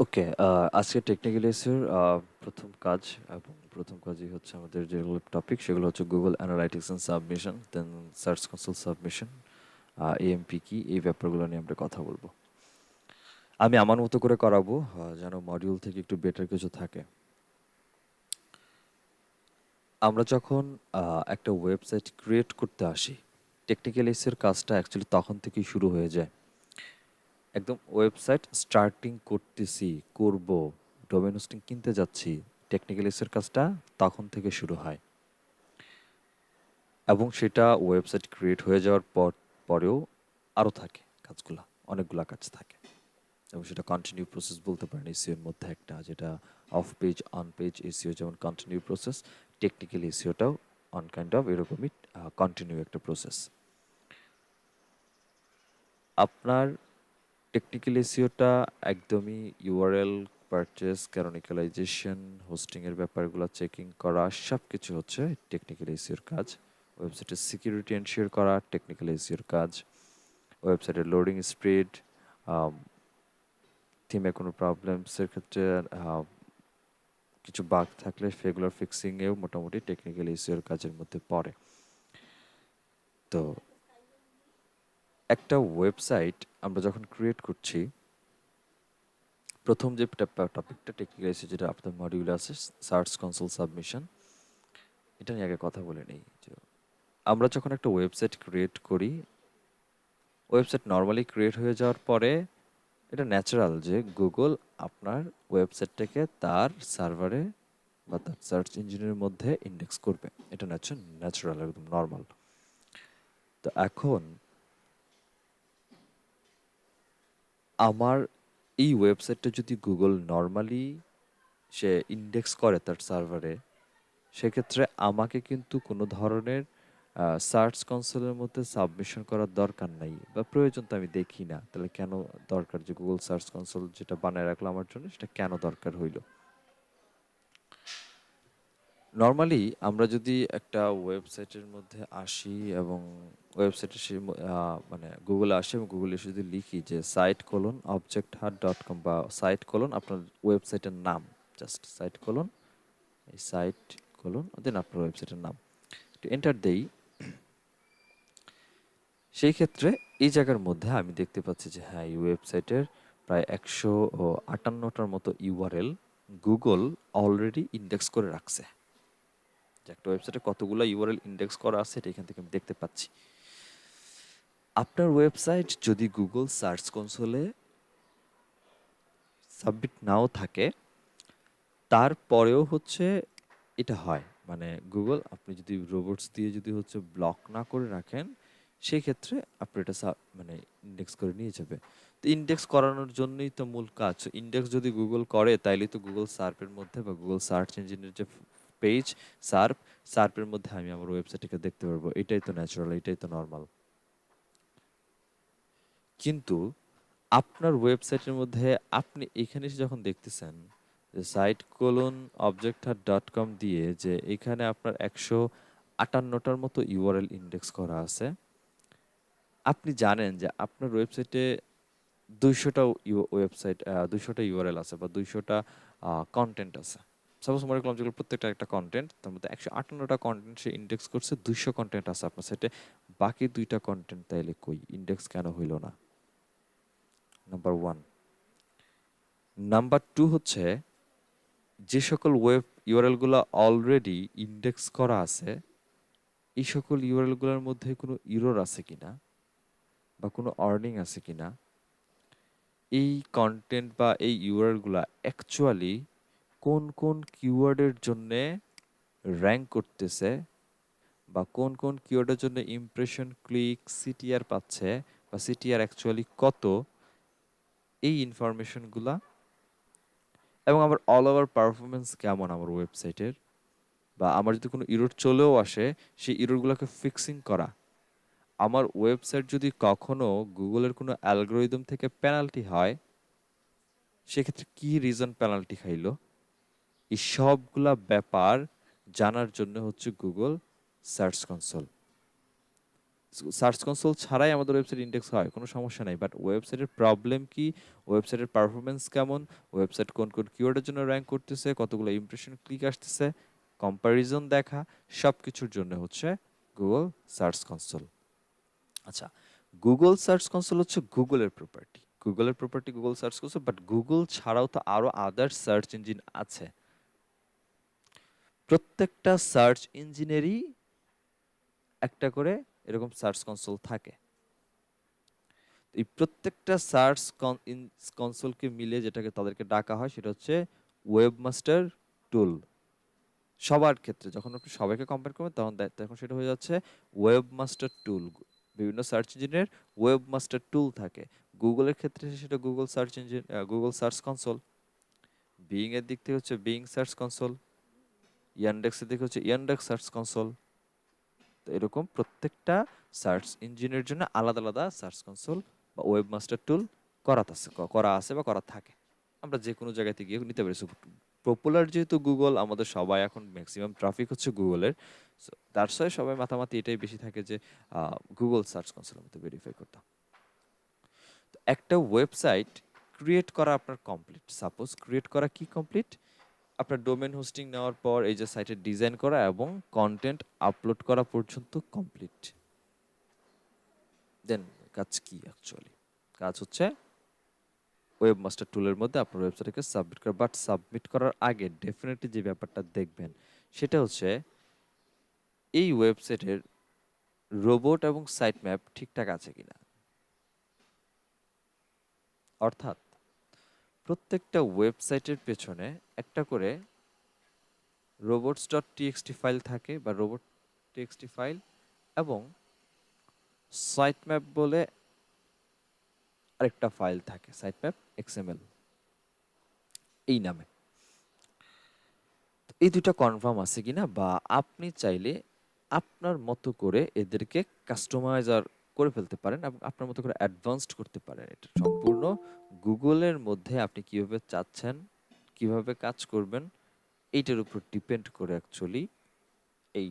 ওকে, আজকে টেকনিক্যাল ইস্যুর প্রথম কাজ এবং প্রথম কাজই হচ্ছে আমাদের যেগুলো টপিক সেগুলো হচ্ছে Google Analytics and submission, then Search Console submission, AMP কি, এই ব্যাপারগুলো নিয়ে আমরা কথা বলবো। আমি আমার মতো করে করাবো, যেন মডিউল থেকে একটু বেটার কিছু থাকে। আমরা যখন একটা ওয়েবসাইট ক্রিয়েট করতে আসি, টেকনিক্যাল ইস্যুর কাজটা অ্যাকচুয়ালি তখন থেকেই শুরু হয়ে যায়। একদম ওয়েবসাইট স্টার্টিং করতেছি, করব, ডোমেন হোস্টিং কিনতে যাচ্ছি, টেকনিক্যাল ইস্যুর কাজটা তখন থেকে শুরু হয় এবং সেটা ওয়েবসাইট ক্রিয়েট হয়ে যাওয়ার পরেও আরও থাকে কাজগুলা, অনেকগুলা কাজ থাকে এবং সেটা কন্টিনিউ প্রসেস বলতে পারেন এসিওর মধ্যে একটা, যেটা off page on page SEO যেমন কন্টিনিউ প্রসেস, টেকনিক্যাল এসিওটাও অন কাইন্ড অফ এরকমই কন্টিনিউ একটা প্রসেস। আপনার টেকনিক্যাল এসিওটা একদমই ইউআরএল পারচেস, ক্যারনিক্যালাইজেশন, হোস্টিংয়ের ব্যাপারগুলো চেকিং করা, সব কিছু হচ্ছে টেকনিক্যাল এসিওর কাজ। ওয়েবসাইটের সিকিউরিটি এনশিওর করা টেকনিক্যাল এসিওর কাজ। ওয়েবসাইটের লোডিং স্পিড, থিমে কোনো প্রবলেমসের ক্ষেত্রে কিছু বাগ থাকলে সেগুলোর ফিক্সিংয়েও মোটামুটি টেকনিক্যাল এসিওর কাজের মধ্যে পড়ে। তো একটা ওয়েবসাইট আমরা যখন ক্রিয়েট করছি, প্রথম যে টপিকটা টেকনিক্যাল এসিও, যেটা আপনার মডিউলে আছে, সার্চ কনসোল সাবমিশন, এটা নিয়ে আগে কথা বলে নেই। যে আমরা যখন একটা ওয়েবসাইট ক্রিয়েট করি, ওয়েবসাইট নর্মালি ক্রিয়েট হয়ে যাওয়ার পরে এটা ন্যাচারাল যে গুগল আপনার ওয়েবসাইটটাকে তার সার্ভারে বা তার সার্চ ইঞ্জিনের মধ্যে ইন্ডেক্স করবে। এটা ন্যাচারাল, একদম নর্মাল। তো এখন আমার এই ওয়েবসাইটটা যদি গুগল নর্মালি সে ইন্ডেক্স করে তার সার্ভারে, সেক্ষেত্রে আমাকে কিন্তু কোনো ধরনের সার্চ কনসোলের মধ্যে সাবমিশন করার দরকার নাই বা প্রয়োজন তো আমি দেখি না। তাহলে কেন দরকার যে গুগল সার্চ কনসোল যেটা বানায় রাখলো আমার জন্য, সেটা কেন দরকার হইল? নর্মালি আমরা যদি একটা ওয়েবসাইটের মধ্যে আসি এবং ওয়েবসাইটে মানে গুগলে আসি এবং গুগলে এসে যদি লিখি যে site:objectHut.com বা site: আপনার ওয়েবসাইটের নাম, জাস্ট site: এই site: দেন আপনার ওয়েবসাইটের নাম একটু এন্টার দেই, সেই ক্ষেত্রে এই জায়গার মধ্যে আমি দেখতে পাচ্ছি যে হ্যাঁ, এই ওয়েবসাইটের প্রায় 158টার মতো ইউআরএল গুগল অলরেডি ইন্ডেক্স করে রাখছে। যে একটা ওয়েবসাইটে কতগুলো ইউআরএল ইন্ডেক্স করা আছে এটা এখান থেকে আমি দেখতে পাচ্ছি। আপনার ওয়েবসাইট যদি গুগল সার্চ কনসোলে সাবমিট নাও থাকে, তারপরেও হচ্ছে এটা হয়, মানে গুগল আপনি যদি রোবটস দিয়ে যদি হচ্ছে ব্লক না করে রাখেন, সেই ক্ষেত্রে আপনি এটা মানে ইন্ডেক্স করে নিয়ে যাবে। তো ইন্ডেক্স করানোর জন্যই তো মূল কাজ। ইন্ডেক্স যদি গুগল করে তাইলেই তো গুগল সার্পের মধ্যে বা গুগল সার্চ ইঞ্জিনের যে পেজ, সার্পের মধ্যে আমি আমার ওয়েবসাইটটাকে দেখতে পারবো। এটাই তো ন্যাচারাল, এটাই তো নর্মাল। কিন্তু আপনার ওয়েবসাইটের মধ্যে আপনি এখানে এসে যখন দেখতেছেন যে site:objectHut.com দিয়ে যে এখানে আপনার 158টার মতো ইউআরএল ইন্ডেক্স করা আছে, আপনি জানেন যে আপনার ওয়েবসাইটে 200টা ওয়েবসাইট 200টা ইউআরএল আছে বা 200টা কন্টেন্ট আছে। সাপোজ মনে করলাম যেগুলো প্রত্যেকটা একটা কন্টেন্ট, তার মধ্যে 158টা কন্টেন্ট সে ইন্ডেক্স করছে, 200 কন্টেন্ট আছে আপনার সাইটে, বাকি 2টা কন্টেন্ট তাইলে কই, ইন্ডেক্স কেন হইল না? Number one. নাম্বার টু হচ্ছে, যে সকল ওয়েব ইউআরএলগুলো অলরেডি ইন্ডেক্স করা আছে, এই সকল ইউআরএলগুলোর মধ্যে কোনো ইরর আছে কিনা বা কোনো আর্নিং আছে কিনা, এই কন্টেন্ট বা এই ইউআরএলগুলো অ্যাকচুয়ালি কোন কোন কিওয়ার্ডের জন্যে র্যাঙ্ক করতেছে বা কোন কোন কিওয়ার্ডের জন্য ইমপ্রেশন, ক্লিক, সিটিআর পাচ্ছে বা সিটিআর অ্যাকচুয়ালি কত, এই ইনফরমেশনগুলা, এবং আমার অল ওভার পারফরমেন্স কেমন আমার ওয়েবসাইটের, বা আমার যদি কোনো ইরর চলেও আসে সেই ইররগুলোকে ফিক্সিং করা। আমার ওয়েবসাইট যদি কখনো গুগলের কোনো অ্যালগোরিদম থেকে পেনাল্টি হয়, সেক্ষেত্রে কি রিজন পেনাল্টি খাইলো, এই সবগুলা ব্যাপার জানার জন্য হচ্ছে Google Search console. Search console ছাড়াই আমাদের ওয়েবসাইট ইন্ডেক্স হয়, কোনো সমস্যা নাই। বাট ওয়েবসাইটের প্রবলেম কি, ওয়েবসাইটের পারফরমেন্স কেমন, ওয়েবসাইট কোন কোন কিওয়ার্ডের জন্য র্যাঙ্ক করতেছে, কতগুলো ইমপ্রেশন ক্লিক আসতেছে, কম্প্যারিজন দেখা, সব কিছুর জন্য হচ্ছে গুগল সার্চ কনসোল। আচ্ছা, গুগল সার্চ কনসোল হচ্ছে গুগলের প্রপার্টি, গুগলের property Google Search console. But Google ছাড়াও তো আরো আদার সার্চ ইঞ্জিন আছে। প্রত্যেকটা সার্চ ইঞ্জিনেরই একটা করে এরকম সার্চ কনসোল থাকে। এই প্রত্যেকটা সার্চ কনসোলকে মিলে যেটাকে তাদেরকে ডাকা হয় সেটা হচ্ছে ওয়েবমাস্টার টুল। সবার ক্ষেত্রে যখন আপনি সবাইকে কম্পেয়ার করবেন তখন সেটা হয়ে যাচ্ছে ওয়েবমাস্টার টুল। বিভিন্ন সার্চ ইঞ্জিনের ওয়েবমাস্টার টুল থাকে। গুগলের ক্ষেত্রে সেটা Google search engine, Google Search console. Being এর দিক থেকে হচ্ছে বিং সার্চ কনসোল। ইয়ান্ডেক্সের দিকে হচ্ছে ইয়ান্ডেক্স সার্চ কনসোল। তো এরকম প্রত্যেকটা সার্চ ইঞ্জিনের জন্য আলাদা আলাদা সার্চ কনসোল বা ওয়েবমাস্টার টুল করা আছে বা করা থাকে। আমরা যে কোনো জায়গাতে গিয়ে নিতে পারি। পপুলার যেহেতু গুগল, আমাদের সবাই এখন ম্যাক্সিমাম ট্রাফিক হচ্ছে গুগলের, তার সাথে সবাই মাথামাতি এটাই বেশি থাকে যে গুগল সার্চ কনসোলের মধ্যে ভেরিফাই করতাম। তো একটা ওয়েবসাইট ক্রিয়েট করা আপনার কমপ্লিট। সাপোজ ক্রিয়েট করা কি কমপ্লিট, আপনার ডোমেন হোস্টিং নেওয়ার পর এই যে সাইটের ডিজাইন করা এবং কন্টেন্ট আপলোড করা পর্যন্ত কমপ্লিট। দেন কাজ কি অ্যাকচুয়ালি? কাজ হচ্ছে ওয়েবমাস্টার টুলের মধ্যে আপনার ওয়েবসাইটকে সাবমিট করা। বাট সাবমিট করার আগে ডেফিনেটলি যে ব্যাপারটা দেখবেন সেটা হচ্ছে এই ওয়েবসাইটের রোবট এবং সাইট ম্যাপ ঠিকঠাক আছে কিনা। অর্থাৎ প্রত্যেকটা ওয়েবসাইটের পেছনে একটা করে রোবটস ডট টিএক্সটি ফাইল থাকে বা রোবট টিএক্সটি ফাইল, এবং সাইট ম্যাপ বলে আরেকটা ফাইল থাকে, সাইট ম্যাপ এক্সএমএল এই নামে। এই দুটো কনফার্ম আছে কিনা, বা আপনি চাইলে আপনার মতো করে এদেরকে কাস্টমাইজার করে ফেলতে পারেন এবং আপনার মতো করে অ্যাডভান্সড করতে পারেন। এটা সম্পূর্ণ গুগলের মধ্যে আপনি কিভাবে চাচ্ছেন, কিভাবে কাজ করবেন, এইটার উপর ডিপেন্ড করে অ্যাকচুয়ালি এই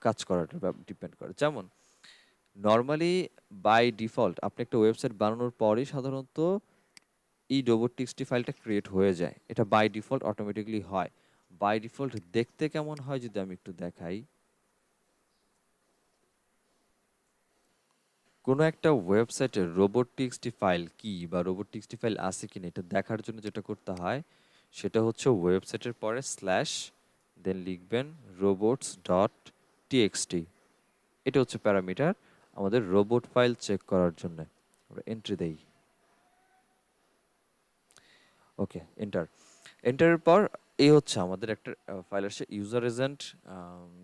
কাজ করাটা ডিপেন্ড করে। যেমন নর্মালি বাই ডিফল্ট আপনি একটা ওয়েবসাইট বানানোর পরই সাধারণত এই robotixt ফাইলটা ক্রিয়েট হয়ে যায়। এটা বাই ডিফল্ট অটোমেটিকলি হয়। বাই ডিফল্ট দেখতে কেমন হয় যদি আমি একটু দেখাই। কোনো একটা ওয়েবসাইটের robotixt ফাইল কি বা robotixt ফাইল আছে কিনা এটা দেখার জন্য যেটা করতে হয় সেটা হচ্ছে ওয়েবসাইটের পরে স্ল্যাশ দেন লিখবেন robots.txt। এটা হচ্ছে প্যারামিটার আমাদের রোবট ফাইল চেক করার জন্য। আমরা এন্ট্রি দেই। ওকে, এন্টারের পর এই হচ্ছে আমাদের একটা ফাইল আসছে ইউজার এজেন্ট।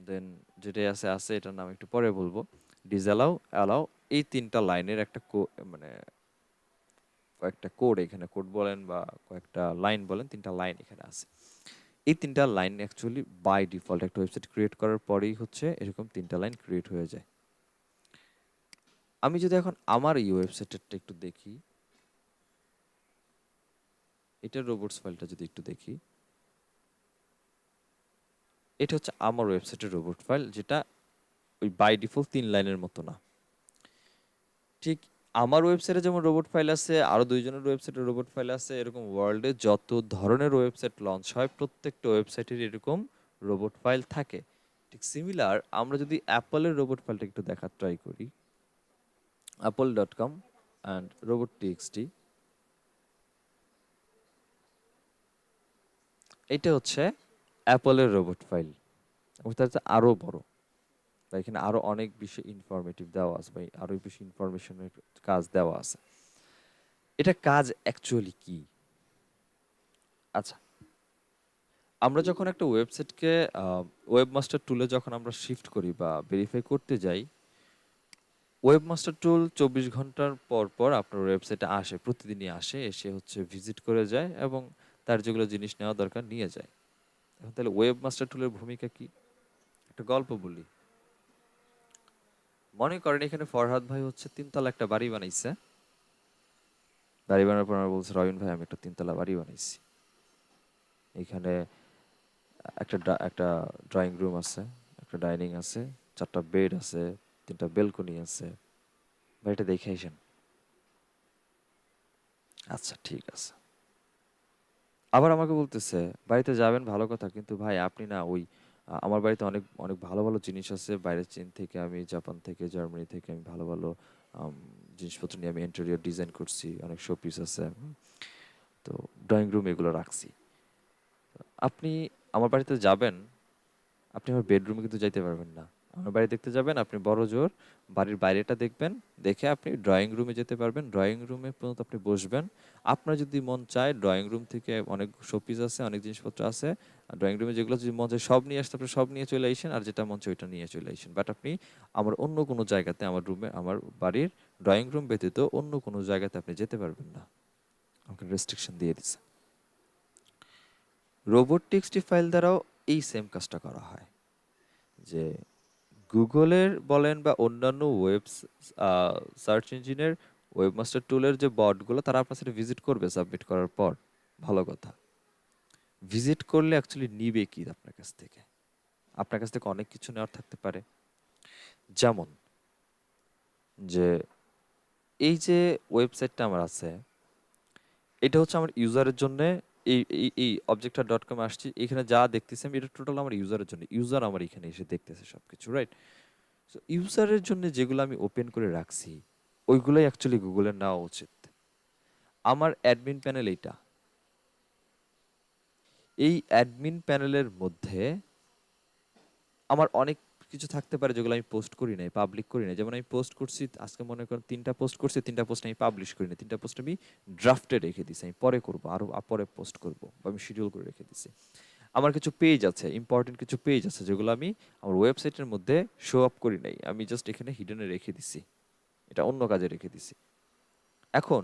দেন যেটা আছে আছে এটার নাম একটু পরে বলবো। ডিসঅ্যালাউ, অ্যালাউ, এই তিনটা লাইনের একটা মানে কয়েকটা কোড, এখানে কোড বলেন বা কয়েকটা লাইন বলেন, তিনটা লাইন এখানে আছে। এই তিনটা লাইন অ্যাকচুয়ালি বাই ডিফল্ট একটা ওয়েবসাইট ক্রিয়েট করার পরেই হচ্ছে এরকম তিনটা লাইন ক্রিয়েট হয়ে যায়। আমি যদি এখন আমার এই ওয়েবসাইটটা একটু দেখি, এটার রোবটস ফাইলটা যদি একটু দেখি, এটা হচ্ছে আমার ওয়েবসাইটের রোবট ফাইল, যেটা ওই বাই ডিফল্ট 3 লাইনের মতো না। ঠিক আমার ওয়েবসাইটে যেমন রোবট ফাইল আছে, আরো দুইজনের ওয়েবসাইটে রোবট ফাইল আছে, এরকম ওয়ার্ল্ডে যত ধরনের ওয়েবসাইট লঞ্চ হয় প্রত্যেকটা ওয়েবসাইটের এরকম রোবট ফাইল থাকে। ঠিক সিমিলার আমরা যদি অ্যাপলের রোবট ফাইলটা একটু দেখার ট্রাই করি, apple.com অ্যান্ড robot.txt, এটা হচ্ছে অ্যাপলের রোবট ফাইল এবং তার চেয়ে আরো বড়, বা এখানে আরো অনেক বেশি ইনফরমেটিভ দেওয়া আছে বা আরো বেশি ইনফরমেশনের কাজ দেওয়া আছে। এটা কাজ অ্যাকচুয়ালি কি? আচ্ছা, আমরা যখন একটা ওয়েবসাইটকে ওয়েবমাস্টার টুলে যখন আমরা শিফট করি বা ভেরিফাই করতে যাই, ওয়েবমাস্টার টুল 24 ঘন্টার পর পর আপনার ওয়েবসাইটে আসে, প্রতিদিনই আসে, এসে হচ্ছে ভিজিট করে যায় এবং তার যেগুলো জিনিস নেওয়া দরকার নিয়ে যায়। এখন তাহলে ওয়েবমাস্টার টুলের ভূমিকা কি? একটা গল্প বলি। মনে করেন এখানে ফরহাদ ভাই হচ্ছে 3 তলা একটা বাড়ি বানাইছে। বাড়ি বানানোর পর আমার বলছে, রবিন ভাই আমি একটা 3 তলা বাড়ি বানাইছি। এখানে একটা ড্রয়িং রুম আছে, একটা ডাইনিং আছে, 4টা বেড আছে, 3টা বেলকনি আছে। বাড়িটা দেখে আইসেন। আচ্ছা ঠিক আছে। আবার আমাকে বলতেছে বাড়িতে যাবেন ভালো কথা, কিন্তু ভাই আপনি না ওই আমার বাড়িতে অনেক অনেক ভালো ভালো জিনিস আছে, বাইরের চীন থেকে, আমি জাপান থেকে, জার্মানি থেকে আমি ভালো ভালো আম, জিনিসপত্র নিয়ে আমি ইন্টেরিয়র ডিজাইন করছি, অনেক শোপিস আছে, তো ড্রয়িং রুম এগুলো রাখছি। আপনি আমার বাড়িতে যাবেন, আপনি আমার বেডরুমে কিন্তু যাইতে পারবেন না। আমার বাড়ি দেখতে যাবেন, আপনি বড় জোর বাড়ির বাইরেটা দেখবেন, দেখে আপনি ড্রয়িং রুমে যেতে পারবেন, ড্রয়িং রুমে পর্যন্ত আপনি বসবেন। আপনার যদি মন চায় ড্রয়িং রুম থেকে অনেক শোপিস আছে, অনেক জিনিসপত্র আছে, ড্রয়িং রুমে যেগুলো যদি মন চায় সব নিয়ে আসতে, আপনি সব নিয়ে চলে আসেন, আর যেটা মন চায় ওইটা নিয়ে চলে আসেন। বাট আপনি আমার অন্য কোনো জায়গাতে, আমার রুমে, আমার বাড়ির ড্রয়িং রুম ব্যতীত অন্য কোনো জায়গাতে আপনি যেতে পারবেন না। আমাকে রেস্ট্রিকশন দিয়ে দিছে। রোবট টিএক্সটি ফাইল দ্বারাও এই সেম কাজটা করা হয়, যে গুগলের বলেন বা অন্যান্য ওয়েব সার্চ ইঞ্জিনের ওয়েবমাস্টার টুলের যে বটগুলো, তারা আপনার সাথে ভিজিট করবে সাবমিট করার পর। ভালো কথা, ভিজিট করলে অ্যাকচুয়ালি নিবে কি আপনার কাছ থেকে? আপনার কাছ থেকে অনেক কিছু নেওয়ার থাকতে পারে। যেমন যে এই যে ওয়েবসাইটটা আমার আছে, এটা হচ্ছে আমার ইউজারের জন্য। এই অবজেক্টটা ডট কম আসছি, এখানে যা দেখতেছি আমি, এটা টোটাল আমার ইউজারের জন্য, ইউজার আমার এখানে এসে দেখতেছে সবকিছু, রাইট? সো ইউজারের জন্য যেগুলো আমি ওপেন করে রাখছি, ওইগুলোই অ্যাকচুয়ালি গুগলের নেওয়া উচিত। আমার অ্যাডমিন প্যানেল এইটা। এই অ্যাডমিন প্যানেলের মধ্যে আমার অনেক কিছু থাকতে পারে যেগুলো আমি পোস্ট করি নাই, পাবলিক করি নাই। যেমন আমি পোস্ট করছি আজকে, মনে করেন 3টা পোস্ট করছি, 3টা পোস্ট আমি পাবলিশ করি না, 3টা পোস্ট আমি ড্রাফটে রেখে দিছি, আমি পরে করবো, আরো পরে পোস্ট করব, বা আমি শিডিউল করে রেখে দিছি। আমার কিছু পেজ আছে, ইম্পর্টেন্ট কিছু পেজ আছে যেগুলো আমি আমার ওয়েবসাইটের মধ্যে শো আপ করি নাই, আমি জাস্ট এখানে হিডেনে রেখে দিছি, এটা অন্য কাজে রেখে দিছি। এখন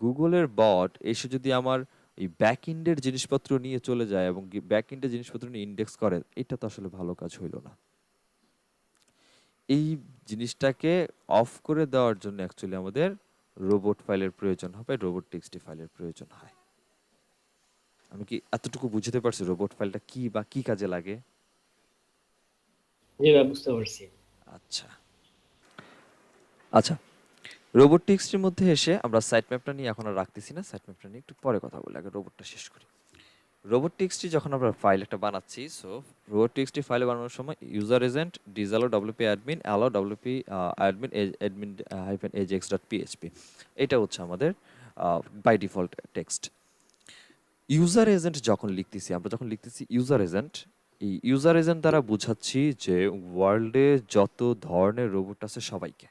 গুগলের বট এসে যদি আমার এই ব্যাক এন্ডের জিনিসপত্র নিয়ে চলে যায় এবং ব্যাক এন্ডের জিনিসপত্র নিয়ে ইন্ডেক্স করে, এটা তো আসলে ভালো কাজ হইল না। এই জিনিসটাকে অফ করে দেওয়ার জন্য অ্যাকচুয়ালি আমাদের রোবট ফাইলের প্রয়োজন হবে, রোবট টেক্সটি ফাইলের প্রয়োজন হয়। আমি কি এতটুকু বুঝতে পারছি রোবট ফাইলটা কি বা কি কাজে লাগে? জি ভাই, বুঝতে পারছি। আচ্ছা আচ্ছা, রোবট টেক্সটের মধ্যে এসে আমরা সাইট ম্যাপটা নিয়ে এখন আর রাখতেছি না, সাইট ম্যাপটা নিয়ে একটু পরে কথা বলি, আগে রোবটটা শেষ করি। রোবট টিএক্সটি যখন আমরা ফাইল একটা বানাচ্ছি, সো রোবট টিএক্সটি ফাইল বানানোর সময় user agent disallow WP admin allow WP admin admin hyphen ajax dot PHP, এটা হচ্ছে আমাদের by default text. User agent যখন লিখতেছি, আমরা যখন লিখতেছি ইউজার এজেন্ট, এই ইউজার এজেন্ট দ্বারা বোঝাচ্ছি যে ওয়ার্ল্ডে যত ধরনের রোবট আছে সবাইকে।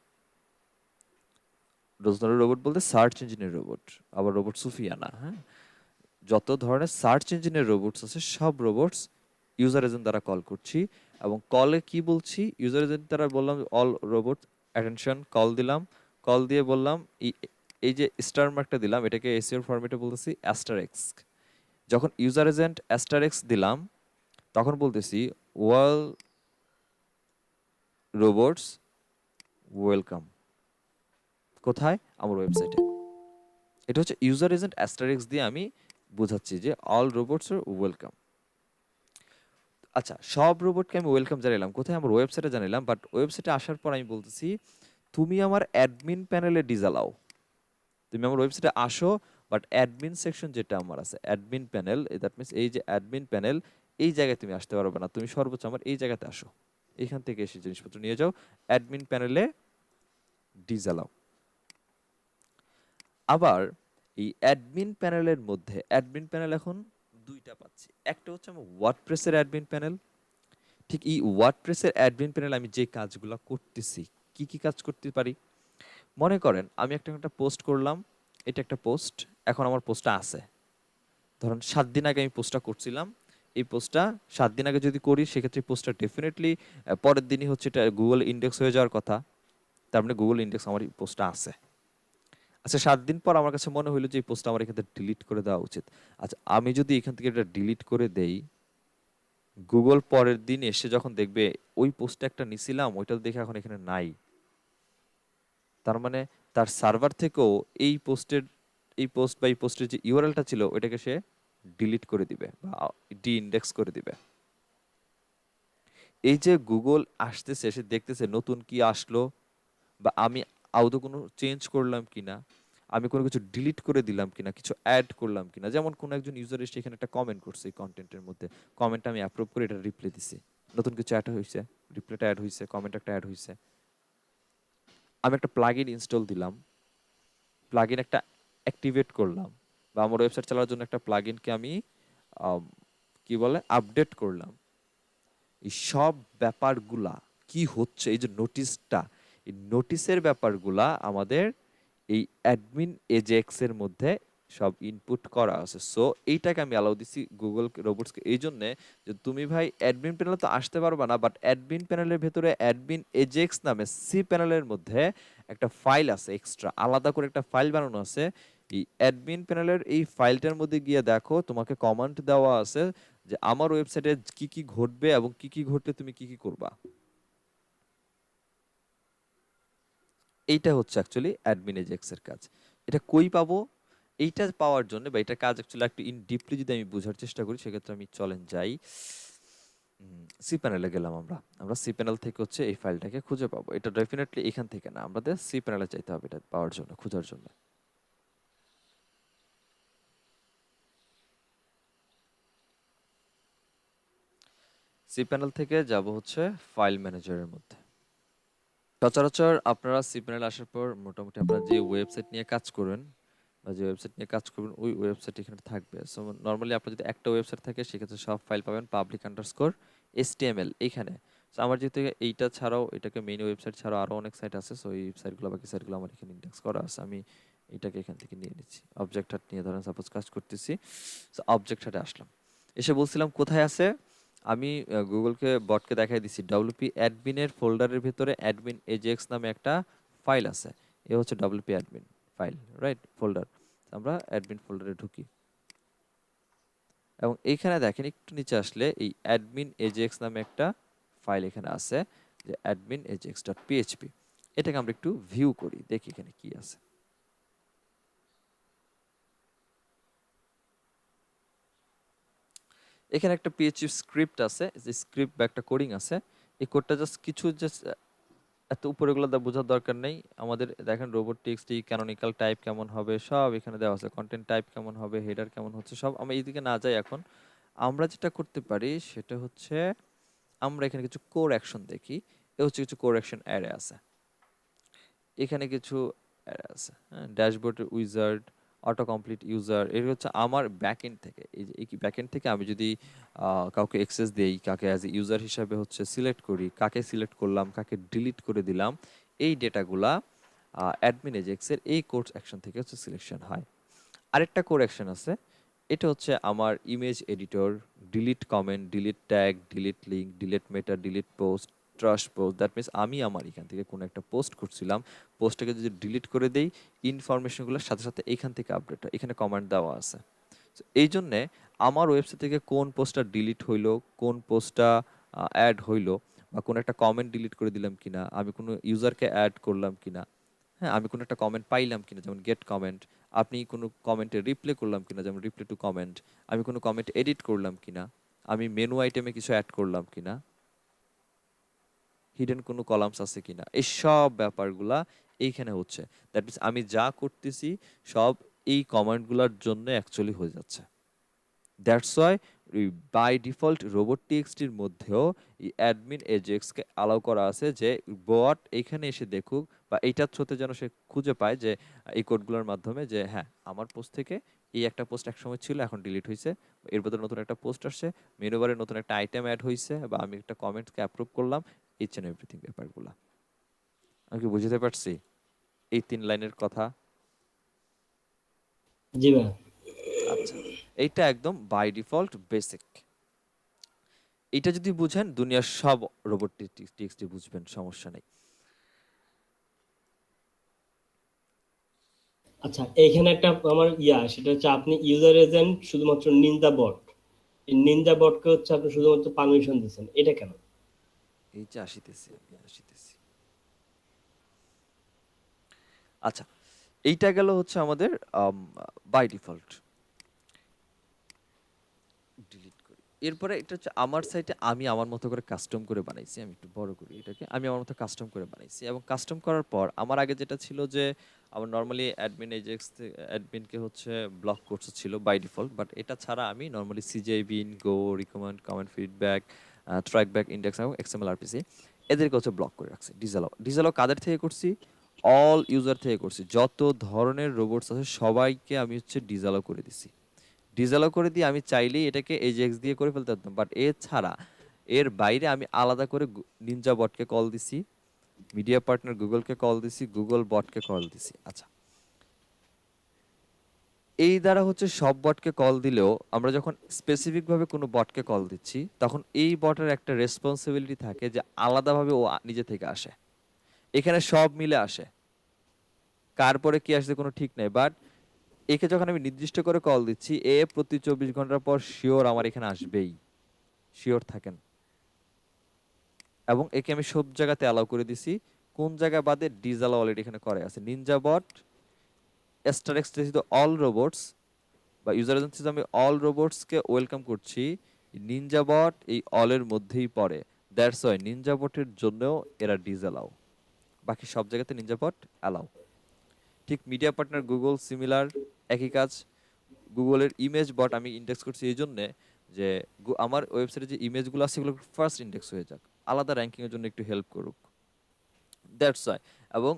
রোবট বলতে সার্চ ইঞ্জিনের রোবট, আবার রোবট সুফিয়ানা, হ্যাঁ, যত ধরনের সার্চ ইঞ্জিনের রোবটস আছে সব রোবটস ইউজার এজেন্ট দ্বারা কল করছি। এবং কলে কি বলছি, ইউজার এজেন্ট দ্বারা বললাম অল রোবট অ্যাটেনশন, কল দিলাম, কল দিয়ে বললাম এই এই যে স্টার মার্কটা দিলাম, এটাকে এসইওর ফরম্যাটে বলতেছি অ্যাস্টারেক্স। যখন ইউজার এজেন্ট অ্যাস্টারেক্স দিলাম, তখন বলতেছি ওয়াল রোবটস ওয়েলকাম। কোথায়? আমার ওয়েবসাইটে। এটা হচ্ছে ইউজার এজেন্ট অ্যাস্টারেক্স দিয়ে আমি বোঝাচ্ছি যে অল রোবটস আর ওয়েলকাম। আচ্ছা, সব রোবটকে আমি ওয়েলকাম জানাইলাম কোথায়? আমার ওয়েবসাইটে জানাইলাম, বাট ওয়েবসাইটে আসার পর আমি বলতেছি তুমি আমার অ্যাডমিন প্যানেলে ডিজালাও। তুমি আমার ওয়েবসাইটে আসো, বাট অ্যাডমিন সেকশন যেটা আমার আছে, অ্যাডমিন প্যানেল, দ্যাট মিনস এই যে অ্যাডমিন প্যানেল, এই জায়গায় তুমি আসতে পারবে না, তুমি সর্বোচ্চ আমার এই জায়গাতে আসো, এখান থেকে এসে জিনিসপত্র নিয়ে যাও, অ্যাডমিন প্যানেলে ডিজালাও। আবার এই অ্যাডমিন প্যানেলের মধ্যে, অ্যাডমিন প্যানেল এখন দুইটা পাচ্ছি, একটা হচ্ছে আমার ওয়ার্ডপ্রেসের অ্যাডমিন প্যানেল। ঠিক এই ওয়ার্ডপ্রেসের অ্যাডমিন প্যানেল আমি যে কাজগুলো করতেছি, কি কি কাজ করতে পারি? মনে করেন আমি একটা পোস্ট করলাম, এটা একটা পোস্ট, এখন আমার পোস্টটা আছে, ধরুন 7 দিন আগে আমি পোস্টটা করছিলাম, এই পোস্টটা 7 দিন আগে যদি করি, সেক্ষেত্রে পোস্টটা ডেফিনেটলি পরের দিনই হচ্ছে এটা গুগল ইন্ডেক্স হয়ে যাওয়ার কথা, তার মানে গুগল ইন্ডেক্স আমার এই পোস্টটা আছে। আচ্ছা, 7 দিন পর আমার কাছে মনে হইলো যে এই পোস্টটা আমার এখান থেকে ডিলিট করে দেওয়া উচিত। আচ্ছা, আমি যদি এখান থেকে এটা ডিলিট করে দেই, গুগল পরের দিন এসে যখন দেখবে ওই পোস্টে একটা নিছিলাম, ওইটা দেখে এখন এখানে নাই, তার মানে তার সার্ভার থেকেও এই পোস্টের, এই পোস্ট বা এই পোস্টের যে ইউআরএলটা ছিল ওইটাকে সে ডিলিট করে দিবে বা ডি ইন্ডেক্স করে দিবে। এই যে গুগল আসতেছে, এসে দেখতেছে নতুন কি আসলো, বা আমি আদৌ কোনো চেঞ্জ করলাম কিনা, আমি কোনো কিছু ডিলিট করে দিলাম কিনা, কিছু অ্যাড করলাম কিনা। যেমন কোনো একজন ইউজার এসে এখানে একটা কমেন্ট করছে এই কন্টেন্টের মধ্যে, কমেন্টটা আমি অ্যাপ্রুভ করে এটা রিপ্লাই দিছি, নতুন কিছু অ্যাড হয়েছে, রিপ্লাইটা অ্যাড হয়েছে, কমেন্ট একটা অ্যাড হয়েছে। আমি একটা প্লাগইন ইনস্টল দিলাম, প্লাগইন একটা অ্যাক্টিভেট করলাম, বা আমার ওয়েবসাইট চালানোর জন্য একটা প্লাগইনকে আমি আম, কি বলে আপডেট করলাম। এই সব ব্যাপারগুলা কি হচ্ছে, এই যে নোটিশটা, এই নোটিশের ব্যাপারগুলা আমাদের এই অ্যাডমিন এজেক্স এর মধ্যে সব ইনপুট করা আছে। সো এইটাকে আমি অ্যালাউ দিছি গুগল রোবটসকে এই জন্যে যে তুমি ভাই অ্যাডমিন প্যানেলে তো আসতে পারবা না, বাট অ্যাডমিন প্যানেলের ভেতরে অ্যাডমিন এজেক্স নামে সি প্যানেলের মধ্যে একটা ফাইল আছে, এক্সট্রা আলাদা করে একটা ফাইল বানানো আছে। এই অ্যাডমিন প্যানেলের এই ফাইলটার মধ্যে গিয়ে দেখো, তোমাকে কমান্ড দেওয়া আছে যে আমার ওয়েবসাইটে কি কি ঘটবে এবং কি কি ঘটলে তুমি কি কি করবা। এইটা হচ্ছে অ্যাকচুয়ালি অ্যাডমিন এজেক্স এর কাজ। এটা কই পাবো? এইটা পাওয়ার জন্য, বা এটা কাজ অ্যাকচুয়ালি একটু ইন ডিপলি যদি আমি বোঝার চেষ্টা করি, সেক্ষেত্রে আমি চলেন যাই সি প্যানেলে গেলাম। আমরা সি প্যানেল থেকে হচ্ছে এই ফাইলটাকে খুঁজে পাবো। এটা ডেফিনেটলি এখান থেকে না, আমাদের সি প্যানেলে চাইতে হবে এটা পাওয়ার জন্য, খোঁজার জন্য। সি প্যানেল থেকে যাব হচ্ছে ফাইল ম্যানেজারের মধ্যে। সচরাচর আপনারা সি প্যানেল আসার পর মোটামুটি আপনারা যে ওয়েবসাইট নিয়ে কাজ করেন, বা যে ওয়েবসাইট নিয়ে কাজ করবেন ওই ওয়েবসাইট এখানে থাকবে। সো নর্মালি আপনার যদি একটা ওয়েবসাইট থাকে, সেক্ষেত্রে সব ফাইল পাবেন পাবলিক আন্ডারস্কোর HTML এইখানে। সো আমার যেহেতু এইটা ছাড়াও, এটাকে মেইন ওয়েবসাইট ছাড়াও আরও অনেক সাইট আছে, সো এই সাইটগুলো, বাকি সাইটগুলো আমার এখানে ইন্ডেক্স করা আছে। আমি এটাকে এখান থেকে নিয়ে নিচ্ছি, অবজেক্ট হাট নিয়ে ধরেন সাপোজ কাজ করতেছি। সো অবজেক্ট হাটে আসলাম, এসে বলছিলাম কোথায় আছে। আমি গুগলকে বটকে দেখাই দিছি ডব্লিউপি অ্যাডমিনের ফোল্ডারের ভিতরে অ্যাডমিন এজেক্স নামে একটা ফাইল আছে। এ হচ্ছে WP admin file, right, folder. আমরা অ্যাডমিন ফোল্ডারে ঢুকি, এবং এইখানে দেখেন একটু নিচে আসলে এই অ্যাডমিন এজেক্স নামে একটা ফাইল এখানে আছে, যে অ্যাডমিন এজেক্স ডট পিএইচপি। এটাকে আমরা একটু ভিউ করি, দেখি এখানে কি আছে। এখানে একটা পিএইচপি স্ক্রিপ্ট আছে, যে স্ক্রিপ্ট বা একটা কোডিং আছে। এই কোডটা জাস্ট কিছু জাস্ট এত উপরে গুলো বোঝার দরকার নেই আমাদের। দেখেন রোবট টেক্সট ক্যানোনিক্যাল টাইপ কেমন হবে সব এখানে দেওয়া আছে, কন্টেন্ট টাইপ কেমন হবে, হেডার কেমন হচ্ছে সব। আমরা এইদিকে না যাই এখন। আমরা যেটা করতে পারি সেটা হচ্ছে আমরা এখানে কিছু কোর অ্যাকশন দেখি। এ হচ্ছে কিছু কোর অ্যাকশন অ্যারে আছে, এখানে কিছু অ্যারে আছে, হ্যাঁ, ড্যাশবোর্ডের উইজার্ড, অটো কমপ্লিট ইউজার। এর হচ্ছে আমার ব্যাকএন্ড থেকে, এই যে এই ব্যাকএন্ড থেকে আমি যদি কাউকে অ্যাক্সেস দেই, কাকে অ্যাজ এ ইউজার হিসাবে হচ্ছে সিলেক্ট করি, কাকে সিলেক্ট করলাম, কাকে ডিলিট করে দিলাম, এই ডেটাগুলা অ্যাডমিন এজেক্সের এই কোর্স অ্যাকশন থেকে হচ্ছে সিলেকশন হয়। আরেকটা কোর অ্যাকশন আছে, এটা হচ্ছে আমার image editor, delete comment, delete tag, delete link, delete meta, delete post, trash post. That means আমি আমার এখান থেকে কোনো একটা পোস্ট করছিলাম, পোস্টটাকে যদি ডিলিট করে দেই, ইনফরমেশনগুলোর সাথে সাথে এখান থেকে আপডেট হয়, এখানে কমান্ড দেওয়া আছে। So, এই জন্যে আমার ওয়েবসাইট থেকে কোন পোস্টটা ডিলিট হইলো, কোন পোস্টটা অ্যাড হইলো, বা কোনো একটা কমেন্ট ডিলিট করে দিলাম কিনা, আমি কোনো ইউজারকে অ্যাড করলাম কিনা, হ্যাঁ, আমি কোনো একটা কমেন্ট পাইলাম কিনা, যেমন গেট কমেন্ট, আপনি কোনো কমেন্টে রিপ্লাই করলাম কিনা, যেমন রিপ্লাই টু কমেন্ট, আমি কোনো কমেন্ট এডিট করলাম কিনা, আমি মেনু আইটেমে কিছু অ্যাড করলাম কিনা, হিডেন কোনো কলামস আছে কিনা, এই সব ব্যাপারগুলা এইখানে হচ্ছে। দ্যাট মিনস আমি যা করতেছি সব এই কমান্ডগুলোর জন্য অ্যাকচুয়ালি হয়ে যাচ্ছে। That's why by default robot টিএক্সটির মধ্যেও এই অ্যাডমিন এজেক্সকে অ্যালাউ করা আছে যে বট এখানে এসে দেখুক, বা এইটার থ্রুতে যেন সে খুঁজে পায় যে এই কোডগুলোর মাধ্যমে যে হ্যাঁ, আমার পোস্ট থেকে এই একটা পোস্ট একসময় ছিল, এখন ডিলিট হয়েছে, এর বদলে নতুন একটা পোস্ট আসছে, মেনু বারে নতুন একটা আইটেম অ্যাড হয়েছে, বা আমি একটা কমেন্টকে অ্যাপ্রুভ করলাম, ইচ অ্যান্ড এভরিথিং ব্যাপারগুলো। আমি কি বুঝতে পারছি এই 3 লাইনের কথা? জি ভাই। আচ্ছা, এইটা একদম বাই ডিফল্ট বেসিক। এটা যদি বুঝেন দুনিয়ার সব রোবট টিএক্সটি বুঝবেন, সমস্যা নেই। আচ্ছা, এখানে একটা আমার সেটা হচ্ছে আপনি ইউজার এজেন্ট শুধুমাত্র নিনজা বট, এই নিনজা বটকে হচ্ছে আপনি শুধুমাত্র পারমিশন দিচ্ছেন, এটা কেন? এই যে আসিতেছি, আমি আসিতেছি। আচ্ছা, এইটা গেল হচ্ছে আমাদের বাই ডিফল্ট। ডিলিট করি। এরপরে এটা হচ্ছে আমার সাইটে আমি আমার মতো করে কাস্টম করে বানাইছি। আমি একটু বড় করি এটাকে। আমি আমার মতো কাস্টম করে বানাইছি এবং কাস্টম করার পর আমার আগে যেটা ছিল যে আমার নরমালি অ্যাডমিন এজেক্স অ্যাডমিনকে হচ্ছে ব্লক কোর্স ছিল বাই ডিফল্ট, বাট এটা ছাড়া আমি নরমালি সিজিআই বিন, গো, রিকমেন্ড, কমেন্ট, ফিডব্যাক, ট্র্যাকব্যাক, ইন্ডেক্স এবং এক্সএমএল আরপিসি এদেরকে হচ্ছে ব্লক করে রাখছি। ডিসঅ্যালাউ ডিসঅ্যালাউ কাদের থেকে করছি? অল ইউজার থেকে করছি। যত ধরনের রোবটস আছে সবাইকে আমি হচ্ছে ডিসঅ্যালাউ করে দিছি। ডিসঅ্যালাউ করে দিয়ে আমি চাইলেই এটাকে এজেক্স দিয়ে করে ফেলতে পারতাম, বাট এছাড়া এর বাইরে আমি আলাদা করে নিনজা বটকে কল দিছি, মিডিয়া পার্টনার গুগলকে কল দিছি, গুগল বটকে কল দিছি। আচ্ছা, এই দ্বারা হচ্ছে সব বটকে কল দিলেও আমরা যখন স্পেসিফিক ভাবে কোনো বটকে কল দিচ্ছি তখন এই বটের একটা রেসপন্সিবিলিটি থাকে যে আলাদাভাবে ও নিজে থেকে আসে, এখানে সব মিলে আসে, কার পরে কি আসছে কোনো ঠিক নাই। বাট একে যখন আমি নির্দিষ্ট করে কল দিচ্ছি এ প্রতি 24 ঘন্টার পর শিওর আমার এখানে আসবেই, শিওর থাকেন। এবং একে আমি সব জায়গাতে অ্যালাউ করে দিছি। কোন জায়গা বাদে? ডিসঅ্যালাউ অলরেডি এখানে করে আছে। নিনজা বট এক্স অল রোবটস বা ইউজার এজেন্সিতে আমি অল রোবটসকে ওয়েলকাম করছি, নিনজা বট এই অলের মধ্যেই পড়ে। দ্যাটস ওয়াই নিনজা বটের জন্যও এরা ডিসঅ্যালাউ, বাকি সব জায়গাতে নিনজা বট অ্যালাউ। ঠিক মিডিয়া পার্টনার গুগল সিমিলার, একই কাজ। গুগলের ইমেজ বট আমি ইন্ডেক্স করছি এই জন্যে যে আমার ওয়েবসাইটে যে ইমেজগুলো আছে সেগুলো ফার্স্ট ইন্ডেক্স হয়ে যাক, আলাদা র্যাঙ্কিংয়ের জন্য একটু হেল্প করুক। That's why. এবং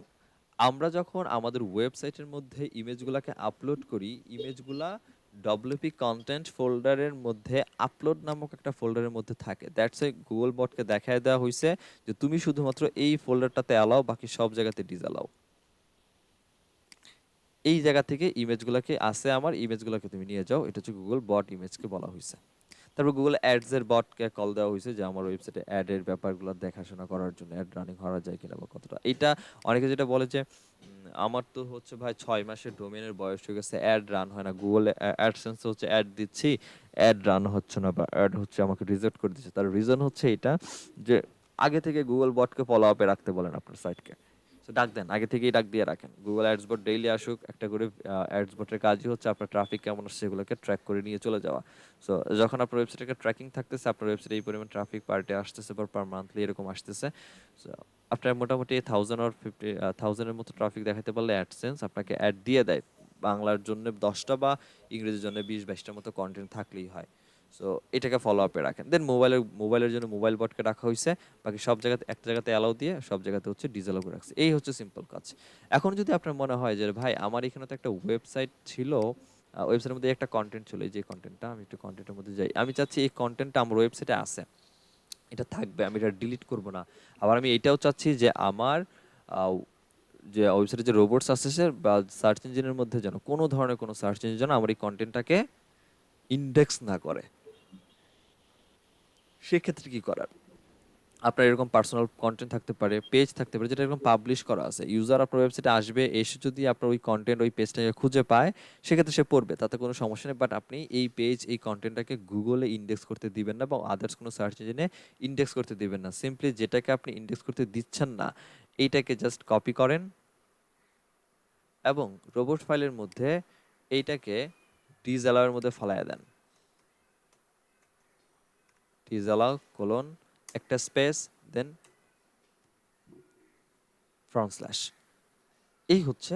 আমরা যখন আমাদের ওয়েবসাইটের মধ্যে ইমেজগুলোকে আপলোড করি, ইমেজগুলা ডব্লিউপি কন্টেন্ট ফোল্ডারের মধ্যে আপলোড নামক একটা ফোল্ডারের মধ্যে থাকে। দ্যাটস ওয়াই গুগল বটকে দেখায় দেওয়া হয়েছে যে তুমি শুধুমাত্র এই ফোল্ডারটাতে অ্যালাও, বাকি সব জায়গাতে ডিসঅ্যালাও। এই জায়গা থেকে ইমেজগুলোকে আসে আমার ইমেজগুলোকে তুমি নিয়ে যাও, এটা হচ্ছে গুগল বট ইমেজকে বলা হয়েছে। তারপর গুগল অ্যাডস এর বটকে কল দেওয়া হয়েছে যে আমার ওয়েবসাইটে অ্যাড এর ব্যাপারগুলো দেখাশোনা করার জন্য, অ্যাড রানিং করা যায় কিনা বা কতটা। এটা অনেকে যেটা বলে যে আমার তো হচ্ছে ভাই 6 মাসের ডোমেনের বয়স হয়ে গেছে, অ্যাড রান হয় না, গুগল অ্যাডসেন্স হচ্ছে অ্যাড দিচ্ছি, অ্যাড রান হচ্ছে না বা অ্যাড হচ্ছে আমাকে রিজেক্ট করে দিচ্ছে। তার রিজন হচ্ছে এটা যে আগে থেকে গুগল বটকে ফলো আপে রাখতে বলেন আপনার সাইটকে। সো ডাক দেন, আগে থেকেই ডাক দিয়ে রাখেন। গুগল অ্যাডস বট ডেইলি আসুক, একটা করে অ্যাডস বটের কাজই হচ্ছে আপনার ট্রাফিক কেমন আসছে সেগুলোকে ট্র্যাক করে নিয়ে চলে যাওয়া। সো যখন আপনার ওয়েবসাইটে ট্র্যাকিং থাকতেছে, আপনার ওয়েবসাইটে এই পরিমাণ ট্রাফিক পার ডে আসতেছে বা পার মান্থলি এরকম আসতেছে, সো আপনার মোটামুটি 1000 মতো ট্রাফিক দেখাতে পারলে অ্যাডসেন্স আপনাকে অ্যাড দিয়ে দেয়। বাংলার জন্য 10টা বা ইংরেজির জন্য 20-22টার মতো কন্টেন্ট থাকলেই হয়। সো এটাকে ফলো আপে রাখেন। দেন মোবাইলের জন্য মোবাইল বটকে রাখা হয়েছে, বাকি সব জায়গাতে একটা জায়গাতে অ্যালাউ দিয়ে সব জায়গাতে হচ্ছে ডিসঅ্যালাউ করে রাখছে। এই হচ্ছে সিম্পল কাজ। এখন যদি আপনার মনে হয় যে ভাই আমার এখানে তো একটা ওয়েবসাইট ছিল, ওয়েবসাইটের মধ্যে একটা কন্টেন্ট ছিল, এই যে কন্টেন্টটা, আমি একটু কন্টেন্টের মধ্যে যাই, আমি চাচ্ছি এই কন্টেন্টটা আমার ওয়েবসাইটে আছে, এটা থাকবে, আমি এটা ডিলিট করব না। আবার আমি এটাও চাচ্ছি যে আমার আহ, যে ওয়েবসাইটে যে রোবটস আসছে বা সার্চ ইঞ্জিনের মধ্যে যেন কোনো ধরনের কোনো সার্চ ইঞ্জিন যেন আমার এই কন্টেন্টটাকে ইন্ডেক্স না করে। সেক্ষেত্রে কি করার? আপনার এরকম পার্সোনাল কন্টেন্ট থাকতে পারে, পেজ থাকতে পারে যেটা এরকম পাবলিশ করা আছে, ইউজার আপনার ওয়েবসাইটে আসবে, এসে যদি আপনার ওই কন্টেন্ট ওই পেজটাকে খুঁজে পায় সেক্ষেত্রে সে পড়বে, তাতে কোনো সমস্যা নেই। বাট আপনি এই পেজ এই কন্টেন্টটাকে গুগলে ইন্ডেক্স করতে দিবেন না বা আদার্স কোনো সার্চ ইঞ্জিনে ইন্ডেক্স করতে দিবেন না। সিম্পলি যেটাকে আপনি ইন্ডেক্স করতে দিচ্ছেন না এইটাকে জাস্ট কপি করেন এবং রোবট ফাইলের মধ্যে এইটাকে ডিসঅ্যালাউয়ের মধ্যে ফালাইয়া দেন। ডিসঅ্যালাউ কোলন একটা স্পেস দেন ফ্রন্ট স্ল্যাশ। এই হচ্ছে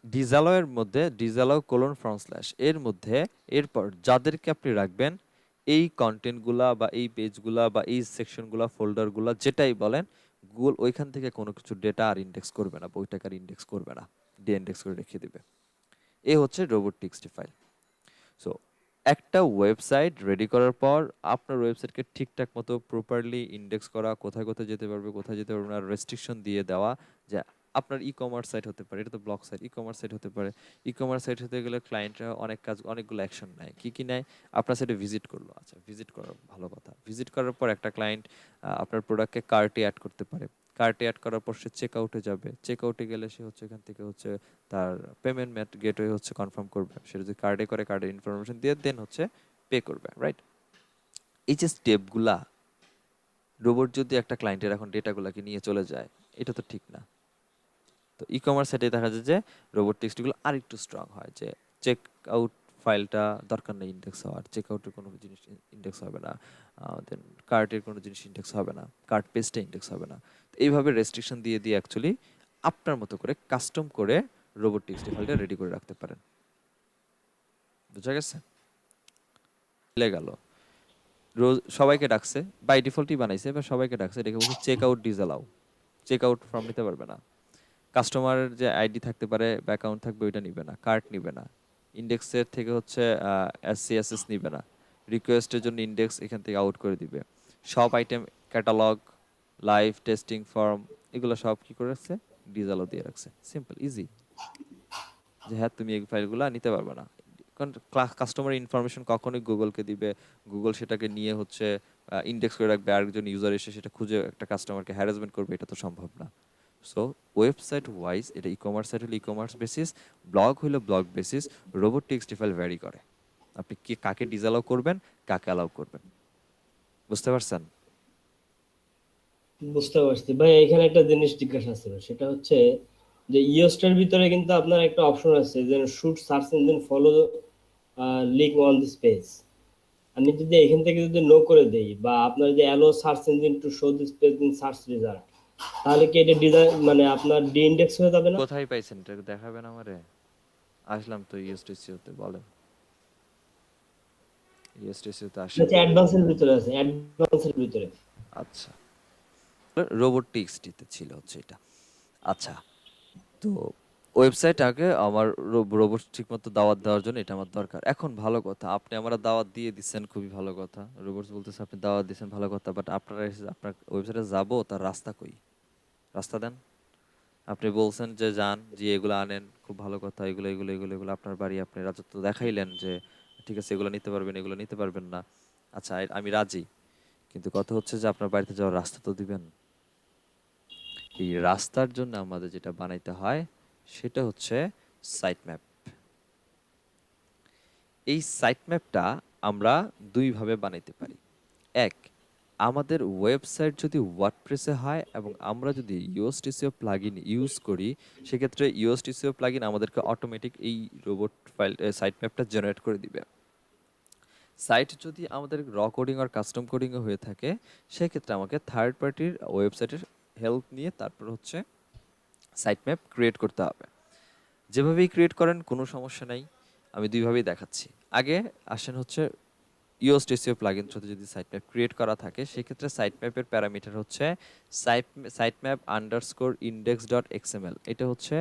ডিসঅ্যালাউয়ের মধ্যে ডিসঅ্যালাউ কোলন ফ্রন্ট স্ল্যাশ এর মধ্যে। এরপর যাদেরকে আপনি রাখবেন এই কন্টেন্টগুলা বা এই পেজগুলা বা এই সেকশনগুলা ফোল্ডারগুলা যেটাই বলেন, গুগল ওইখান থেকে কোনো কিছু ডেটা আর ইন্ডেক্স করবে না বা ওইটাকে আর ইন্ডেক্স করবে না, ডি ইন্ডেক্স করে রেখে দিবে। এ হচ্ছে রোবট টিএক্সটি ফাইল। সো একটা ওয়েবসাইট রেডি করার পর আপনার ওয়েবসাইটকে ঠিকঠাক মতো প্রপারলি ইন্ডেক্স করা, কোথায় কোথায় যেতে পারবে কোথায় যেতে পারবে না রেস্ট্রিকশন দিয়ে দেওয়া। যে আপনার ই কমার্স সাইট হতে পারে, এটা তো blog site, e commerce site হতে পারে। ই কমার্স সাইট হতে গেলে ক্লায়েন্টরা অনেক কাজ অনেকগুলো অ্যাকশন নেয়। কি কি নেয়? আপনার সাইটে ভিজিট করলো, আচ্ছা ভিজিট করার ভালো কথা, ভিজিট করার পর একটা ক্লায়েন্ট আপনার প্রোডাক্টকে কার্টে অ্যাড করতে পারে। কার্টে অ্যাড করার পর সে চেক আউটে যাবে, চেক আউটে গেলে সে হচ্ছে এখান থেকে হচ্ছে তার পেমেন্ট গেটওয়ে হচ্ছে কনফার্ম করবে, সেটা যদি কার্ডে করে কার্ডের ইনফরমেশন দিয়ে দেন হচ্ছে পে করবে, রাইট? এই যে স্টেপগুলা, রোবট যদি একটা ক্লায়েন্টের এখন ডেটাগুলোকে নিয়ে চলে যায়, এটা তো ঠিক না। তো ই কমার্স সাইটে দেখা যায় যে রোবট টেক্সটগুলো আর একটু স্ট্রং হয়, যে চেক আউট ফাইলটা দরকার নেই ইন্ডেক্স হওয়ার, চেকআউটের কোনো জিনিস ইন্ডেক্স হবে না, দেন কার্টের কোনো জিনিস ইন্ডেক্স হবে না, কার্ট পেজটা ইন্ডেক্স হবে না। তো এইভাবে রেস্ট্রিকশন দিয়ে দিয়ে অ্যাকচুয়ালি আপনার মতো করে কাস্টম করে রোবট টিএক্সটি ফাইলটা রেডি করে রাখতে পারেন। বুঝা গেছে? চলে গেল, রোজ সবাইকে ডাকছে, বাই ডিফল্টই বানাইছে, এবার সবাইকে ডাকছে, এটাকে বলছে check out disallow, check out form নিতে পারবে না, কাস্টমারের যে আইডি থাকতে পারে বা অ্যাকাউন্ট থাকবে ওইটা নিবে না, কার্ড নিবে না, ইন্ডেক্সের থেকে হচ্ছে এসসিএসএস নিবে না, রিকোয়েস্টের জন্য ইন্ডেক্স এখান থেকে আউট করে দিবে, সব item catalogue, live testing form, এগুলো সব কি করে রাখছে, ডিসঅ্যালাউ দিয়ে রাখছে। সিম্পল ইজি, যে হ্যাঁ তুমি এই ফাইলগুলো নিতে পারবে না। কারণ কাস্টমার ইনফরমেশন কখনোই গুগলকে দিবে, গুগল সেটাকে নিয়ে হচ্ছে ইন্ডেক্স করে রাখবে, আরেকজন ইউজার এসে সেটা খুঁজে একটা কাস্টমারকে হ্যারাসমেন্ট করবে, এটা তো সম্ভব না। সো ওয়েবসাইট ওয়াইজ এটা ই কমার্স সাইট হলে ই কমার্স বেসিস, ব্লগ হলে blog basis, robot text file vary করে। আপনি কি কাকে ডিসঅ্যালাউ করবেন, কাকে অ্যালাউ করবেন, বুঝতে পারছেন? বুঝতে পারছি ভাই। এখানে একটা জিনিস জিজ্ঞাসা ছিল, সেটা হচ্ছে যে ইওস্টার ভিতরে কিন্তু আপনার একটা অপশন আছে যে should search engine follow link on this page. আমি যদি এখান থেকে যদি নো করে দেই, বা আপনার যে allow search engine to show this page in search result, তাহলে কি এটা ডিজাইন মানে আপনার ডি ইন্ডেক্স হয়ে যাবে না? কোথায় পাইছেন এটা দেখাবেন আমারে? আসলাম তো ইউএসটিসিওতে, বলেন। ইউএসটিসিওতে আসেন। এটা অ্যাডভান্সের ভিতরে আছে, অ্যাডভান্সের ভিতরে। আচ্ছা, রোবট টিএক্সটিতে ছিল হচ্ছে এটা। আচ্ছা, তো ওয়েবসাইট আগে আমার রোবট ঠিকমতো দাওয়াত দেওয়ার জন্য এটা আমার দরকার। এখন ভালো কথা, আপনি আমরা দাওয়াত দিয়ে দিচ্ছেন, খুবই ভালো কথা। রোবটস বলতেছে আপনি দাওয়াত দিচ্ছেন, ভালো কথা, বাট আপনারা আপনার ওয়েবসাইটে যাবো, তার রাস্তা কই? রাস্তা দেন। আপনি বলছেন যে যান, যে এগুলো আনেন, খুব ভালো কথা, এগুলো এগুলো এগুলো এগুলো আপনার বাড়ি, আপনি রাজত্ব দেখাইলেন যে ঠিক আছে এগুলো নিতে পারবেন, এগুলো নিতে পারবেন না। আচ্ছা, আমি রাজি, কিন্তু কথা হচ্ছে যে আপনার বাড়িতে যাওয়ার রাস্তা তো দিবেন। এই রাস্তার জন্য আমাদের যেটা বানাইতে হয় সেটা হচ্ছে সাইট ম্যাপ। এই সাইট ম্যাপটা আমরা দুইভাবে বানাইতে পারি। এক, আমাদের ওয়েবসাইট যদি ওয়ার্ডপ্রেসে হয় এবং আমরা যদি ইউএসটিসিও প্লাগইন ইউজ করি, সেক্ষেত্রে ইউএসটিসিও প্লাগইন আমাদেরকে অটোমেটিক এই রোবট ফাইল সাইট ম্যাপটা জেনারেট করে দিবে। সাইট যদি আমাদের র কোডিং আর কাস্টম কোডিংও হয়ে থাকে, সেক্ষেত্রে আমাকে থার্ড পার্টির ওয়েবসাইটের হেল্প নিয়ে তারপর হচ্ছে সাইট ম্যাপ ক্রিয়েট করতে হবে। যেভাবেই ক্রিয়েট করেন কোনো সমস্যা নাই, আমি দুইভাবেই দেখাচ্ছি। আগে আসেন হচ্ছে ইওস্টেসিও প্লাগইন সাথে যদি সাইট ম্যাপ ক্রিয়েট করা থাকে, সেক্ষেত্রে সাইট ম্যাপের প্যারামিটার হচ্ছে site map underscore index dot XML. এটা হচ্ছে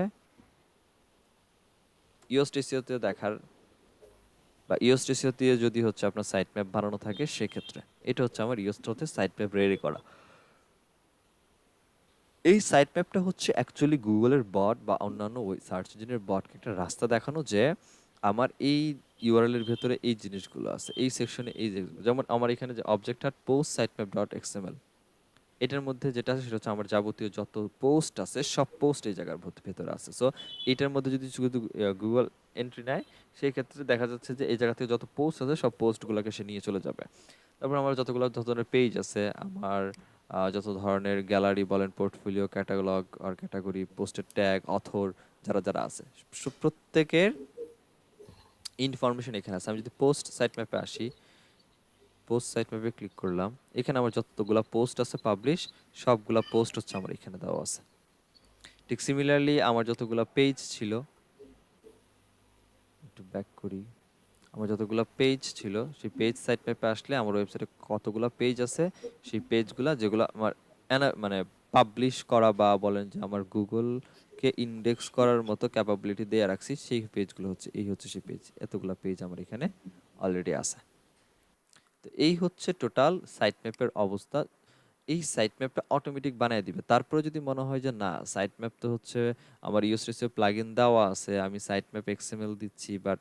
ইওস্টেসিওতে দেখার বা ইওস্টেসিওতে যদি হচ্ছে আপনার সাইট ম্যাপ বানানো থাকে, সেক্ষেত্রে এটা হচ্ছে আমার ইওস্টোতে সাইট ম্যাপ রেডি করা। এই সাইট ম্যাপটা হচ্ছে অ্যাকচুয়ালি গুগলের বট বা অন্যান্য ওই সার্চ ইঞ্জিনের বটকে একটা রাস্তা দেখানো, যে আমার এই ইউআরএল এর ভেতরে এই জিনিসগুলো আছে, এই সেকশনে এই জিনিসগুলো, যেমন আমার এখানে যে অবজেক্ট হাট post site map dot XML, এটার মধ্যে যেটা আছে সেটা হচ্ছে আমার যাবতীয় যত পোস্ট আছে সব পোস্ট এই জায়গার ভেতরে আছে। সো এটার মধ্যে যদি শুধু গুগল এন্ট্রি নেয়, সেই ক্ষেত্রে দেখা যাচ্ছে যে এই জায়গা থেকে যত পোস্ট আছে সব পোস্টগুলোকে সে নিয়ে চলে যাবে। তারপর আমার যতগুলো যত ধরনের পেজ আছে, আমার যত ধরনের গ্যালারি বলেন, পোর্টফোলিও, ক্যাটালগ আর ক্যাটাগরি, পোস্টের ট্যাগ, অথর, যারা যারা আছে, প্রত্যেকের ইনফরমেশন এখানে আছে। আমি যদি পোস্ট সাইট ম্যাপে আসি, পোস্ট সাইট ম্যাপে ক্লিক করলাম, এখানে আমার যতগুলা পোস্ট আছে পাবলিশ, সবগুলা পোস্ট হচ্ছে আমার এখানে দেওয়া আছে। ঠিক সিমিলারলি আমার যতগুলা পেজ ছিল, একটু ব্যাক করি, আমার যতগুলা পেজ ছিল সেই পেজ সাইট ম্যাপে আসলে আমার ওয়েবসাইটে কতগুলা পেজ আছে, সেই পেজগুলা যেগুলো আমার মানে পাবলিশ করা বা বলেন যে আমার গুগলকে ইন্ডেক্স করার মতো ক্যাপাবিলিটি দিয়ে রাখছি, সেই পেজগুলো হচ্ছে এই হচ্ছে সেই পেজ। এতগুলা পেজ আমার এখানে অলরেডি আছে। তো এই হচ্ছে টোটাল সাইট ম্যাপের অবস্থা। এই সাইট ম্যাপটা অটোমেটিক বানিয়ে দিবে। তারপরে যদি মনে হয় যে না, সাইট ম্যাপ তো হচ্ছে আমার ইউএসটিসি প্লাগইন দেওয়া আছে, আমি সাইট ম্যাপ এক্সএমএল দিচ্ছি, বাট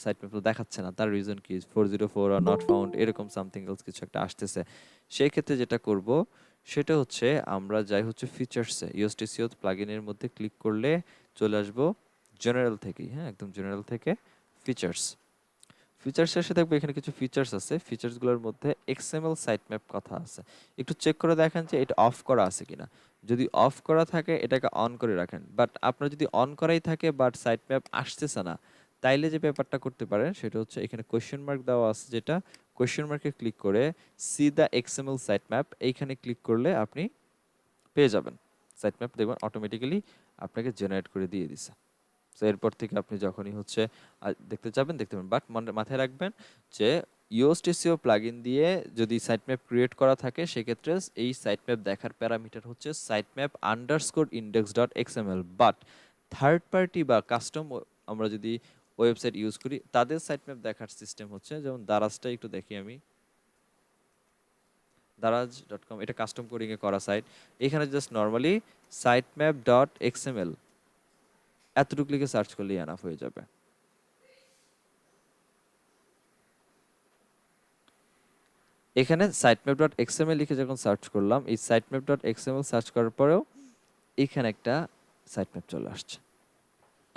সাইট ম্যাপ তো দেখাচ্ছে না, তার রিজন কি 404 আর নট ফাউন্ড এরকম সামথিং এলস কিছু একটা আসতেছে। সেই ক্ষেত্রে যেটা করব সেটা হচ্ছে আমরা যাই হচ্ছে ফিচার্সে, ইউএসটিসিও প্লাগইনের মধ্যে ক্লিক করলে চলে আসবো জেনারেল থেকেই, হ্যাঁ একদম জেনারেল থেকে ফিচার্স। ফিচার্স এসে দেখবো এখানে কিছু ফিচার্স আছে, ফিচার্সগুলোর মধ্যে এক্সএমএল সাইট ম্যাপ কথা আছে। একটু চেক করে দেখেন যে এটা অফ করা আছে কিনা। যদি অফ করা থাকে এটাকে অন করে রাখেন, বাট আপনার যদি অন করাই থাকে বাট সাইট ম্যাপ আসতেছে না, তাইলে যে ব্যাপারটা করতে পারেন সেটা হচ্ছে এখানে কোয়েশ্চেন মার্ক দেওয়া আছে, যেটা কোয়েশ্চেন মার্কে ক্লিক করে see the XML site map এইখানে ক্লিক করলে আপনি পেয়ে যাবেন সাইট ম্যাপ, দেখবেন অটোমেটিক্যালি আপনাকে জেনারেট করে দিয়ে দিছে। তো এরপর থেকে আপনি যখনই হচ্ছে দেখতে যাবেন দেখতে পাবেন, বাট মাথায় রাখবেন যে ইয়োস্ট এসইও প্লাগইন দিয়ে যদি সাইট ম্যাপ ক্রিয়েট করা থাকে সেক্ষেত্রে এই সাইট ম্যাপ দেখার প্যারামিটার হচ্ছে site map underscore index dot XML. But third party বা কাস্টম আমরা যদি ওয়েবসাইট ইউজ করি তাদের সাইট ম্যাপ দেখার সিস্টেম হচ্ছে, যেমন দারাজটা একটু দেখি আমি, দারাজ.com, এটা কাস্টম কোডিং এ করা সাইট। এখানে just normally site map dot XML এতটুকু লিখে সার্চ করলেই এনাফ হয়ে যাবে। এখানে সাইটম্যাপ ডট এক্সএমএল লিখে যখন সার্চ করলাম, এই সাইটম্যাপ ডট এক্সএমএল সার্চ করার পরেও এখানে একটা সাইটম্যাপ চলে আসছে।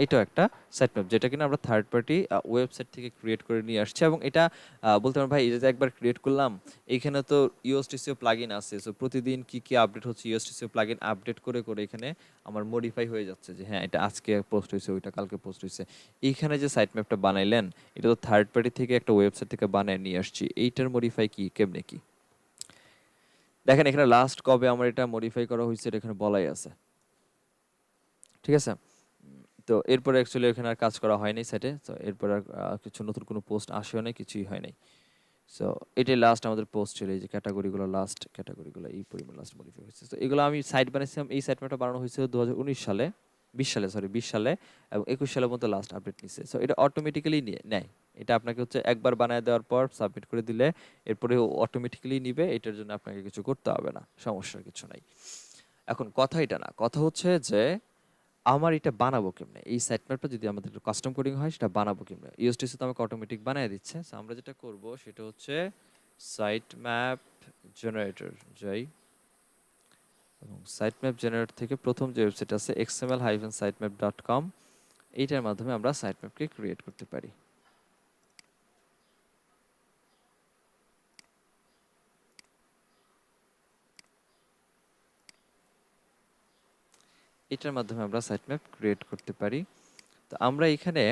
এটাও একটা সাইটম্যাপ যেটা কিনা আমরা থার্ড পার্টি ওয়েবসাইট থেকে ক্রিয়েট করে নিয়ে আসছি। এবং এটা বলতে পারেন ভাই, এই যে একবার ক্রিয়েট করলাম, এখানে তো ইওএসটিসিও প্লাগইন আছে, সো প্রতিদিন কি কি আপডেট হচ্ছে ইওএসটিসিও প্লাগইন আপডেট করে করে এখানে আমার মডিফাই হয়ে যাচ্ছে যে হ্যাঁ এটা আজকে পোস্ট হয়েছে, ওইটা কালকে পোস্ট হয়েছে। এইখানে যে সাইটম্যাপটা বানাইলেন এটা তো থার্ড পার্টি থেকে একটা ওয়েবসাইট থেকে বানায় নিয়ে আসছি, এইটার মডিফাই কি কেমনে কি দেখেন এখানে লাস্ট কবে আমার এটা মডিফাই করা হয়েছে এটা এখানে বলাই আছে, ঠিক আছে। তো এরপরে অ্যাকচুয়ালি এখানে আর কাজ করা হয়নি সাইটে, তো এরপর আর কিছু নতুন কোনো পোস্ট আসেও নাই, কিছুই হয় নাই। সো এটাই লাস্ট আমাদের পোস্ট ছিল, এই যে ক্যাটাগরিগুলো লাস্ট ক্যাটাগরিগুলো এই পরিমাণ লাস্ট মডিফাই হয়েছে। তো এগুলো আমি সাইট বানিয়েছিলাম, এই সাইট ম্যাপটা বানানো হয়েছিল 2019 সালে, 20 সালে এবং 21 সালের মধ্যে লাস্ট আপডেট নিছে। সো এটা অটোমেটিক্যালি নেয়, এটা আপনাকে হচ্ছে একবার বানায় দেওয়ার পর সাবমিট করে দিলে এরপরে অটোমেটিক্যালি নিবে, এটার জন্য আপনাকে কিছু করতে হবে না, সমস্যার কিছু নাই। এখন কথা এটা না, কথা হচ্ছে যে আমার এটা বানাবো কেমনে, এই সাইট ম্যাপটা যদি আমাদের কাস্টম কোডিং হয় সেটা বানাবো কেমনে। ইউএসটিসি তো আমাকে অটোমেটিক বানিয়ে দিচ্ছে, সো আমরা যেটা করব সেটা হচ্ছে সাইট ম্যাপ জেনারেটর যাই, এবং সাইট ম্যাপ জেনারেটর থেকে প্রথম যে ওয়েবসাইট আছে xml-sitemap.com, এইটার মাধ্যমে আমরা সাইট ম্যাপকে ক্রিয়েট করতে পারি। এটার মাধ্যমে আমরা সাইট ম্যাপ ক্রিয়েট করতে পারি। তো আমরা এখানে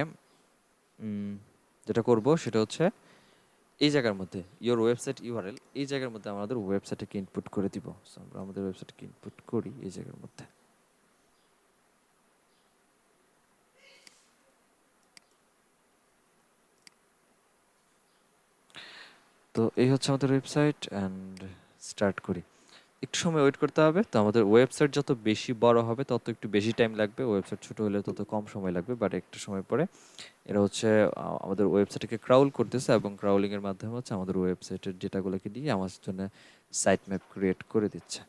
যেটা করব সেটা হচ্ছে এই জায়গার মধ্যে ইওর ওয়েবসাইট ইউআরএল, এই জায়গার মধ্যে আমাদের ওয়েবসাইটকে ইনপুট করে দিব। সো আমরা আমাদের ওয়েবসাইটকে ইনপুট করি এই জায়গার মধ্যে। তো এই হচ্ছে আমাদের ওয়েবসাইট অ্যান্ড স্টার্ট করি। একটু সময় ওয়েট করতে হবে, তো আমাদের ওয়েবসাইট যত বেশি বড় হবে তত একটু বেশি টাইম লাগবে, ওয়েবসাইট ছোট হলে তত কম সময় লাগবে। বাট একটু সময় পরে এরা হচ্ছে আমাদের ওয়েবসাইটকে ক্রাউল করতেছে এবং ক্রাউলিং এর মাধ্যমে হচ্ছে আমাদের ওয়েবসাইটের ডেটাগুলোকে দিয়ে আমার জন্য সাইট ম্যাপ ক্রিয়েট করে দিচ্ছে।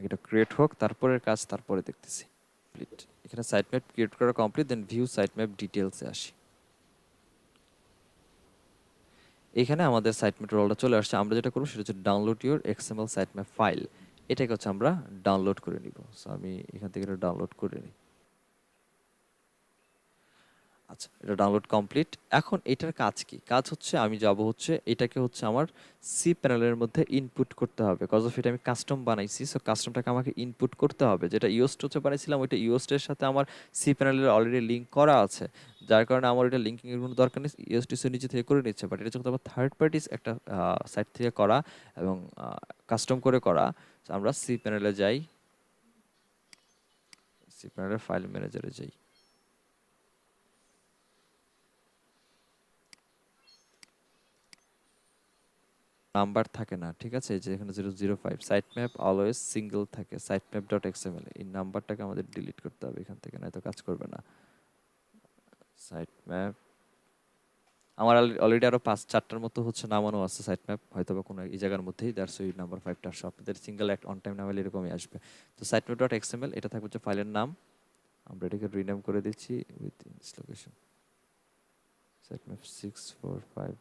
এটা ক্রিয়েট হোক, তারপরের কাজ তারপরে দেখতেছি। কমপ্লিট, এখানে সাইট ম্যাপ ক্রিয়েট করা কমপ্লিট, দেন ভিউ সাইট ম্যাপ ডিটেলসে আসি। এখানে আমাদের সাইট ম্যাপ রোলটা চলে আসছে। আমরা যেটা করবো সেটা হচ্ছে download your XML site map file, এটাকে হচ্ছে আমরা ডাউনলোড করে নিব। সো আমি এখান থেকে এটা ডাউনলোড করে নিই। আচ্ছা, এটা ডাউনলোড কমপ্লিট। এখন এটার কাজ কি? কাজ হচ্ছে আমি যাব হচ্ছে এটাকে হচ্ছে আমার সি প্যানেলের মধ্যে ইনপুট করতে হবে। কজ অফ এটা আমি কাস্টম বানাইছি, সো কাস্টমটাকে আমাকে ইনপুট করতে হবে। যেটা ইওস্ট হচ্ছে বানাইছিলাম ওইটা ইওস্টের সাথে আমার সি প্যানেলের অলরেডি লিঙ্ক করা আছে, যার কারণে আমার এটা লিঙ্কিং এর কোনো দরকার নেই, ইওস্টিসি নিজে থেকে করে নিচ্ছে। বাট এটা যখন আমার থার্ড পার্টিস একটা সাইট থেকে করা এবং কাস্টম করে করা, so আমরা সি প্যানেলে যাই, সি প্যানেলের ফাইল ম্যানেজারে যাই। নাম্বার থাকে না, ঠিক আছে, যে এখানে 005 সাইট ম্যাপ অলওয়েজ সিঙ্গেল থাকে, সাইট ম্যাপ ডট এক্সএমএল, এই নাম্বারটাকে আমাদের ডিলিট করতে হবে এখান থেকে, নয়তো কাজ করবে না। সাইট ম্যাপ আমার অলরেডি আরো 5-4টার মতো হচ্ছে নামানো আছে সাইট ম্যাপ, হয়তো বা কোনো এই জায়গার মধ্যেই, দ্যাটস ওই নাম্বার 5টা আসছে। আপনাদের সিঙ্গেল অ্যাক্ট অন টাইম নামালে এরকমই আসবে। তো সাইট ম্যাপ ডট এক্সএমএল এটা থাকবে হচ্ছে ফাইলের নাম, আমরা এটাকে রিনেম করে দিচ্ছি with this location site map 645।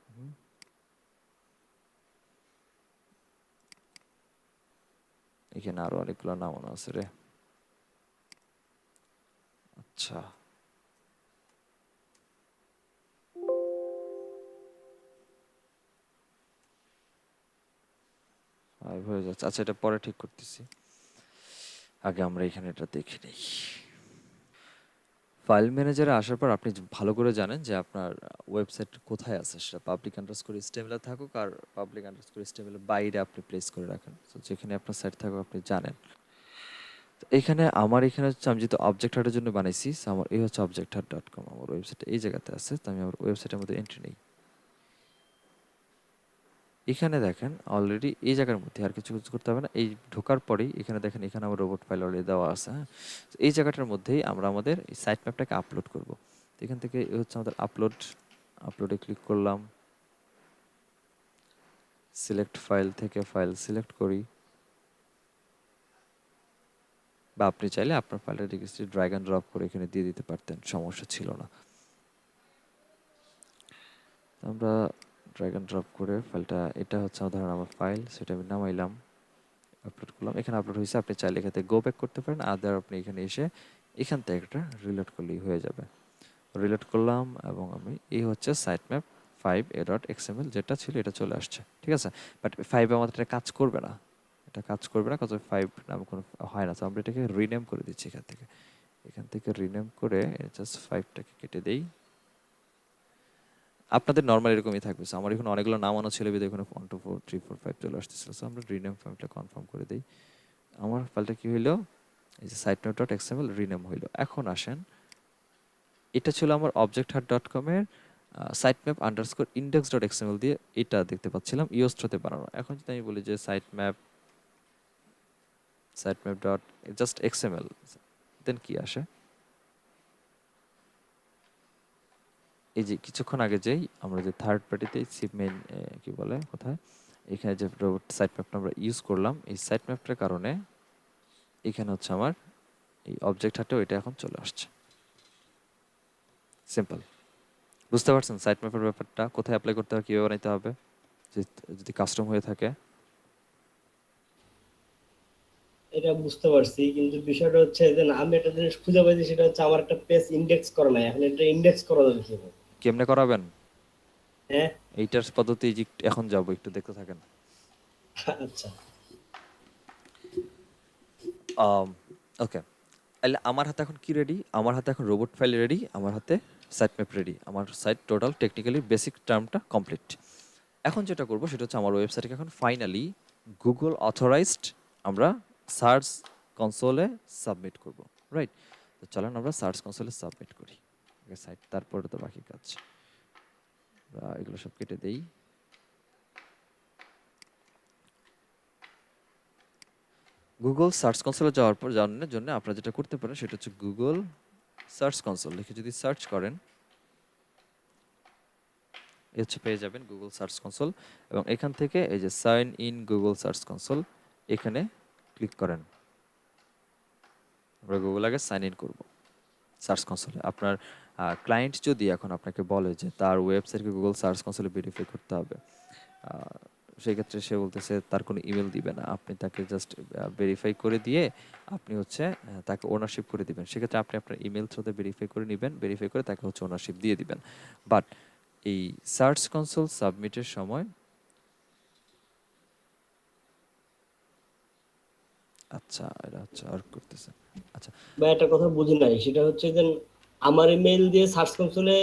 এখানে আরো অনেকগুলো নামানো আছে রে। আচ্ছা, 5 হয়ে যাচ্ছে। আচ্ছা, এটা পরে ঠিক করতেছি, আগে আমরা এখানে এটা দেখে নেই। ফাইল ম্যানেজারে আসার পর আপনি ভালো করে জানেন যে আপনার ওয়েবসাইট কোথায় আছে, সেটা পাবলিক আন্ডারস্কোর এইচটিএমএল থাকুক আর পাবলিক আন্ডারস্কোর এইচটিএমএল এর বাইরে আপনি প্লেস করে রাখেন, তো যেখানে আপনার সাইট থাকুক আপনি জানেন। তো এখানে আমার এখানে হচ্ছে আমি যেহেতু অবজেক্ট হার্টের জন্য বানাইছি, so আমার এই হচ্ছে অবজেক্ট হার্ট ডট কম, আমার ওয়েবসাইট এই জায়গাতে আছে। তো আমি আমার ওয়েবসাইটের মধ্যে এন্ট্রি নেই। এখানে দেখেন অলরেডি এই জায়গার মধ্যে আর কিছু কিছু করতে হবে না, এই ঢোকার পরেই এখানে দেখেন এখানে আমার রোবট ফাইল অলরেডি দেওয়া আছে, হ্যাঁ। তো এই জায়গাটার মধ্যেই আমরা আমাদের এই সাইট ম্যাপটাকে আপলোড করব। তো এখান থেকে এই হচ্ছে আমাদের আপলোডে ক্লিক করলাম, সিলেক্ট ফাইল থেকে ফাইল সিলেক্ট করি, বা আপনি চাইলে আপনার ফাইলটা রেজিস্ট্রি ড্র্যাগ অ্যান্ড ড্রপ করে এখানে দিয়ে দিতে পারতেন, সমস্যা ছিল না। তো আমরা ড্র্যাগ অ্যান্ড ড্রপ করে ফাইলটা, এটা হচ্ছে ধরেন আমার ফাইল, সেটা আমি নামাইলাম, আপলোড করলাম, এখানে আপলোড হয়েছে। আপনি চাইলে এখান থেকে গো ব্যাক করতে পারেন, আদার আপনি এখানে এসে এখান থেকে একটা রিলোড করলেই হয়ে যাবে। রিলোড করলাম এবং আমি এই হচ্ছে সাইট ম্যাপ 5a.xml যেটা ছিল এটা চলে আসছে, ঠিক আছে। বাট 5 আমাদের এটা কাজ করবে না, এটা কাজ করবে না, কাজ 5 নামে কোনো হয় না। তো আমরা এটাকে রিনেম করে দিচ্ছি এখান থেকে রিনেম করে জাস্ট 5টাকে কেটে দেই। আপনাদের নর্মাল এরকমই থাকবে। So আমার এখানে অনেকগুলো নামানো ছিল বিধায় এখানে 1 2 4 3 4 5 চলে আসতেছিল। সো আমরা রিনেম ফাইলটা কনফার্ম করে দেই। আমার ফাইলটা কি হইলো, এই যে sitenode.xml রিনেম হইলো। এখন আসেন, এটা ছিল আমার objecthard.com এর sitemap আন্ডারস্কোর index.xml দিয়ে এটা দেখতে পাচ্ছিলাম ইওস্ট্রাতে বানানো। এখন যদি আমি বলি যে sitemap ডট জাস্ট xml, দেন কি আসে, এই যে কিছুক্ষণ আগে যেই আমরা যে থার্ড পার্টিতে মেইন কি বলে কোথায়, এখানে যে সাইট ম্যাপটা আমরা ইউজ করলাম, এই সাইট ম্যাপটার কারণে এখানে হচ্ছে আমার এই অবজেক্ট হাটেও এটা এখন চলে আসছে। সিম্পল, বুঝতে পারছেন সাইট ম্যাপের ব্যাপারটা, কোথায় অ্যাপ্লাই করতে হবে, কীভাবে বানাইতে হবে, যদি কাস্টম হয়ে থাকে। এটা বুঝতে পারছি, কিন্তু বিষয়টা হচ্ছে যে না, আমি একটা জিনিস খুঁজে পাইছি, সেটা হচ্ছে আমার একটা পেজ ইন্ডেক্স করা নাই, এখন এটা ইন্ডেক্স করা যাবে কিভাবে? কেমনে করাবেন হ্যাঁ। এইটার পদ্ধতি এখন যাবো, একটু দেখতে থাকেন। আচ্ছা। ওকে, তাহলে আমার হাতে এখন কি রেডি, আমার হাতে এখন রোবট ফাইল রেডি, আমার হাতে সাইট ম্যাপ রেডি, আমার সাইট টোটাল টেকনিক্যালি বেসিক টার্মটা কমপ্লিট। এখন যেটা করব সেটা হচ্ছে আমার ওয়েবসাইটকে এখন ফাইনালি গুগল অথরাইজড আমরা সার্চ কনসোলে সাবমিট করব, রাইট। তো চলেন আমরা সার্চ কনসোলে সাবমিট করি সাইট, তারপরে তো বাকি কাজ, আমরা এগুলো সব কেটে দেই। গুগল সার্চ কনসোলে যাওয়ার পর জানার জন্য আপনারা যেটা করতে পারেন সেটা হচ্ছে গুগল সার্চ কনসোল লিখে যদি সার্চ করেন, এই হচ্ছে পেয়ে যাবেন গুগল সার্চ কনসোল। এবং এখান থেকে এই যে sign in Google Search Console, এখানে ক্লিক করেন। আমরা গুগল আগে সাইন ইন করব সার্চ কনসোলে। আপনার ক্লায়েন্ট যদি এখন আপনাকে বলে যে তার ওয়েবসাইটকে গুগল সার্চ কনসোলে ভেরিফাই করতে হবে, সেই ক্ষেত্রে সে বলতেছে তার কোনো ইমেল দিবে না, আপনি তাকে জাস্ট ভেরিফাই করে দিয়ে আপনি হচ্ছে তাকে ওনারশিপ করে দিবেন। সেক্ষেত্রে আপনি আপনার ইমেল থ্রুতে ভেরিফাই করে নেবেন, ভেরিফাই করে তাকে হচ্ছে ওনারশিপ দিয়ে দিবেন। বাট এই সার্চ কনসোল সাবমিটের সময়, আচ্ছা এটা হচ্ছে আর করতেছে, আচ্ছা বা একটা কথা বুঝি নাই, সেটা হচ্ছে যে আমার ইমেল দিয়ে সার্চ কনসোলে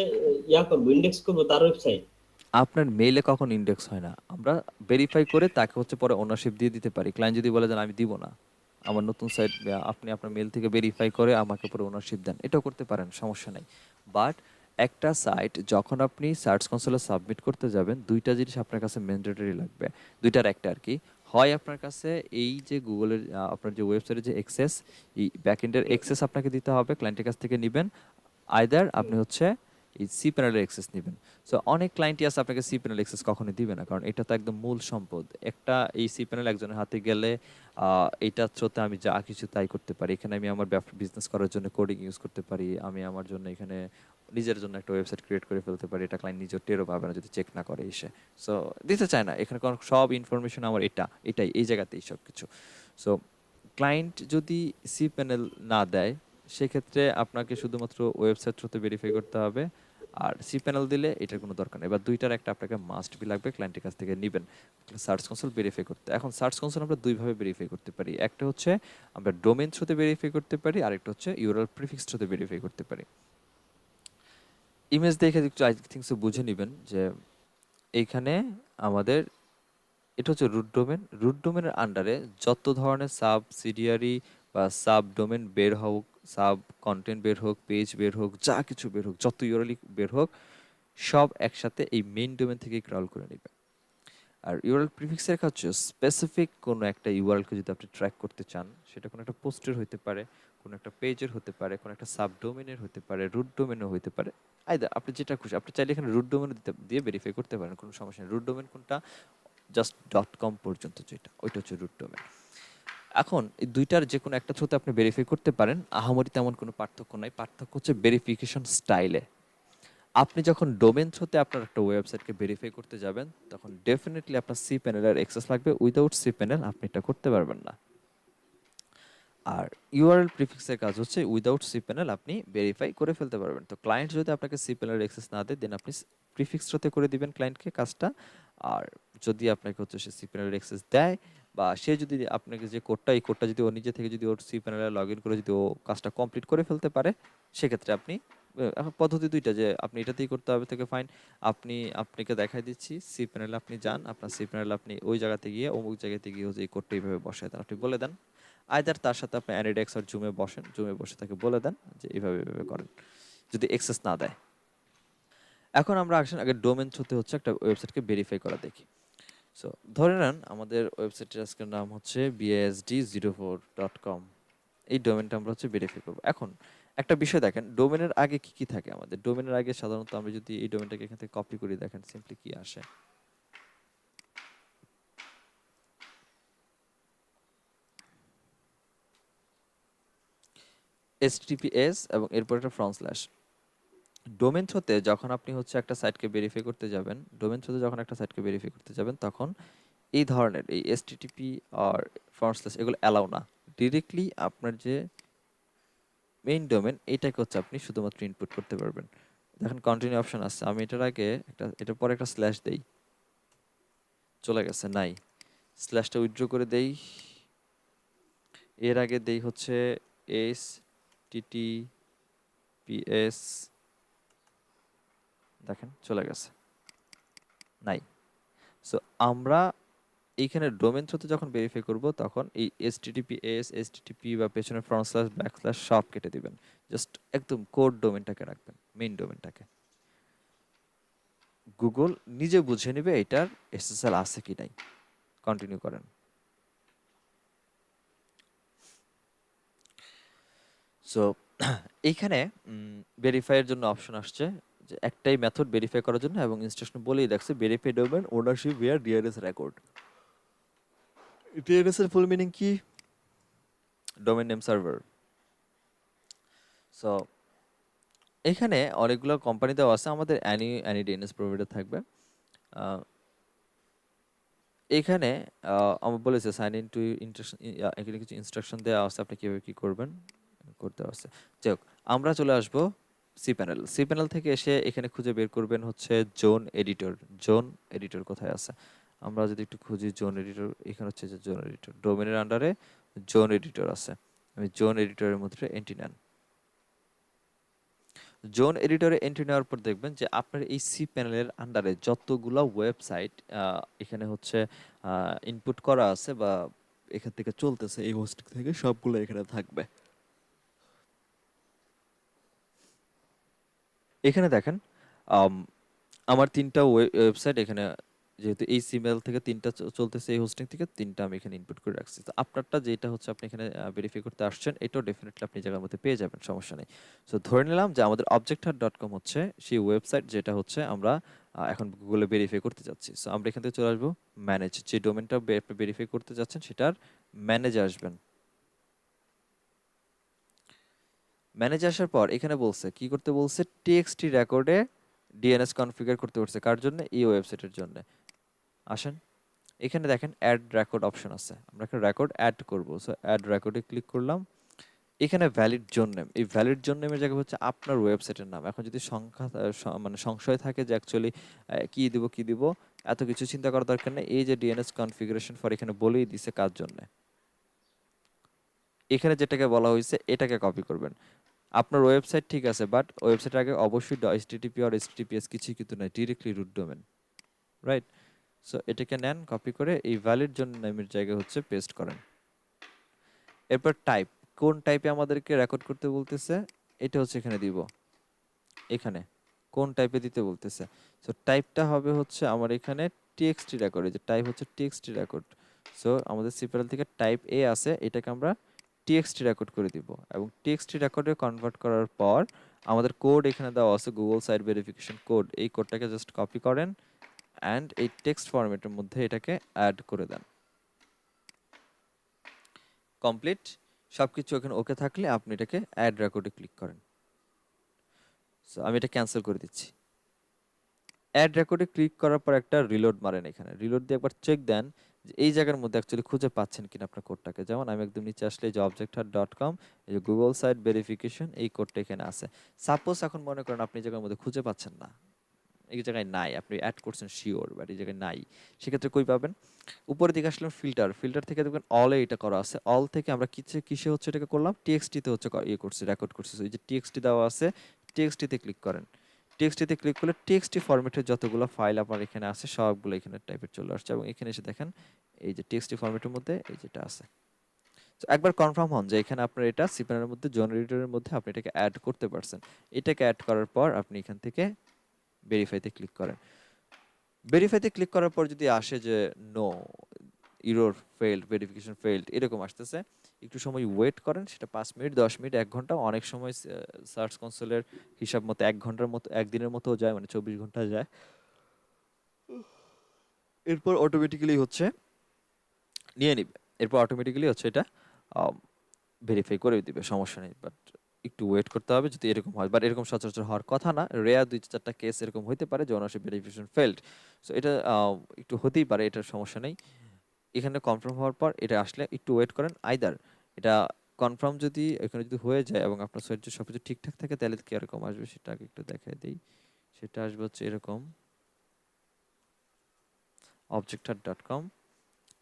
ইয়া করবো, ইন্ডেক্স করবো তার ওয়েবসাইট। আপনার মেইলে কখন ইন্ডেক্স হয় না, আমরা ভেরিফাই করে তাকে হচ্ছে পরে ওনারশিপ দিয়ে দিতে পারি। ক্লায়েন্ট যদি বলে দেন আমি দিব না আমার নতুন সাইট, আপনি আপনার মেল থেকে ভেরিফাই করে আমাকে পরে ওনারশিপ দেন, এটাও করতে পারেন, সমস্যা নেই। বাট একটা সাইট যখন আপনি সার্চ কনসোলে সাবমিট করতে যাবেন, দুইটা জিনিস আপনার কাছে ম্যান্ডেটরি লাগবে, দুইটার একটা আর কি। হয় আপনার কাছে এই যে গুগলের আপনার যে ওয়েবসাইটের যে এক্সেস, এই ব্যাকএন্ডের এক্সেস আপনাকে দিতে হবে, ক্লায়েন্টের কাছ থেকে নেবেন। আইদার আপনি হচ্ছে এই সি প্যানেলের অ্যাক্সেস নেবেন। সো অনেক ক্লায়েন্টই আছে আপনাকে সি প্যানেল অ্যাক্সেস কখনোই দিবে না, কারণ এটা তো একদম মূল সম্পদ। একটা এই সি প্যানেল একজনের হাতে গেলে এইটা থ্রোতে আমি যা কিছু তাই করতে পারি। এখানে আমি আমার বিজনেস করার জন্য কোডিং ইউজ করতে পারি, আমি আমার জন্য এখানে নিজের জন্য একটা ওয়েবসাইট ক্রিয়েট করে ফেলতে পারি, এটা ক্লায়েন্ট নিজেও টেরও পাবে না যদি চেক না করে এসে। সো দিতে চায় না এখানে, কারণ সব ইনফরমেশন আমার এটাই এই জায়গাতেই সব কিছু। সো ক্লায়েন্ট যদি সি প্যানেল না দেয়, সেক্ষেত্রে আপনাকে শুধুমাত্র ওয়েবসাইট থ্রুতে ভেরিফাই করতে হবে। আর cPanel দিলে এটার কোনো দরকার নেই। এবার দুইটার একটা আপনাকে মাস্ট বি লাগবে ক্লায়েন্টের কাছ থেকে নিবেন সার্চ কনসোল ভেরিফাই করতে। এখন সার্চ কনসোল আমরা দুইভাবে ভেরিফাই করতে পারি। একটা হচ্ছে আমরা ডোমেইন থ্রুতে ভেরিফাই করতে পারি, আরেকটা হচ্ছে ইউআরএল প্রিফিক্স থ্রুতে ভেরিফাই করতে পারি। ইমেজ দেখে একটু আই থিংক সো বুঝে নিবেন যে এইখানে আমাদের এটা হচ্ছে রুট ডোমেন। রুট ডোমেনের আন্ডারে যত ধরনের সাবসিডিয়ারি বা সাব ডোমেন বের হোক, সাব কন্টেন্ট বের হোক, পেজ বের হোক, যা কিছু বের হোক, যত ইউআরএল বের হোক, সব একসাথে এই মেইন ডোমেন থেকে ক্রাউল করে নেবে। আর ইউআরএল প্রিফিক্সের কাজ হচ্ছে স্পেসিফিক কোনো একটা ইউআরএলকে যদি আপনি ট্র্যাক করতে চান, সেটা কোনো একটা পোস্টের হতে পারে, কোনো একটা পেজের হতে পারে, কোনো একটা সাব ডোমেনের হতে পারে, রুট ডোমেনও হতে পারে। আইদার আপনি যেটা খুশি, আপনি চাইলে এখানে রুট ডোমেন দিয়ে ভেরিফাই করতে পারেন, কোনো সমস্যা নেই। রুট ডোমেন কোনটা? জাস্ট .com পর্যন্ত যেটা, ওইটা হচ্ছে রুট ডোমেন। এখন এই দুইটার যে কোনো একটা থ্রুতে আপনি ভেরিফাই করতে পারেন, আহামরি তেমন কোনো পার্থক্য নাই। পার্থক্য হচ্ছে ভেরিফিকেশন স্টাইলে। আপনি যখন ডোমেন থ্রুতে আপনার একটা ওয়েবসাইটকে ভেরিফাই করতে যাবেন, তখন ডেফিনেটলি আপনার cPanel-এর অ্যাক্সেস লাগবে। উইদাউট cPanel আপনি এটা করতে পারবেন না। আর ইউআরএল প্রিফিক্সের কাজ হচ্ছে উইদাউট cPanel আপনি ভেরিফাই করে ফেলতে পারবেন। তো ক্লায়েন্ট যদি আপনাকে cPanel অ্যাক্সেস না দেয়, দেন আপনি প্রিফিক্স থ্রুতে করে দিবেন ক্লায়েন্টকে কাজটা। আর যদি আপনাকে হচ্ছে সে cPanel অ্যাক্সেস দেয়, বা সে যদি আপনাকে যে কোডটা, এই কোডটা যদি ও নিজে থেকে যদি ওর cPanel-এ লগ ইন করে যদি ও কাজটা কমপ্লিট করে ফেলতে পারে, সেক্ষেত্রে আপনি এখন পদ্ধতি দুইটা, যে আপনি এটাতেই করতে হবে থেকে ফাইন। আপনাকে দেখাই দিচ্ছি, cPanel আপনি যান, আপনার cPanel আপনি ওই জায়গাতে গিয়ে অমুক জায়গাতে গিয়ে হচ্ছে এই কোডটা এইভাবে বসায় দেন, আপনি বলে দেন। আইদার তার সাথে আপনি অ্যানিডেক্স আর জুমে বসেন, জুমে বসে তাকে বলে দেন যে এইভাবে এইভাবে করেন, যদি অ্যাক্সেস না দেয়। এখন আমরা আসেন আগে ডোমেন থ্রুতে হচ্ছে একটা ওয়েবসাইটকে ভেরিফাই করা দেখি। সো ধরে নেন আমাদের ওয়েবসাইটের আজকের নাম হচ্ছে basd04.com। এই ডোমেনটা আমরা হচ্ছে ভেরিফাই করবো। এখন একটা বিষয় দেখেন, ডোমেনের আগে কি কি থাকে আমাদের। ডোমেনের আগে সাধারণত আমরা যদি এই ডোমেনটাকে এখান থেকে কপি করি, দেখেন সিম্পলি কি আসে। https এবং এরপর একটা ফ্রন্ট স্ল্যাশ। ডোমেন থ্রোতে যখন আপনি হচ্ছে একটা সাইটকে ভেরিফাই করতে যাবেন, ডোমেন থ্রোতে যখন একটা সাইটকে ভেরিফাই করতে যাবেন, তখন এই ধরনের এই এসটিটিপি আর ফ্রন্ট স্ল্যাশ এগুলো অ্যালাউ না। ডিরেক্টলি আপনার যে মেইন ডোমেন, এটাকে হচ্ছে আপনি শুধুমাত্র ইনপুট করতে পারবেন। দেখেন কন্টিনিউ অপশন আছে, আমি এটার আগে এটার পরে একটা স্ল্যাশ দেই, চলে গেছে, নাই। স্ল্যাশটা উইথড্র করে দেই, এর আগে দেই হচ্ছে এস টিটিপিএস, দেখেন চলে গেছে, নাই। সো আমরা এইখানে ডোমেন থ্রুতে যখন ভেরিফাই করব, তখন এই এসটিটিপিএস, এসটিটিপি বা পেছনের ফ্রন্ট স্ল্যাশ ব্যাক স্ল্যাশ সব কেটে দিবেন। জাস্ট একদম কোড ডোমেনটাকে রাখবেন, মেইন ডোমেনটাকে। গুগল নিজে বুঝে নেবে এটার এসএসএল আছে কি নাই। কন্টিনিউ করেন। সো এইখানে ভেরিফাইয়ের জন্য অপশন আসছে, যে একটাই মেথড ভেরিফাই করার জন্য, এবং ইনস্ট্রাকশন বলেই দেখছে verify domain ownership via DRS record. DRS এর ফুল মিনিং কি? Domain name server. সো এখানে অনেকগুলো কোম্পানি দেওয়া আছে, আমাদের অ্যানি ডিএনএস প্রোভাইডার থাকবে। আহ, এখানে আমার বলেছে সাইন ইন টু ইন্টারশন, এখানে কিছু ইনস্ট্রাকশন দেওয়া আছে আপনি কিভাবে কি করবেন করতে আছে। যাই হোক, আমরা চলে আসবো cPanel থেকে এসে এখানে খুঁজে বের করবেন হচ্ছে জোন এডিটর। জোন এডিটর কোথায় আছে, আমরা যদি একটু খুঁজি জোন এডিটর, এখানে হচ্ছে যে জোন এডিটর, ডোমেনের আন্ডারে জোন এডিটর আছে। আমি জোন এডিটরের মধ্যে এন্ট্রি নেন। জোন এডিটরে এন্ট্রি নেওয়ার পর দেখবেন যে আপনার এই cPanel-এর আন্ডারে যতগুলো ওয়েবসাইট এখানে হচ্ছে ইনপুট করা আছে বা এখান থেকে চলতেছে, এই হোস্ট থেকে সবগুলো এখানে থাকবে। এখানে দেখেন আম, আমার তিনটা ওয়েবসাইট এখানে, যেহেতু এই সিমেল থেকে তিনটা চলতেছে, এই হোস্টিং থেকে তিনটা আমি এখানে ইনপুট করে রাখছি। তো আপনারটা যেটা হচ্ছে আপনি এখানে ভেরিফাই করতে আসছেন, এটাও ডেফিনেটলি আপনি জায়গার মধ্যে পেয়ে যাবেন, সমস্যা নেই। সো ধরে নিলাম যে আমাদের objecthard.com হচ্ছে সেই ওয়েবসাইট যেটা হচ্ছে আমরা এখন গুগলে ভেরিফাই করতে যাচ্ছি। সো আমরা এখান থেকে চলে আসবো ম্যানেজ, যে ডোমেনটা ভেরিফাই করতে যাচ্ছেন সেটার ম্যানেজে আসবেন। ম্যানেজে আসার পর এখানে বলছে কি করতে বলছে, টিএক্সটি রেকর্ডে ডিএনএস কনফিগার করতে বলছে, কার জন্য? এই ওয়েবসাইটের জন্য। আসেন এখানে দেখেন অ্যাড রেকর্ড অপশন আছে, আমরা একটা রেকর্ড অ্যাড করব। সো অ্যাড রেকর্ডে ক্লিক করলাম, এখানে ভ্যালিড জোন নেম, এই ভ্যালিড জোন নেমের জায়গা হচ্ছে আপনার ওয়েবসাইটের নাম। এখন যদি সংখ্যা মানে সংশয় থাকে যে অ্যাকচুয়ালি কি দিব, এত কিছু চিন্তা করার দরকার নেই। এই যে ডিএনএস কনফিগারেশন ফর এখানে বলেই দিছে কার জন্য। এখানে যেটাকে বলা হয়েছে এটাকে কপি করবেন। আপনার ওয়েবসাইট ঠিক আছে, বাট ওয়েবসাইটের আগে অবশ্যই এইচটিটিপি আর এইচটিটিপিএস কিছুই কিন্তু নাই, directly root domain, right? So এটাকে নেন, কপি করে এই ভ্যালিড জোন নেমের জায়গায় হচ্ছে পেস্ট করেন। এরপর টাইপ, কোন টাইপে আমাদেরকে রেকর্ড করতে বলতেছে এটা হচ্ছে এখানে দিব। এখানে কোন টাইপে দিতে বলতেছে, সো টাইপটা হবে হচ্ছে আমার এখানে টিএক্সটি রেকর্ড, এই যে টাইপ হচ্ছে টিএক্সটি রেকর্ড। সো আমাদের সিপিএল থেকে টাইপ এ আছে, এটাকে আমরা টিএক্সটি রেকর্ড করে দিব, এবং টিএক্সটি রেকর্ডে কনভার্ট করার পর আমাদের কোড এখানে দেওয়া আছে, গুগল সাইট ভেরিফিকেশন কোড। এই কোডটাকে জাস্ট কপি করেন অ্যান্ড এই টেক্সট ফরম্যাটের মধ্যে এটাকে অ্যাড করে দেন। কমপ্লিট, সবকিছু এখানে ওকে থাকলে আপনি এটাকে অ্যাড রেকর্ডে ক্লিক করেন। সো আমি এটা ক্যান্সেল করে দিচ্ছি। অ্যাড রেকর্ডে ক্লিক করার পর একটা রিলোড মারেন, এখানে রিলোড দিয়ে একবার চেক দেন যে এই জায়গার মধ্যে অ্যাকচুয়ালি খুঁজে পাচ্ছেন কিনা আপনার কোডটাকে। যেমন আমি একদম নিচে আসলে এই যে objectHub.com, এই যে গুগল সাইট ভেরিফিকেশন, এই কোডটা এখানে আছে। সাপোজ এখন মনে করেন আপনি এই জায়গার মধ্যে খুঁজে পাচ্ছেন না, এই জায়গায় নাই, আপনি অ্যাড করছেন শিওর, বাট এই জায়গায় নাই, সেক্ষেত্রে কই পাবেন? উপরের দিকে আসলাম ফিল্টার, ফিল্টার থেকে দেখবেন অলে এটা করা আছে। অল থেকে আমরা কিসে হচ্ছে এটাকে করলাম, টিএক্সটিতে হচ্ছে ইয়ে করছি, রেকর্ড করছি। So এই যে টিএক্সটি দেওয়া আছে, টিএক্সটিতে ক্লিক করেন। টিএক্সটিতে ক্লিক করলে টিএক্সটি ফরম্যাটের যতগুলো ফাইল আপনার এখানে আছে সবগুলো এখানে টাইপের চলে আসছে, এবং এখানে এসে দেখেন এই যে টিএক্সটি ফরম্যাটের মধ্যে এই যেটা আছে। তো একবার কনফার্ম হন যে এখানে আপনার এটা সিপিএনের মধ্যে জন এডিটরের মধ্যে আপনি এটাকে অ্যাড করতে পারছেন। এটাকে অ্যাড করার পর আপনি এখান থেকে ভেরিফাইতে ক্লিক করেন। ভেরিফাইতে ক্লিক করার পর যদি আসে যে no, error failed, verification failed, এরকম আসতেছে, একটু সময় ওয়েট করেন, সেটা 5 মিনিট, 10 মিনিট, 1 ঘন্টা, অনেক সময় সার্চ কনসোলের হিসাব মতো 1 ঘন্টার মতো, একদিনের মতো যায়, মানে 24 ঘন্টা যায়। এরপর অটোমেটিক্যালি হচ্ছে নিয়ে নিবে, এরপর অটোমেটিক্যালি হচ্ছে এটা ভেরিফাই করে দিবে, সমস্যা নেই। বাট একটু ওয়েট করতে হবে যদি এরকম হয়, বাট এরকম সচরাচর হওয়ার কথা না, রেয়ার 2-4টা কেস এরকম হইতে পারে যে অনার্সিপ ভেরিফিকেশন ফেল্ড। সো এটা একটু হতেই পারে, এটার সমস্যা নেই। এখানে কনফার্ম হওয়ার পর এটা আসলে একটু ওয়েট করেন, আইদার এটা কনফার্ম যদি এখানে যদি হয়ে যায় এবং আপনার সাইট যদি সবকিছু ঠিকঠাক থাকে, তাহলে কি এরকম আসবে সেটা আগে একটু দেখাই দিই। সেটা আসবে হচ্ছে এরকম objectHub.com,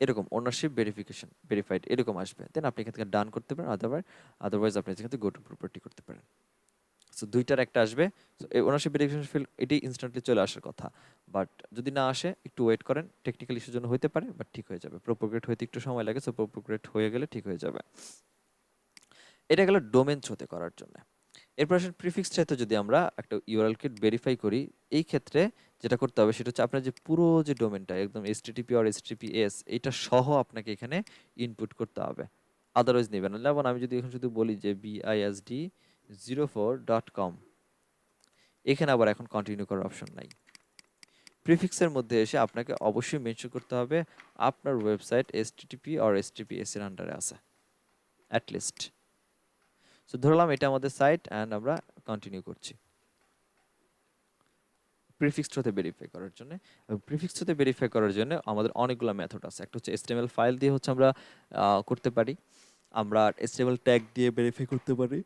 এরকম ওনারশিপ ভেরিফিকেশন ভেরিফাইড এরকম আসবে, দেন আপনি এখান থেকে ডান করতে পারেন, আদারওয়াইজ আপনি এখান থেকে গো টু প্রপার্টি করতে পারেন। সো দুইটার একটা আসবে। সো এই ওনারশিপ ভেরিফিকেশন ফিল্ড এটি ইনস্ট্যান্টলি চলে আসার কথা, বাট যদি না আসে একটু ওয়েট করেন, টেকনিক্যাল ইস্যুর জন্য হতে পারে, বাট ঠিক হয়ে যাবে। প্রোপোগ্রেট হইতে একটু সময় লাগে, সো প্রোপোগ্রেট হয়ে গেলে ঠিক হয়ে যাবে। এটা গেল ডোমেন থ্রোতে করার জন্য। এরপর আসেন প্রিফিক্স চাইতে, যদি আমরা একটা ইউআরএলকে ভেরিফাই করি, এই ক্ষেত্রে যেটা করতে হবে সেটা হচ্ছে আপনার যে পুরো যে ডোমেনটা একদম এইচটিটিপি আর এইচটিটিপিএস এটা সহ আপনাকে এখানে ইনপুট করতে হবে, আদারওয়াইজ নেবেন না। যেমন আমি যদি এখন শুধু বলি যে bisd04.com, এখানে আবার এখন কন্টিনিউ করার অপশন নাই। প্রিফিক্সের মধ্যে এসে আপনাকে অবশ্যই মেনশন করতে হবে আপনার ওয়েবসাইট এইচটিটিপি আর এইচটিটিপিএস এর আন্ডারে আছে অ্যাটলিস্ট। সো ধরলাম এটা আমাদের সাইট অ্যান্ড আমরা কন্টিনিউ করছি প্রিফিক্স থ্রুতে ভেরিফাই করার জন্য। এবং প্রিফিক্স থ্রুতে ভেরিফাই করার জন্য আমাদের অনেকগুলো মেথড আছে। একটা হচ্ছে HTML ফাইল দিয়ে হচ্ছে আমরা করতে পারি, আমরা HTML ট্যাগ দিয়ে ভেরিফাই করতে পারি,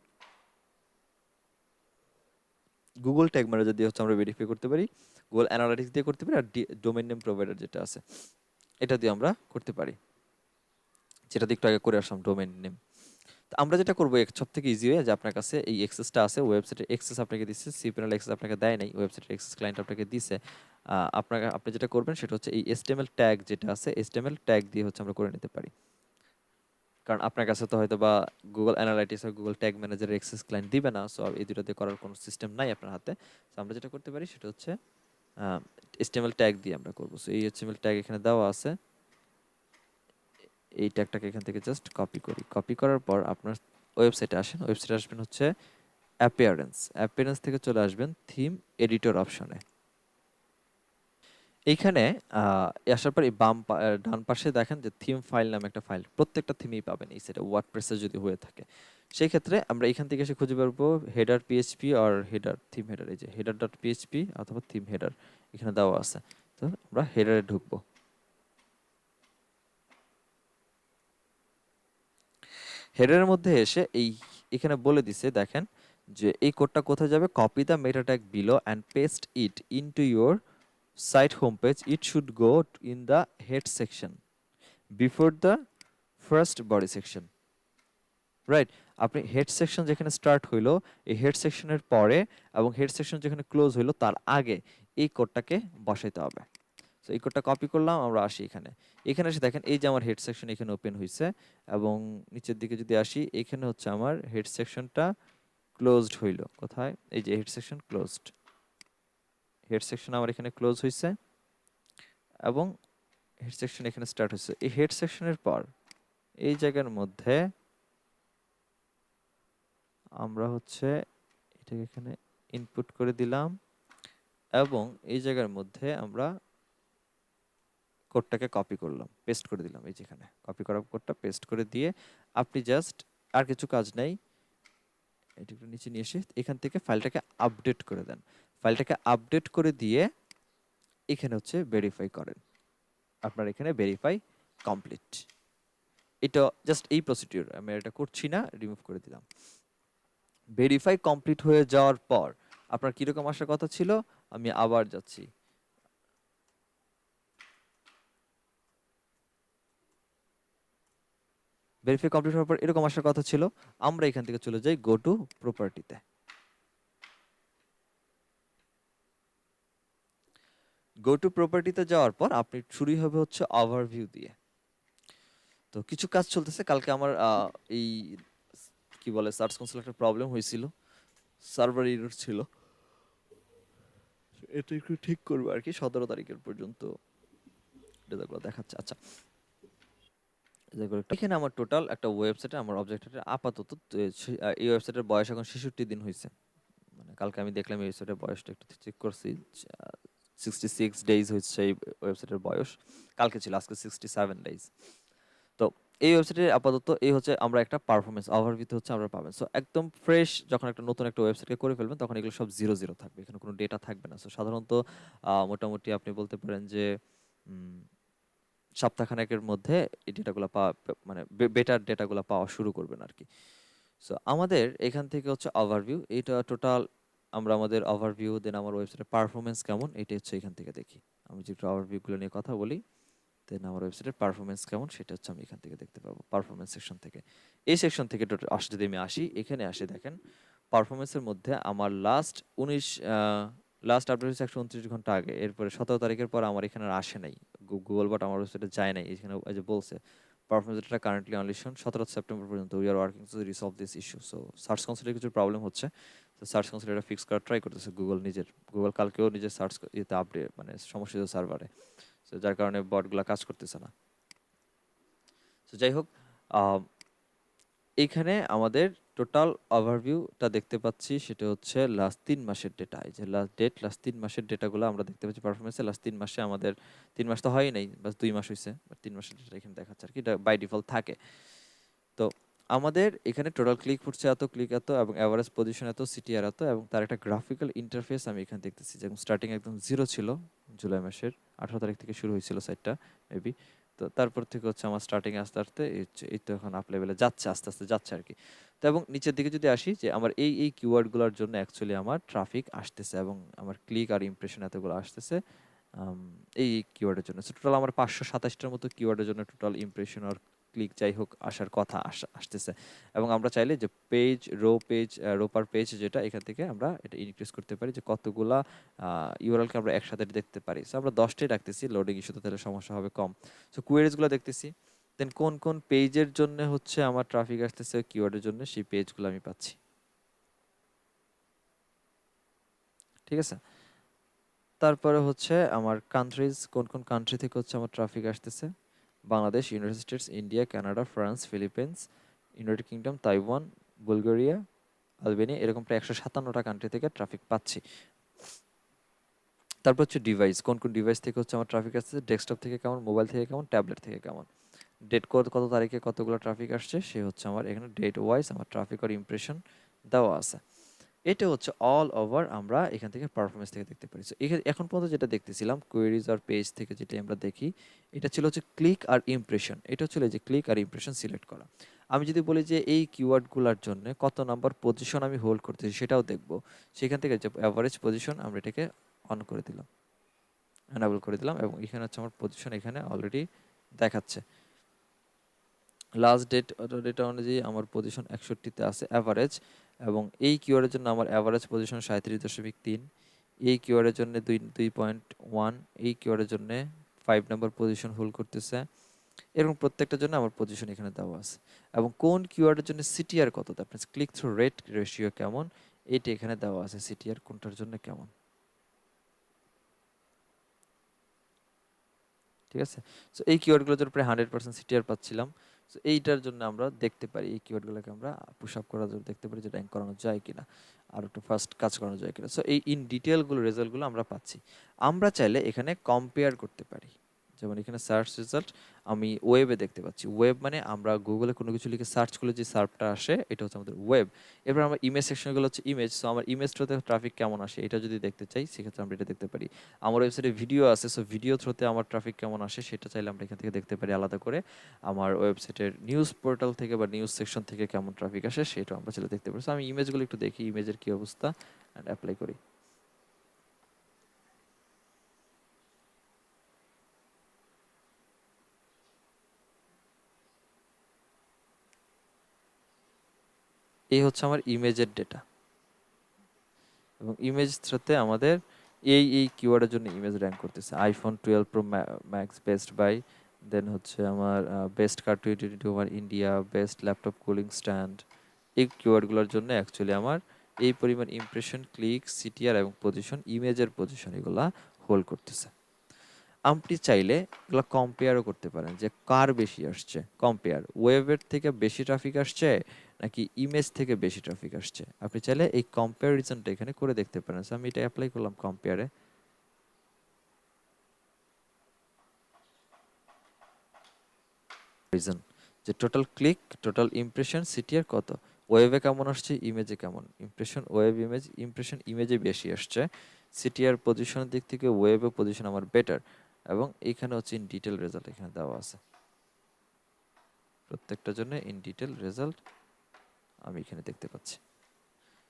গুগল ট্যাগ ম্যানেজার দিয়ে হচ্ছে আমরা ভেরিফাই করতে পারি, গুগল অ্যানালিটিক্স দিয়ে করতে পারি, আর ডোমেইন নেম প্রোভাইডার যেটা আছে এটা দিয়ে আমরা করতে পারি, যেটা দিয়ে একটু আগে করে আসলাম ডোমেইন নেম। তো আমরা যেটা করবো সব থেকে ইজি ওয়ে, যে আপনার কাছে এই এক্সেসটা আছে, ওয়েবসাইটের এক্সেস আপনাকে দিচ্ছে, সিপিএল এক্সেস আপনাকে দেয় নাই, ওয়েবসাইটের এক্সেস ক্লায়েন্ট আপনাকে দিছে। আপনি যেটা করবেন সেটা হচ্ছে এই HTML ট্যাগ যেটা আছে, HTML ট্যাগ দিয়ে হচ্ছে আমরা করে নিতে পারি। কারণ আপনার কাছে তো হয়তো বা গুগল অ্যানালাইটিক্স আর গুগল ট্যাগ ম্যানেজারের এক্সেস ক্লায়েন্ট দিবে না, সো এই দুটো দিয়ে করার কোনো সিস্টেম নাই আপনার হাতে। সো আমরা যেটা করতে পারি সেটা হচ্ছে HTML ট্যাগ দিয়ে আমরা করবো। সো এই HTML ট্যাগ এখানে দেওয়া আছে, এই ট্যাগটাকে এখান থেকে জাস্ট কপি করি, কপি করার পর আপনার ওয়েবসাইটে আসেন, ওয়েবসাইটে আসবেন হচ্ছে অ্যাপিয়ারেন্স থেকে চলে আসবেন থিম এডিটর অপশনে। এইখানে আসার পর এই ডান পাশে দেখেন যে থিম ফাইল নামে একটা ফাইল, প্রত্যেকটা থিমই পাবেন এই সেটা ওয়ার্ডপ্রেসে যদি হয়ে থাকে। সেই ক্ষেত্রে আমরা এখান থেকে এসে খুঁজে পারবো হেডার পিএইচপি আর হেডার থিম হেডার, এই যে হেডার ডট পিএইচপি অথবা থিম হেডার এখানে দেওয়া আছে। তো আমরা হেডারে ঢুকবো, হেডারের মধ্যে এসে এই এখানে বলে দিছে দেখেন যে এই কোডটা কোথায় যাবে, copy the meta tag below and paste it into your site home page, it should go in the head section before the first body section. Right, আপনি হেড সেকশন যেখানে স্টার্ট হইলো এই হেড সেকশনের পরে এবং হেড সেকশন যেখানে close হইলো তার আগে এই কোডটাকে বসাইতে হবে। সো এই কোডটা কপি করলাম, আমরা আসি এখানে। এখানে এসে দেখেন এই যে আমার হেড সেকশন এখানে ওপেন হয়েছে এবং নিচের দিকে যদি আসি এখানে হচ্ছে আমার হেড সেকশনটা ক্লোজড হইলো। কোথায়? এই যে head section closed, head section আমার এখানে ক্লোজ হয়েছে এবং হেড সেকশন এখানে স্টার্ট হয়েছে। এই হেড সেকশনের পর এই জায়গার মধ্যে আমরা হচ্ছে এটাকে এখানে ইনপুট করে দিলাম এবং এই জায়গার মধ্যে আমরা কোডটাকে কপি করলাম, পেস্ট করে দিলাম। এই যেখানে কপি করা কোডটা পেস্ট করে দিয়ে আপনি জাস্ট আর কিছু কাজ নাই, এটা একটু নিচে নিয়ে এসে এখান থেকে ফাইলটাকে আপডেট করে দেন। ফাইলটাকে আপডেট করে দিয়ে এখানে হচ্ছে ভেরিফাই করেন। আপনার এখানে ভেরিফাই কমপ্লিট। এটা জাস্ট এই প্রসিডিউর, আমি এটা করছি না, রিমুভ করে দিলাম। ভেরিফাই কমপ্লিট হয়ে যাওয়ার পর আপনার কিরকম আসার কথা ছিল, আমি আবার যাচ্ছি। ভেরিফাই কমপ্লিট হওয়ার পর এরকম আসার কথা ছিল। আমরা এখান থেকে চলে যাই গো টু প্রপার্টিতে। গো টু প্রপার্টিতে যাওয়ার পর আপনি শুরুই হবে হচ্ছে ওভারভিউ দিয়ে। তো কিছু কাজ চলতেছে, কালকে আমার এই কি বলে সার্চ কনসোল একটা প্রবলেম হয়েছিল, সার্ভার এরর ছিল, এটা একটু ঠিক করবো আর কি। 17 তারিখের পর্যন্ত রেজাল্টগুলো দেখাচ্ছে। আচ্ছা, এখানে আমার টোটাল একটা ওয়েবসাইটে আমার অবজেক্টের আপাতত এই ওয়েবসাইটের বয়স এখন 66 দিন হয়েছে। মানে কালকে আমি দেখলাম এই ওয়েবসাইটের বয়সটা একটু চেক করছি, 66 ডেজ হচ্ছে এই ওয়েবসাইটের বয়স। কালকে ছিল, আজকে 67 ডেজ। তো এই ওয়েবসাইটে আপাতত এই হচ্ছে আমরা একটা পারফরমেন্স ওভারভিউতে হচ্ছে আমরা পাবেন। সো একদম ফ্রেশ যখন একটা নতুন একটা ওয়েবসাইটকে করে ফেলবেন তখন এগুলো সব জিরো জিরো থাকবে, এখানে কোনো ডেটা থাকবে না। সো সাধারণত মোটামুটি আপনি বলতে পারেন যে উম, সপ্তাহখানেকের মধ্যে এই ডেটাগুলো পাওয়া, মানে বেটার ডেটাগুলো পাওয়া শুরু করবেন আর কি। সো আমাদের এখান থেকে হচ্ছে ওভারভিউ, এটা টোটাল আমরা আমাদের ওভারভিউ, দেন আমার ওয়েবসাইটের পারফরমেন্স কেমন এটা হচ্ছে এখান থেকে দেখি। আমি যে একটু ওভারভিউগুলো নিয়ে কথা বলি, দেন আমার ওয়েবসাইটের পারফরমেন্স কেমন সেটা হচ্ছে আমি এখান থেকে দেখতে পাবো পারফরমেন্স সেকশন থেকে। এই সেকশন থেকে যদি আমি আসি, এখানে আসে দেখেন পারফরমেন্সের মধ্যে আমার লাস্ট আপডেট হচ্ছে 129 ঘন্টা আগে, এরপরে 17 তারিখের পর আমার এখানে আর আসে নাই, গুগল বাট আমার ওয়েবসাইটে যায় নাই। এখানে এই যে বলছে পারফরমেন্স ডেটা কারেন্টলি অনলি শোন 17 সেপ্টেম্বর পর্যন্ত, we are working to resolve this issue. So search কনসোলে কিছু প্রবলেম হচ্ছে, তো সার্চ কনসোল এটা ফিক্স করার ট্রাই করতেছে গুগল নিজের। গুগল কালকেও নিজের সার্চ ইয়েতে আপডেট মানে সমস্যা সার্ভারে, তো যার কারণে বটগুলা কাজ করতেছে না। তো যাই হোক, এইখানে আমাদের টোটাল ওভারভিউটা দেখতে পাচ্ছি, সেটা হচ্ছে লাস্ট 3 মাসের ডেটা। এই যে লাস্ট 3 মাসের ডেটাগুলো আমরা দেখতে পাচ্ছি পারফরমেন্সে। লাস্ট 3 মাসে আমাদের 3 মাস তো হয়ই নাই, বাস 2 মাস হয়েছে, 3 মাসের ডেটা এখানে দেখাচ্ছে আর কি, এটা বাই ডিফল্ট থাকে। তো আমাদের এখানে টোটাল ক্লিক ফুটছে এত, ক্লিক এত, এবং অ্যাভারেজ পজিশন এত, সিটিআর এত, এবং তার একটা গ্রাফিক্যাল ইন্টারফেস আমি এখানে দেখতেছি। যেমন স্টার্টিং একদম জিরো ছিল, জুলাই মাসের 18 তারিখ থেকে শুরু হয়েছিল সাইটটা মেবি। তো তারপর থেকে হচ্ছে আমার স্টার্টিং আস্তে আস্তে এই তো এখন আপ লেভেলে যাচ্ছে, আস্তে আস্তে যাচ্ছে আর কি। তো এবং নিচের দিকে যদি আসি, যে আমার এই কিওয়ার্ডগুলোর জন্য অ্যাকচুয়ালি আমার ট্রাফিক আসতেছে এবং আমার ক্লিক আর ইমপ্রেশন এতগুলো আসতেছে এই কিওয়ার্ডের জন্য। সো টোটাল আমার 527টার মতো কিওয়ার্ডের জন্য টোটাল ইমপ্রেশন আর ক্লিক যাই হোক আসার কথা আসতেছে। এবং আমরা চাইলে যে রো পার পেজ যেটা, এখান থেকে আমরা এটা ইনক্রিজ করতে পারি, যে কতগুলা ইউআরএলকে আমরা একসাথে দেখতে পারি। সো আমরা 10টাই রাখতেছি, লোডিং ইস্যুতে তাহলে সমস্যা হবে কম। সো কুয়েরিজগুলো দেখতেছি, দেন কোন কোন পেজের জন্য হচ্ছে আমার ট্রাফিক আসতেছে কিওয়ার্ডের জন্য, সেই পেজগুলো আমি পাচ্ছি। ঠিক আছে, তারপরে হচ্ছে আমার কান্ট্রিজ, কোন কোন কান্ট্রি থেকে হচ্ছে আমার ট্রাফিক আসতেছে। Bangladesh, United states, India, Canada, France, Philippines, United kingdom, Taiwan, Bulgaria, Albania, এরকম প্রায় 157টা কান্ট্রি থেকে ট্রাফিক পাচ্ছি। তারপর হচ্ছে ডিভাইস, কোন কোন ডিভাইস থেকে হচ্ছে আমার ট্রাফিক আসছে, ডেস্কটপ থেকে কেমন, মোবাইল থেকে কেমন, ট্যাবলেট থেকে কেমন, ডেট কত তারিখে কতগুলো ট্রাফিক আসছে, সে হচ্ছে আমার এখানে ডেট ওয়াইজ আমার ট্রাফিক আর ইমপ্রেশন দেওয়া আছে। এটা হচ্ছে অল ওভার আমরা এখান থেকে পারফরমেন্স থেকে দেখতে পারি। সো এখন পর্যন্ত যেটা দেখতেছিলাম কোয়েরিজ আর পেজ থেকে, যেটা আমরা দেখি, এটা ছিল হচ্ছে ক্লিক আর ইমপ্রেশন। এটা হচ্ছে যে ক্লিক আর ইমপ্রেশন সিলেক্ট করা। আমি যদি বলি যে এই কিওয়ার্ডগুলোর জন্য কত নাম্বার পজিশন আমি হোল্ড করতেছি সেটাও দেখব, সেখান থেকে যে অ্যাভারেজ পজিশন আমরা এটাকে অন করে দিলাম, এনাবল করে দিলাম, এবং এখানে হচ্ছে আমার পজিশন এখানে অলরেডি দেখাচ্ছে। লাস্ট ডেটা অনুযায়ী আমার পজিশন 61-তে আছে অ্যাভারেজ, এবং এই কিওয়ার্ডের জন্য আমার অ্যাভারেজ পজিশন 37.3, এই কিওয়ার্ডের জন্য 2.1, এই কিওয়ার্ডের জন্য 5 নাম্বার পজিশন হোল্ড করতেছে, এরকম প্রত্যেকটার জন্য আমার পজিশন এখানে দেওয়া আছে। এবং কোন কিওয়ার্ডের জন্য সিটিআর কত, that means click through rate ratio কেমন, এইটা এখানে দেওয়া আছে, সিটিআর কোনটার জন্য কেমন। ঠিক আছে, সো এই কিওয়ার্ডগুলোর জন্য প্রায় 100% সিটিআর পাচ্ছিলাম। সো এইটার জন্য আমরা দেখতে পারি এই কিওয়ার্ডগুলোকে আমরা পুশ আপ করার জন্য দেখতে পারি যে র্যাঙ্ক করানো যায় কিনা, আর একটু ফার্স্ট কাজ করানো যায় কিনা। সো এই ইন ডিটেলগুলো রেজাল্টগুলো আমরা পাচ্ছি। আমরা চাইলে এখানে কম্পেয়ার করতে পারি, যেমন এখানে সার্চ রেজাল্ট আমি ওয়েবে দেখতে পাচ্ছি। ওয়েব মানে আমরা গুগলে কোনো কিছু লিখে সার্চ করলে যে সার্চটা আসে এটা হচ্ছে আমাদের ওয়েব। এবার আমরা ইমেজ সেকশনগুলো হচ্ছে ইমেজ, সো আমার ইমেজ থ্রুতে ট্রাফিক কেমন আসে এটা যদি দেখতে চাই সেক্ষেত্রে আমরা এটা দেখতে পারি। আমার ওয়েবসাইটে ভিডিও আছে, সো ভিডিও থ্রুতে আমার ট্রাফিক কেমন আসে সেটা চাইলে আমরা এখান থেকে দেখতে পারি আলাদা করে। আমার ওয়েবসাইটের নিউজ পোর্টাল থেকে বা নিউজ সেকশন থেকে কেমন ট্রাফিক আসে সেটা আমরা চাইলে দেখতে পারি। সো আমি ইমেজগুলো একটু দেখি, ইমেজের কি অবস্থা, অ্যান্ড অ্যাপ্লাই করি। এই হচ্ছে আমার ইমেজের ডেটা, এবং ইমেজ থ্রুতে আমাদের এই কিওয়ার্ডের জন্য ইমেজ র্যাঙ্ক করতেছে। IPhone 12 pro max best buy, then হচ্ছে আমার best car 2022 India, best laptop cooling stand. এই কিওয়ার্ডগুলোর জন্য অ্যাকচুয়ালি আমার এই পরিমাণ ইমপ্রেশন, ক্লিক, সিটিআর এবং পজিশন, ইমেজের পজিশন এগুলা হোল্ড করতেছে। আপনি চাইলে এগুলো কম্পেয়ারও করতে পারেন যে কার বেশি আসছে, কম্পেয়ার ওয়েবের থেকে বেশি ট্রাফিক আসছে নাকি ইমেজ থেকে বেশি ট্রাফিক আসছে। আপনি চাইলে এই কম্প্যারিজনটা এখানে করে দেখতে পারেন। So আমি এটা অ্যাপ্লাই করলাম কম্পেয়ারে। রিজন যে total click, total impression, CTR কত, ওয়েবে কেমন আসছে, ইমেজে কেমন, ইমপ্রেশন ওয়েব ইমেজ, ইমপ্রেশন ইমেজে বেশি আসছে, সিটিআর পজিশনের দিক থেকে ওয়েবে পজিশন আমার বেটার, এবং এইখানে হচ্ছে ইন ডিটেল রেজাল্ট এখানে দেওয়া আছে প্রত্যেকটার জন্য ইন ডিটেল রেজাল্ট আমি এখানে দেখতে পাচ্ছি।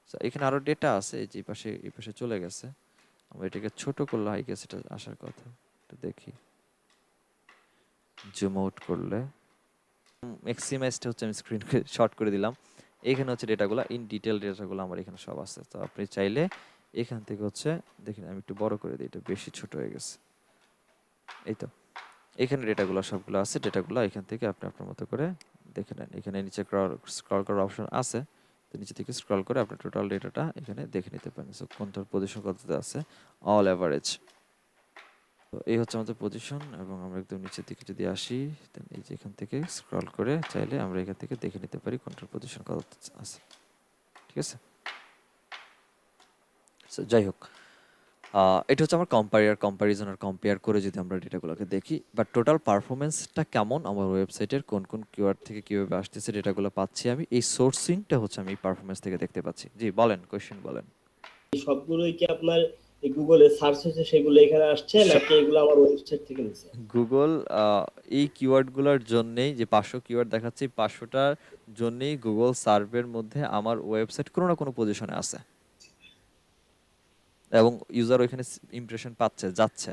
So, এখানে আরো ডেটা আছে, এই যে এই পাশে চলে গেছে। আমরা এটাকে ছোট করলে আই গেস এটা আসার কথা, একটু দেখি জুম আউট করলে ম্যাক্সিমাইজটা হচ্ছে আমি স্ক্রিনকে শর্ট করে দিলাম। এখানে হচ্ছে ডেটাগুলো ইন ডিটেল ডেটাগুলো আমার এখানে সব আছে। তো আপনি চাইলে এখান থেকে হচ্ছে দেখেন আমি একটু বড় করে দিই, এটা বেশি ছোট হয়ে গেছে। এই তো এখানে ডেটাগুলো সবগুলো আছে, ডেটাগুলো এখান থেকে আপনি আপনার মতো করে দেখে নেন। এখানে নিচে স্ক্রল করার অপশন আছে, তো নিচে থেকে স্ক্রল করে আপনি টোটাল ডেটাটা এখানে দেখে নিতে পারেন। সো কোনটার পজিশন কততে আছে, অল অ্যাভারেজ। তো এই হচ্ছে আমাদের পজিশন, এবং আমরা একদম নিচের দিকে যদি আসি দেন এই যে এখান থেকে স্ক্রল করে চাইলে আমরা এখান থেকে দেখে নিতে পারি কোনটার পজিশন কত আছে। ঠিক আছে, সো যাই হোক এটা হচ্ছে আমার কম্পারিজন আর কম্পেয়ার করে যদি আমরা ডেটাগুলোকে দেখি, বাট টোটাল পারফরমেন্সটা কেমন আমার ওয়েবসাইটের কোন কোন কিওয়ার্ড থেকে কিভাবে আসতেছে ডেটাগুলো পাচ্ছি আমি, এই সোর্সিংটা হচ্ছে আমি পারফরমেন্স থেকে দেখতে পাচ্ছি। জি বলেন, কোশ্চেন বলেন। এই সবগুলোই কি আপনার এই গুগলে সার্চ হচ্ছে সেগুলো এখানে আসছে নাকি এগুলো আমার ওয়েবসাইট থেকে নিছে? গুগল এই কিওয়ার্ডগুলোর জন্যেই যে 500 কিওয়ার্ড দেখাচ্ছে, 500টার জন্যেই গুগল সার্ভের মধ্যে আমার ওয়েবসাইট কোনো না কোনো পজিশনে আছে, এবং ইউজার ওইখানে ইমপ্রেশন পাচ্ছে, যাচ্ছে।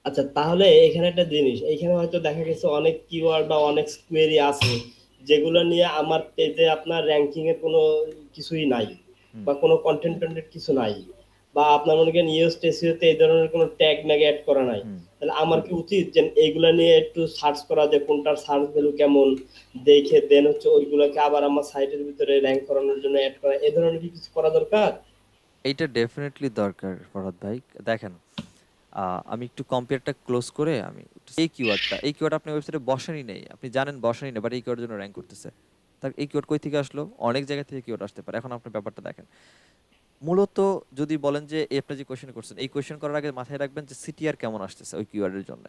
আচ্ছা, তাহলে এখানে একটা জিনিস, এখানে হয়তো দেখা গেছে অনেক কিওয়ার্ড বা অনেক কোয়েরি আছে যেগুলো নিয়ে আমার পেজে আপনার র্যাঙ্কিং এর কোনো কিছুই নাই, হুম বা কোনো কন্টেন্ট টন্টেন্ট কিছু নাই, বা আপনার মনে করেন ইউএস টেসিওতে এই ধরনের কোনো ট্যাগ ম্যাগ অ্যাড করা নাই। হুম তাহলে আমার কি উচিত যে এইগুলা নিয়ে একটু সার্চ করা, যে কোনটার সার্চ ভ্যালু কেমন দেখে দেন হচ্ছে ওইগুলোকে আবার আমার সাইটের ভিতরে র্যাঙ্ক করানোর জন্য অ্যাড করা, এই ধরনের কি কিছু করা দরকার? এইটা ডেফিনেটলি দরকার ফরহাদ ভাই। দেখেন আমি একটু কম্পেয়ারটা ক্লোজ করে আমি এই কিওয়ার্ড আপনি ওয়েবসাইটে বসানই নেই, আপনি জানেন বসানই নেই, বাট এই কিওয়ার্ডের জন্য র্যাঙ্ক করতেছে। তার এই কিওয়ার্ড কই থেকে আসলো, অনেক জায়গা থেকে কিওয়ার্ড আসতে পারে। এখন আপনার ব্যাপারটা দেখেন, মূলত যদি বলেন যে আপনি যে কোশ্চেন করছেন, এই কোশ্চেন করার আগে মাথায় রাখবেন যে সিটিআর কেমন আসতেছে ওই কিওয়ার্ডের জন্য।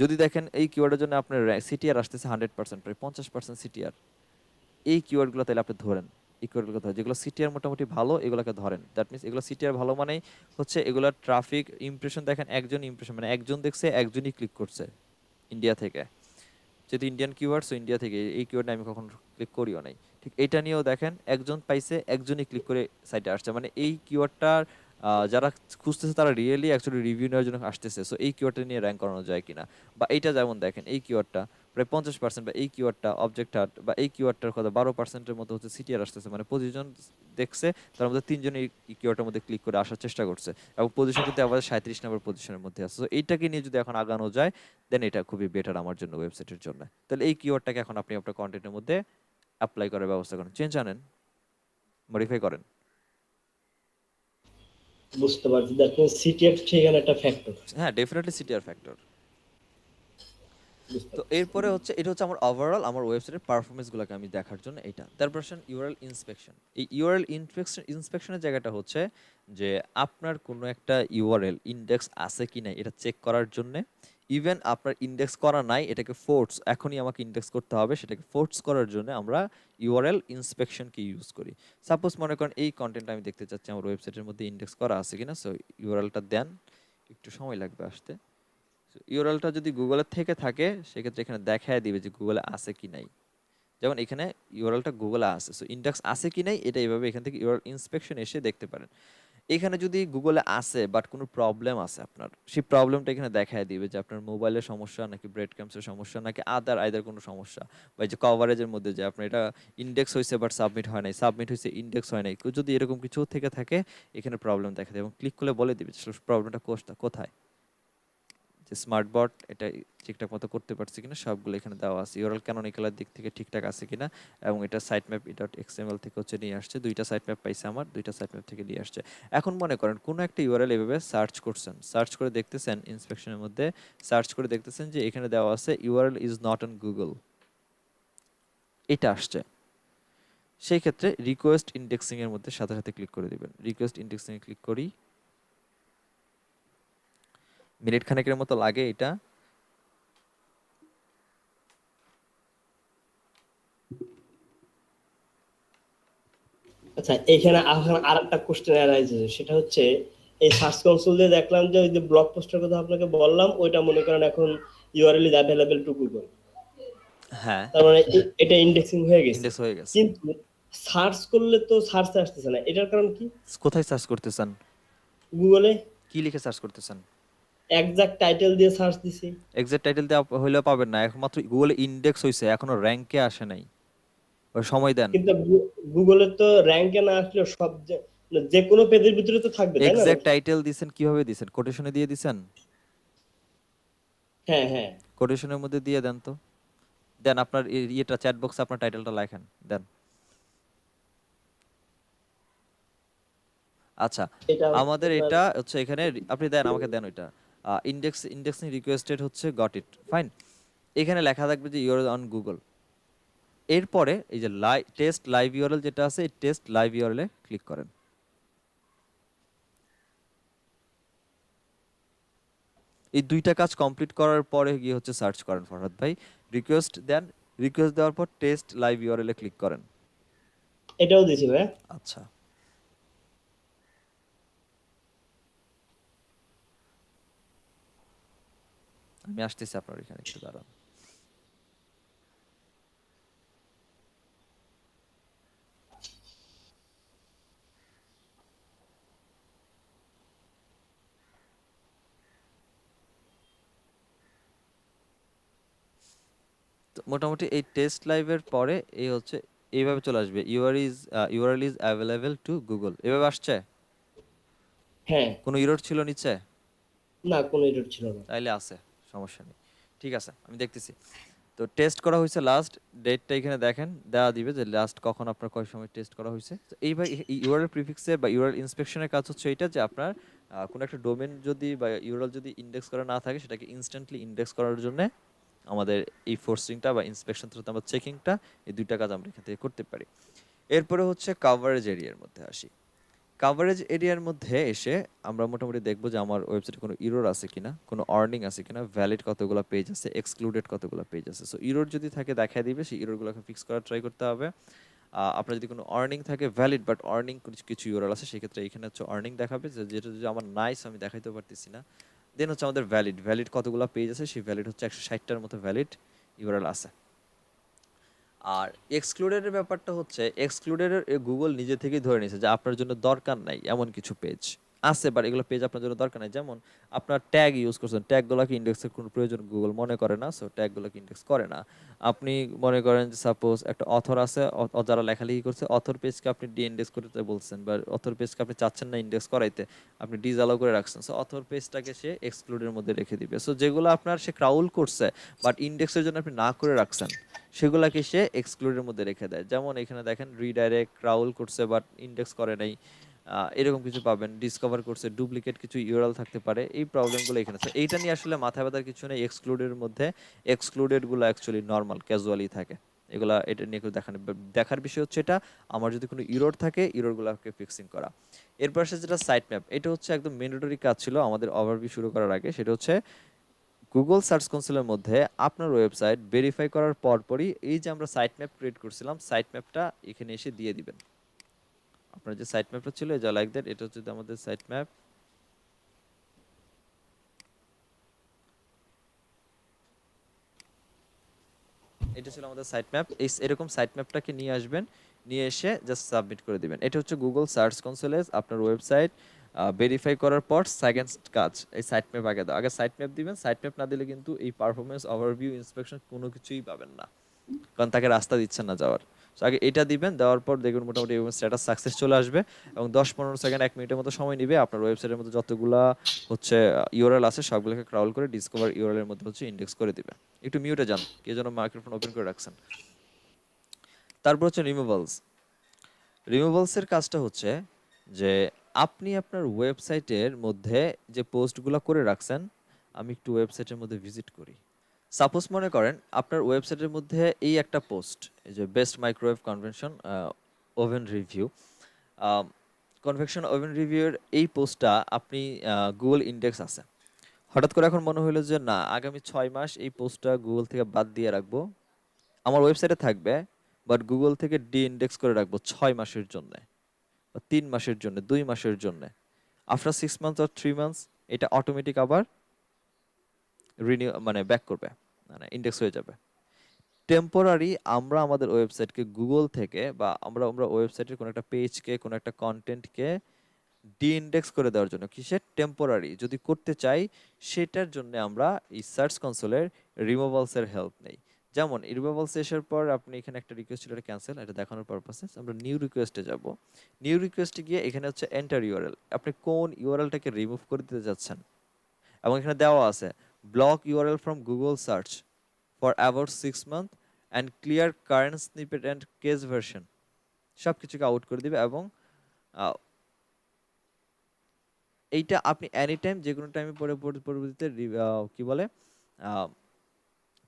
যদি দেখেন এই কিওয়ার্ডের জন্য আপনার সিটিআর আসতেছে 100%, প্রায় 50% সিটিআর, এই কিওয়ার্ডগুলো তাহলে আপনি ধরেন। এই কিওয়ার্ডগুলো ধরেন যেগুলো সিটিআর মোটামুটি ভালো, এগুলোকে ধরেন। দ্যাট মিনস এগুলো সিটিআর ভালো মানেই হচ্ছে এগুলোর ট্রাফিক ইমপ্রেশন দেখেন, একজন ইমপ্রেশন মানে একজন দেখছে, একজনই ক্লিক করছে ইন্ডিয়া থেকে। যেহেতু ইন্ডিয়ান কিওয়ার্ড, সো ইন্ডিয়া থেকে এই কিওয়ার্ডে আমি কখনো ক্লিক করিও নাই। ঠিক এটা নিয়েও দেখেন একজন পাইছে, একজনই ক্লিক করে সাইটে আসছে, মানে এই কিওয়ার্ডটার যারা খুঁজতেছে তারা রিয়েলি অ্যাকচুয়ালি রিভিউ নেওয়ার জন্য আসতেছে। সো এই কিওয়ার্ডটা নিয়ে র্যাঙ্ক করানো যায় কিনা, বা এইটা যেমন দেখেন এই কিওয়ার্ডটা প্রায় 50%, বা এই কিওয়ার্ডটা অবজেক্ট হার্ট বা এই কিওয়ার্ডটার কথা 12%-এর মতো হচ্ছে সিটিআর আসতেছে, মানে 25 জন দেখছে, তার মধ্যে 3 জন এই কিওয়ার্ডের মধ্যে ক্লিক করে আসার চেষ্টা করছে, এবং পজিশন কিন্তু আবার 37 নম্বর পজিশনের মধ্যে আছে। তো এইটাকে নিয়ে যদি এখন আগানো যায়, দেন এটা খুবই বেটার আমার জন্য, ওয়েবসাইটের জন্য। তাহলে এই কিওয়ার্ডটাকে এখন আপনি আপনার কন্টেন্টের মধ্যে অ্যাপ্লাই করার ব্যবস্থা করেন, চেঞ্জ আনেন, মডিফাই করেন। বুঝতে পারছি, দেখুন সিটিএফ সেখানে একটা ফ্যাক্টর। হ্যাঁ, ডেফিনেটলি সিটিআর ফ্যাক্টর। বুঝতে তো পারছি। এরপরে হচ্ছে, এটা হচ্ছে আমার ওভারঅল আমার ওয়েবসাইটের পারফরমেন্সগুলোকে আমি দেখার জন্য এটা। তারপর আসেন ইউআরএল ইন্সপেকশন। এই ইউআরএল ইন্সপেকশনের জায়গাটা হচ্ছে যে আপনার কোনো একটা ইউআরএল ইন্ডেক্স আছে কি নাই এটা চেক করার জন্য। ইভেন আপনার ইন্ডেক্স করা নাই, এটাকে ফোর্স, এখনই আমাকে ইন্ডেক্স করতে হবে, সেটাকে ফোর্স করার জন্য আমরা ইউআরএল ইন্সপেকশনকে ইউজ করি। সাপোজ মনে করেন এই কন্টেন্ট আমি দেখতে চাচ্ছি আমার ওয়েবসাইটের মধ্যে ইন্ডেক্স করা আছে কিনা, সো ইউআরএলটা দেন, একটু সময় লাগবে আসতে। ইউআরএলটা যদি গুগলের থেকে থাকে, সেক্ষেত্রে এখানে দেখায় দিবে যে গুগলে আছে কি নাই। যেমন এখানে ইউআরএলটা গুগলে আছে, সো ইন্ডেক্স আছে কি নাই এটা এইভাবে এখান থেকে ইউআরএল ইন্সপেকশন এসে দেখতে পারেন। এখানে যদি গুগলে আছে বাট কোনো প্রবলেম আছে আপনার, সেই প্রবলেমটা এখানে দেখায় দিবে যে আপনার মোবাইলের সমস্যা, নাকি ব্রেড ক্যাম্পসের সমস্যা, নাকি আদার কোনো সমস্যা, বা এই যে কভারেজের মধ্যে যে আপনার এটা ইন্ডেক্স হয়েছে বাট সাবমিট হয় নাই, সাবমিট হয়েছে ইন্ডেক্স হয় নাই, যদি এরকম কিছু থেকে থাকে এখানে প্রবলেম দেখা দেয়, এবং ক্লিক করলে বলে দিবে প্রবলেমটা কোথায়। যে স্মার্ট বট এটা ঠিকঠাক মতো করতে পারছি কিনা সবগুলো এখানে দেওয়া আছে, ইউআরএল ক্যানোনিক্যালের দিক থেকে ঠিকঠাক আছে কিনা, এবং এটা সাইট ম্যাপ ডট এক্সএমএল থেকে হচ্ছে নিয়ে আসছে, দুইটা সাইট ম্যাপ পাইছে, আমার দুইটা সাইট ম্যাপ থেকে নিয়ে আসছে। এখন মনে করেন কোনো একটা ইউআরএল এভাবে সার্চ করছেন, সার্চ করে দেখতেছেন ইন্সপেকশনের মধ্যে, সার্চ করে দেখতেছেন যে এখানে দেওয়া আছে URL is not on Google, এটা আসছে। সেই ক্ষেত্রে রিকোয়েস্ট ইন্ডেক্সিং এর মধ্যে সাথে সাথে ক্লিক করে দিবেন। রিকোয়েস্ট ইন্ডেক্সিং এ ক্লিক করি, মিনিট খানেকের মতো লাগে এটা। আচ্ছা, এখানে এখন আরেকটা কোশ্চেন অ্যারাইজ হয়েছে, সেটা হচ্ছে এই সার্চ কনসোল দিয়ে দেখলাম যে ওই যে ব্লগ পোস্টের কথা আপনাকে বললাম, ওইটা মনে করেন এখন URL is available to Google, হ্যাঁ, তার মানে এটা ইন্ডেক্সিং হয়ে গেছে। ইন্ডেক্স হয়ে গেছে। কিন্তু সার্চ করলে তো সার্চে আসতেছে না, এটার কারণ কি? কোথায় সার্চ করতেছেন? গুগলে কি লিখে সার্চ করতেছেন? একজাক্ট টাইটেল দিয়ে সার্চ দিছি, এক্সাক্ট টাইটেল দেওয়া হইলেও পাবেন না, একমাত্র গুগলে ইন্ডেক্স হইছে, এখনো র্যাঙ্কে আসে নাই, ওই সময় দেন। কিন্তু গুগলে তো র্যাঙ্কে না আসলে সব যে কোনো পেজের ভিতরে তো থাকবে, তাই না এক্সাক্ট নাকি? টাইটেল দিছেন কিভাবে দিছেন? কোটেশনে দিয়ে দিছেন? হ্যাঁ, হ্যাঁ। কোটেশনের মধ্যে দিয়ে দেন তো। দেন আপনার ইয়েটা চ্যাট বক্সে আপনার টাইটেলটা লেখেন, দেন। আচ্ছা, এটা হচ্ছে আমাদের আপনার। এটা হচ্ছে এখানে আপনি দেন, আমাকে দেন ওইটা। ইন্ডেক্সিং রিকোয়েস্টেড হচ্ছে গট ইট, ফাইন। এখানে লেখা থাকবে যে ইউর অন গুগল। এরপরে এই যে টেস্ট লাইভ ইউআরএল যেটা আছে, এই টেস্ট লাইভ ইউআরএল এ ক্লিক করেন। এই দুইটা কাজ কমপ্লিট করার পরে গিয়ে হচ্ছে সার্চ করেন ফরহাদ ভাই, রিকোয়েস্ট দেন, রিকোয়েস্ট দেওয়ার পর টেস্ট লাইভ ইউআরএল এ ক্লিক করেন। এটাও দিছি ভাই। আচ্ছা, আমি আসতেছি আপনার এখানে, একটু দাঁড়ান। তো মোটামুটি এই টেস্ট লাইভের পরে এই হচ্ছে এইভাবে চলে আসবে, URL is available to Google, এভাবে আসছে। হ্যাঁ। কোনো ইরর ছিল নিচে? না, কোনো এরর ছিল না। তাইলে আছে, সমস্যা নেই। ঠিক আছে, আমি দেখতেছি। তো টেস্ট করা হয়েছে লাস্ট, ডেটটা এখানে দেখেন দেওয়া দিবে যে লাস্ট কখন আপনার কয় সময় টেস্ট করা হয়েছে। তো এইভাবে ইউআরএল প্রিফিক্সের বা ইউআরএল ইন্সপেকশনের কাজ হচ্ছে এটা, যে আপনার কোনো একটা ডোমেন যদি বা ইউআরএল যদি ইন্ডেক্স করা না থাকে, সেটাকে ইনস্ট্যান্টলি ইন্ডেক্স করার জন্য আমাদের এই ফোর্সিংটা বা ইন্সপেকশন থ্রুতে আমরা চেকিংটা, এই দুইটা কাজ আমরা এখান থেকে করতে পারি। এরপরে হচ্ছে কাভারেজ এরিয়ার মধ্যে আসি। কাভারেজ এরিয়ার মধ্যে এসে আমরা মোটামুটি দেখবো যে আমার ওয়েবসাইটে কোনো ইরর আছে কিনা, কোনো আর্নিং আছে কিনা, ভ্যালিড কতগুলো পেজ আছে, এক্সক্লুডেড কতগুলো পেজ আছে। সো ইরর যদি থাকে দেখা দিবে, সেই ইররগুলোকে ফিক্স করার ট্রাই করতে হবে। আপনার যদি কোনো আর্নিং থাকে ভ্যালিড বাট আর্নিং কিছু ইউআরএল আছে, সেক্ষেত্রে এখানে হচ্ছে আর্নিং দেখাবে, যেটা যদি আমার নাইস আমি দেখাইতে পারতেছি না। দেন হচ্ছে আমাদের ভ্যালিড কতগুলো পেজ আছে, সেই ভ্যালিড হচ্ছে 160টার মতো ভ্যালিড ইউআরএল আছে। আর এক্সক্লুডেডের ব্যাপারটা হচ্ছে এক্সক্লুডেডের গুগল নিজে থেকেই ধরে নিয়েছে যে আপনার জন্য দরকার নাই এমন কিছু পেজ আছে, বাট এগুলো পেজ আপনার জন্য দরকার নাই। যেমন আপনার ট্যাগ ইউজ করছেন, ট্যাগগুলোকে ইন্ডেক্সের কোনো প্রয়োজন গুগল মনে করে না, সো ট্যাগগুলোকে ইন্ডেক্স করে না। আপনি মনে করেন যে সাপোজ একটা অথর আছে, যারা লেখালেখি করছে, অথর পেজকে আপনি ডি ইন্ডেক্স করতে বলছেন বা অথর পেজকে আপনি চাচ্ছেন না ইন্ডেক্স করাইতে, আপনি ডিসঅ্যালাউ করে রাখছেন, সো অথর পেজটাকে সে এক্সক্লুডের মধ্যে রেখে দিবে। সো যেগুলো আপনার সে ক্রাউল করছে বাট ইন্ডেক্সের জন্য আপনি না করে রাখছেন, সেগুলাকে সে এক্সক্লুডের মধ্যে রেখে দেয়। যেমন এখানে দেখেন রিডাইরেক্ট ক্রাউল করছে বাট ইন্ডেক্স করে নাই, এরকম কিছু পাবেন। ডিসকভার করছে, ডুপ্লিকেট কিছু ইউআরএল থাকতে পারে, এই প্রবলেমগুলো এখানে আছে। এইটা নিয়ে আসলে মাথা ব্যথার কিছু নেই। এক্সক্লুডের মধ্যে এক্সক্লুডেড গুলো অ্যাকচুয়ালি নর্মাল ক্যাজুয়ালি থাকে, এগুলা এটা নিয়ে কেউ দেখার বিষয় হচ্ছে এটা আমার যদি কোনো ইরোর থাকে ইরোরগুলোকে ফিক্সিং করা। এরপর আসে যেটা সাইট ম্যাপ, এটা হচ্ছে একদম ম্যান্ডেটরি কাজ ছিল আমাদের ওভারভিউ শুরু করার আগে। সেটা হচ্ছে গুগল সার্চ কনসোলের মধ্যে আপনার ওয়েবসাইট ভেরিফাই করার পরপরই এই যে আমরা সাইট ম্যাপ ক্রিয়েট করছিলাম, সাইট ম্যাপটা এখানে এসে দিয়ে দিবেন। আপনার যে সাইট ম্যাপটা ছিল যা লাইক দ্যাট, এটা হচ্ছে আমাদের সাইট ম্যাপ। এটা ছিল আমাদের সাইট ম্যাপ। এরকম সাইট ম্যাপটাকে নিয়ে আসবেন, নিয়ে এসে জাস্ট সাবমিট করে দিবেন। এটা হচ্ছে গুগল সার্চ কনসোলে আপনার ওয়েবসাইট ভেরিফাই করার পর সেকেন্ড কাজ এই সাইট ম্যাপ আগে দাও। আগে সাইট ম্যাপ দিবেন, সাইট ম্যাপ না দিলে কিন্তু এই পারফরমেন্স ওভারভিউ ইন্সপেকশন কোনো কিছুই পাবেন না, কারণ তাকে রাস্তা দিচ্ছেন না যাওয়ার। So আগে এটা দিবেন, দেওয়ার পর দেখবেন মোটামুটি স্ট্যাটাস সাকসেস চলে আসবে এবং 10-15 সেকেন্ড 1 মিনিটের মতো সময় নেবে আপনার ওয়েবসাইটের মধ্যে যতগুলা হচ্ছে ইউআরএল আছে সবগুলোকে ক্রাউল করে ডিসকভার ইউআরএল এর মধ্যে হচ্ছে ইন্ডেক্স করে দিবে। একটু মিউটে যান, কে যেন মাইক্রোফোন ওপেন করে রাখছেন। তারপর হচ্ছে রিমুভালস। রিমুভালসের কাজটা হচ্ছে যে আপনি আপনার ওয়েবসাইটের মধ্যে যে পোস্টগুলো করে রাখছেন, আমি একটু ওয়েবসাইটের মধ্যে ভিজিট করি। সাপোজ মনে করেন আপনার ওয়েবসাইটের মধ্যে এই একটা পোস্ট, এই যে best microwave convention oven review, convection oven রিভিউর এই পোস্টটা আপনি গুগল ইন্ডেক্স আছে। হঠাৎ করে এখন মনে হলো যে না, আগামী 6 মাস এই পোস্টটা গুগল থেকে বাদ দিয়ে রাখবো, আমার ওয়েবসাইটে থাকবে বাট গুগল থেকে ডি ইন্ডেক্স করে রাখবো 6 মাসের জন্য বা 3 মাসের জন্য, 2 মাসের জন্য। আফটার 6 মান্থস অর 3 মান্থস এটা অটোমেটিক আবার রিনিউ মানে ব্যাক করবে, মানে ইন্ডেক্স হয়ে যাবে। টেম্পোরারি আমরা আমাদের ওয়েবসাইটকে গুগল থেকে বা আমরা আমরা ওয়েবসাইটের কোনো একটা পেজকে কোনো একটা কন্টেন্টকে ডি ইন্ডেক্স করে দেওয়ার জন্য কিসের টেম্পোরারি যদি করতে চাই, সেটার জন্য আমরা এই সার্চ কনসোলের রিমুভালসের হেল্প নেই। যেমন রিমুভালস আসার পর আপনি এখানে একটা রিকোয়েস্ট ছিল, এটা ক্যান্সেল, এটা দেখানোর পারপাসে আমরা নিউ রিকোয়েস্টে যাব। নিউ রিকোয়েস্টে গিয়ে এখানে হচ্ছে এন্টার ইউআরএল, আপনি কোন ইউআরএলটাকে রিমুভ করে দিতে যাচ্ছেন, এবং এখানে দেওয়া আছে block URL from Google search for about 6 month and clear current snippet and case version, সব কিছুকে আউট করে দিবে। এবং এইটা আপনি এনি টাইম যে কোনো টাইমে পরবর্তীতে কি বলে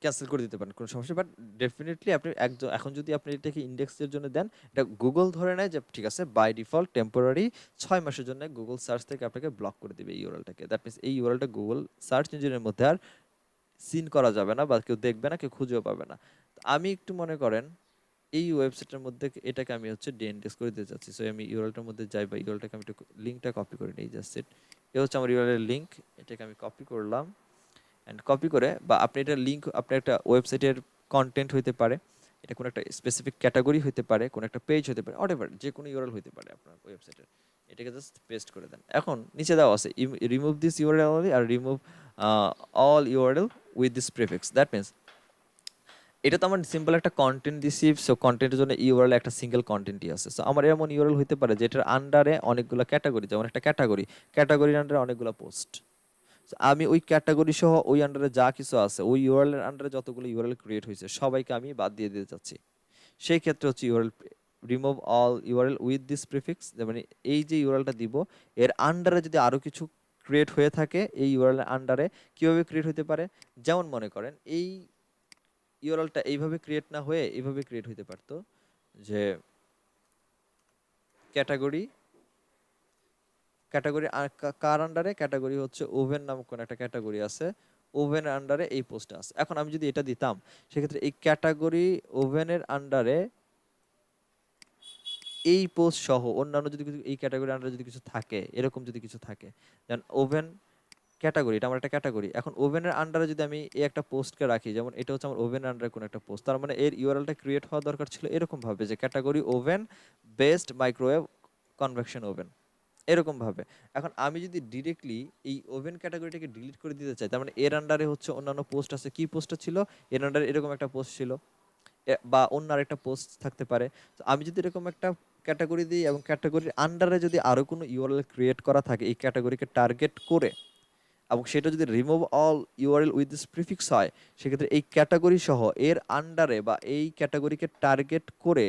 ক্যান্সেল করে দিতে পারেন, কোনো সমস্যা। বাট ডেফিনেটলি আপনি একজন এখন যদি আপনি এটাকে ইন্ডেক্সের জন্য দেন, এটা গুগল ধরে নেয় যে ঠিক আছে বাই ডিফল্ট টেম্পোরারি 6 মাসের জন্য গুগল সার্চ থেকে আপনাকে ব্লক করে দিবে এই ইউআরএলটাকে। দ্যাট মিনস এই ইউআরএলটা গুগল সার্চ ইঞ্জিনের মধ্যে আর সিন করা যাবে না বা কেউ দেখবে না, কেউ খুঁজেও পাবে না। আমি একটু মনে করেন এই ওয়েবসাইটের মধ্যে এটাকে আমি হচ্ছে ডিএনডিএস করে দিতে চাচ্ছি। সো আমি ইউআরএলটার মধ্যে যাই বা ইউআরএলটাকে আমি একটু লিঙ্কটা কপি করে নিই, জাস্ট ইট। এ হচ্ছে আমার ইউআরএল লিঙ্ক, এটাকে আমি কপি করলাম। অ্যান্ড কপি করে বা আপনি এটা লিঙ্ক আপনার একটা ওয়েবসাইটের কন্টেন্ট হইতে পারে, এটা কোনো একটা স্পেসিফিক ক্যাটাগরি হইতে পারে, কোনো একটা পেজ হতে পারে, হোয়াটএভার যে কোনো ইউআরএল হইতে পারে আপনার ওয়েবসাইটের, এটাকে জাস্ট পেস্ট করে দেন। এখন নিচে দেওয়া আছে remove this URL only or remove all URL with this prefix. That means এটা তো আমার সিম্পল একটা কন্টেন্ট দিছি, সো কন্টেন্টের জন্য ইউআরএল একটা সিঙ্গেল কন্টেন্টই আছে। সো আমার এমন ইউআরএল হইতে পারে যেটার আন্ডারে অনেকগুলো ক্যাটাগরি, যেমন একটা ক্যাটাগরির আন্ডারে অনেকগুলো পোস্ট। আমি ওই ক্যাটাগরি সহ ওই আন্ডারে যা কিছু আছে ওই ইউআরএল এর আন্ডারে যতগুলো ইউআরএল ক্রিয়েট হয়েছে সবাইকে আমি বাদ দিয়ে দিতে চাচ্ছি। সেই ক্ষেত্রে হচ্ছে URL remove all URL with this prefix, মানে এই যে ইউআরএলটা দিব এর আন্ডারে যদি আরো কিছু ক্রিয়েট হয়ে থাকে এই ইউআরএল এর আন্ডারে, কিভাবে ক্রিয়েট হতে পারে, যেমন মনে করেন এই ইউআরএলটা এইভাবে ক্রিয়েট না হয়ে এইভাবে ক্রিয়েট হতে পারতো যে ক্যাটাগরি ক্যাটাগরি কার আন্ডারে, ক্যাটাগরি হচ্ছে ওভেন নামক কোন একটা ক্যাটাগরি আছে, ওভেনের আন্ডারে এই পোস্টটা আছে। এখন আমি যদি এটা দিতাম সেক্ষেত্রে এই ক্যাটাগরি ওভেনের আন্ডারে এই পোস্ট সহ অন্যান্য যদি কিছু এই ক্যাটাগরি আন্ডারে যদি কিছু থাকে, এরকম যদি কিছু থাকে, দেন ওভেন ক্যাটাগরি, এটা আমার একটা ক্যাটাগরি। এখন ওভেনের আন্ডারে যদি আমি এই একটা পোস্টকে রাখি, যেমন এটা হচ্ছে আমার ওভেনের আন্ডারে কোনো একটা পোস্ট, তার মানে এর ইউআরএলটা ক্রিয়েট হওয়া দরকার ছিল এরকম ভাবে যে category oven best microwave convection oven, এরকম ভাবে। এখন আমি যদি ডিরেক্টলি এই ওভেন ক্যাটাগরিটাকে ডিলিট করে দিতে চাই, তার মানে এর আন্ডারে হচ্ছে অন্যান্য পোস্ট আছে, কি পোস্টটা ছিল এর আন্ডারে, এরকম একটা পোস্ট ছিল বা অন্য আরেকটা পোস্ট থাকতে পারে। তো আমি যদি এরকম একটা ক্যাটাগরি দিই এবং ক্যাটাগরির আন্ডারে যদি আরো কোনো ইউআরএল ক্রিয়েট করা থাকে এই ক্যাটাগরিকে টার্গেট করে, এবং সেটা যদি remove all URL with this prefix হয়, সেক্ষেত্রে এই ক্যাটাগরি সহ এর আন্ডারে বা এই ক্যাটাগরিকে টার্গেট করে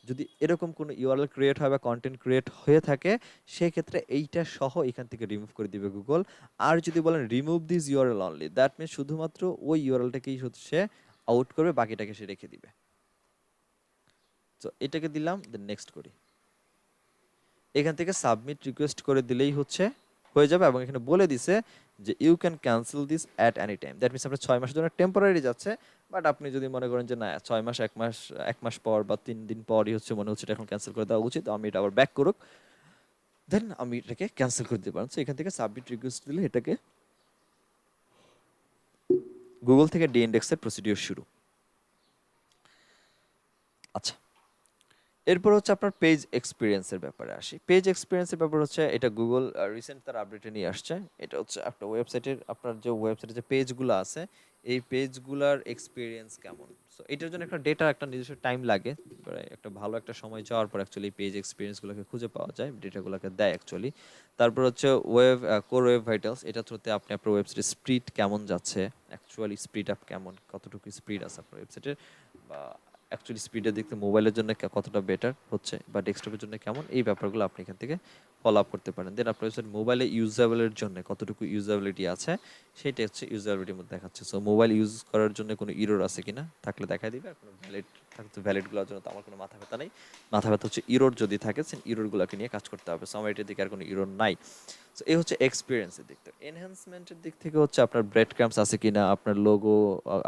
যদি এরকম কোনো ইউআরএল ক্রিয়েট হয় বা কন্টেন্ট ক্রিয়েট হয়ে থাকে, সেক্ষেত্রে এইটা সহ এখান থেকে রিমুভ করে দিবে গুগল। আর যদি বলেন remove this URL only, that means শুধুমাত্র ওই ইউআরএলটাকেই সে আউট করবে, বাকিটাকে সে রেখে দিবে। তো এটাকে দিলাম, দেন নেক্সট করি। এখান থেকে সাবমিট রিকোয়েস্ট করে দিলেই হচ্ছে হয়ে যাবে, এবং এখানে বলে দিছে যে you can cancel this at any time. That means আপনার 6 মাসের জন্য টেম্পোরারি যাচ্ছে, বাট আপনি যদি মনে করেন যে না 6 মাস 1 মাস পর বা 3 দিন পরই হচ্ছে মনে হচ্ছে এটা এখন ক্যান্সেল করে দেওয়া উচিত, আমি এটা আবার ব্যাক করুক, দেন আমি এটাকে ক্যান্সেল করে দিতে পারেন। সো এখান থেকে সাবমিট রিকোয়েস্ট দিলে এটাকে গুগল থেকে ডি ইন্ডেক্সের প্রসিডিওর শুরু। আচ্ছা, এরপর হচ্ছে আপনার পেজ এক্সপিরিয়েন্সের ব্যাপারে আসি। পেজ এক্সপিরিয়েন্সের ব্যাপার হচ্ছে এটা গুগল রিসেন্ট তার আপডেটে নিয়ে আসছে। এটা হচ্ছে একটা ওয়েবসাইটের, আপনার যে ওয়েবসাইটে যে পেজগুলো আছে এই পেজগুলার এক্সপিরিয়েন্স কেমন। সো এটার জন্য একটা ডেটা, একটা নিজস্ব টাইম লাগে, প্রায় একটা ভালো একটা সময় যাওয়ার পর অ্যাকচুয়ালি পেজ এক্সপিরিয়েন্সগুলোকে খুঁজে পাওয়া যায়, ডেটাগুলোকে দেয় অ্যাকচুয়ালি। তারপর হচ্ছে কোর ওয়েব ভাইটালস, এটা থ্রুতে আপনি আপনার ওয়েবসাইটের স্পিড কেমন যাচ্ছে, অ্যাকচুয়ালি স্পিড আপ কেমন, কতটুকু স্পিড আছে আপনার ওয়েবসাইটের, বা অ্যাকচুয়ালি স্পিডে দেখতে মোবাইলের জন্য কতটা বেটার হচ্ছে বা ডেস্কটপের জন্য কেমন, এই ব্যাপারগুলো আপনি এখান থেকে ফলো আপ করতে পারেন। দেন আপনার ওয়েবসাইট মোবাইলে ইউজেবলের জন্য কতটুকু ইউজেবিলিটি আছে সেটা হচ্ছে ইউজেবিলিটির মধ্যে দেখাচ্ছে। সো মোবাইল ইউজ করার জন্য কোনো ইরোর আছে কিনা, থাকলে দেখাই দিবে, আর কোনো ভ্যালিড থাকলে ভ্যালিডগুলোর জন্য তো আমার কোনো মাথা ব্যথা নেই। মাথা ব্যথা হচ্ছে ইরোর যদি থাকে, সেই ইরোরগুলোকে নিয়ে কাজ করতে হবে। সো আমার এটার দিকে আর কোনো ইরোর নাই। সো এই হচ্ছে এক্সপিরিয়েন্সের দিক থেকে। এনহ্যান্সমেন্টের দিক থেকে হচ্ছে আপনার ব্রেড ক্রাম্পস আছে কিনা, আপনার লোগো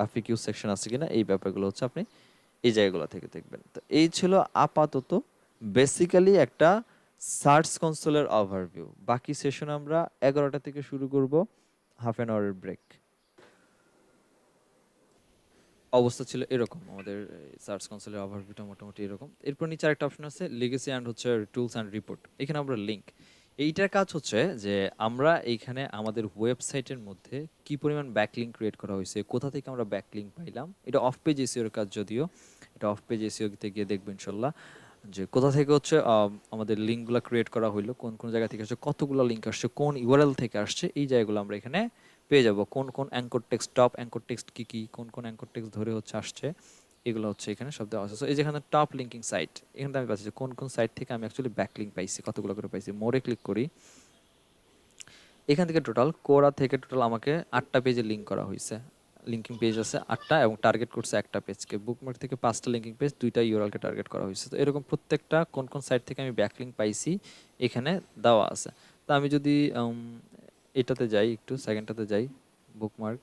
আফিকিউ সেকশন আছে কিনা, এই ব্যাপারগুলো হচ্ছে আপনি এই জায়গাগুলো থেকে দেখবেন। তো এই ছিল আপাতত বেসিক্যালি একটা সার্চ কনসোলের ওভারভিউ। বাকি সেশন আমরা 11টা থেকে শুরু করব, হাফ অ্যান আওয়ারের ব্রেক। অবস্থা ছিল এরকম, আমাদের সার্চ কনসোলের ওভারভিউটা মোটামুটি এরকম। এরপর নিচে আরেকটা অপশন আছে লিগেসি অ্যান্ড হচ্ছে টুলস অ্যান্ড রিপোর্ট, এখানে আমরা লিঙ্ক, এইটার কাজ হচ্ছে যে আমরা এইখানে আমাদের ওয়েবসাইটের মধ্যে কি পরিমাণ ব্যাকলিঙ্ক ক্রিয়েট করা হয়েছে, কোথা থেকে আমরা ব্যাকলিঙ্ক পাইলাম, এটা অফ পেজ এসইওর কাজ, যদিও এটা অফ পেজ এসইওতে গিয়ে দেখবেন ইনশাল্লাহ যে কোথা থেকে হচ্ছে আমাদের লিঙ্কগুলো ক্রিয়েট করা হইলো, কোন কোন জায়গা থেকে আসছে, কতগুলো লিঙ্ক আসছে, কোন ইউআরএল থেকে আসছে, এই জায়গাগুলো আমরা এখানে পেয়ে যাব। কোন কোন anchor text, top anchor text কি কি, কোন কোন অ্যাঙ্কর টেক্সট ধরে হচ্ছে আসছে, এগুলো হচ্ছে এখানে সব দেওয়া আছে। So, এই যেখানে টপ লিঙ্কিং সাইট, এখানে আমি পাচ্ছি যে কোন কোন সাইট থেকে আমি অ্যাকচুয়ালি ব্যাকলিঙ্ক পাইছি, কতগুলো করে পাইছি। মোরে ক্লিক করি, এখান থেকে টোটাল কোরা থেকে টোটাল আমাকে 8টা পেজে লিঙ্ক করা হয়েছে। লিঙ্কিং পেজ আছে 8টা এবং টার্গেট করছে একটা পেজকে। বুকমার্ক থেকে 5টা লিঙ্কিং পেজ, 2টা ইউআরএলকে টার্গেট করা হয়েছে। তো এরকম প্রত্যেকটা কোন কোন সাইট থেকে আমি ব্যাকলিঙ্ক পাইছি এখানে দেওয়া আছে। তো আমি যদি এটাতে যাই, একটু সেকেন্ডটাতে যাই, বুকমার্ক,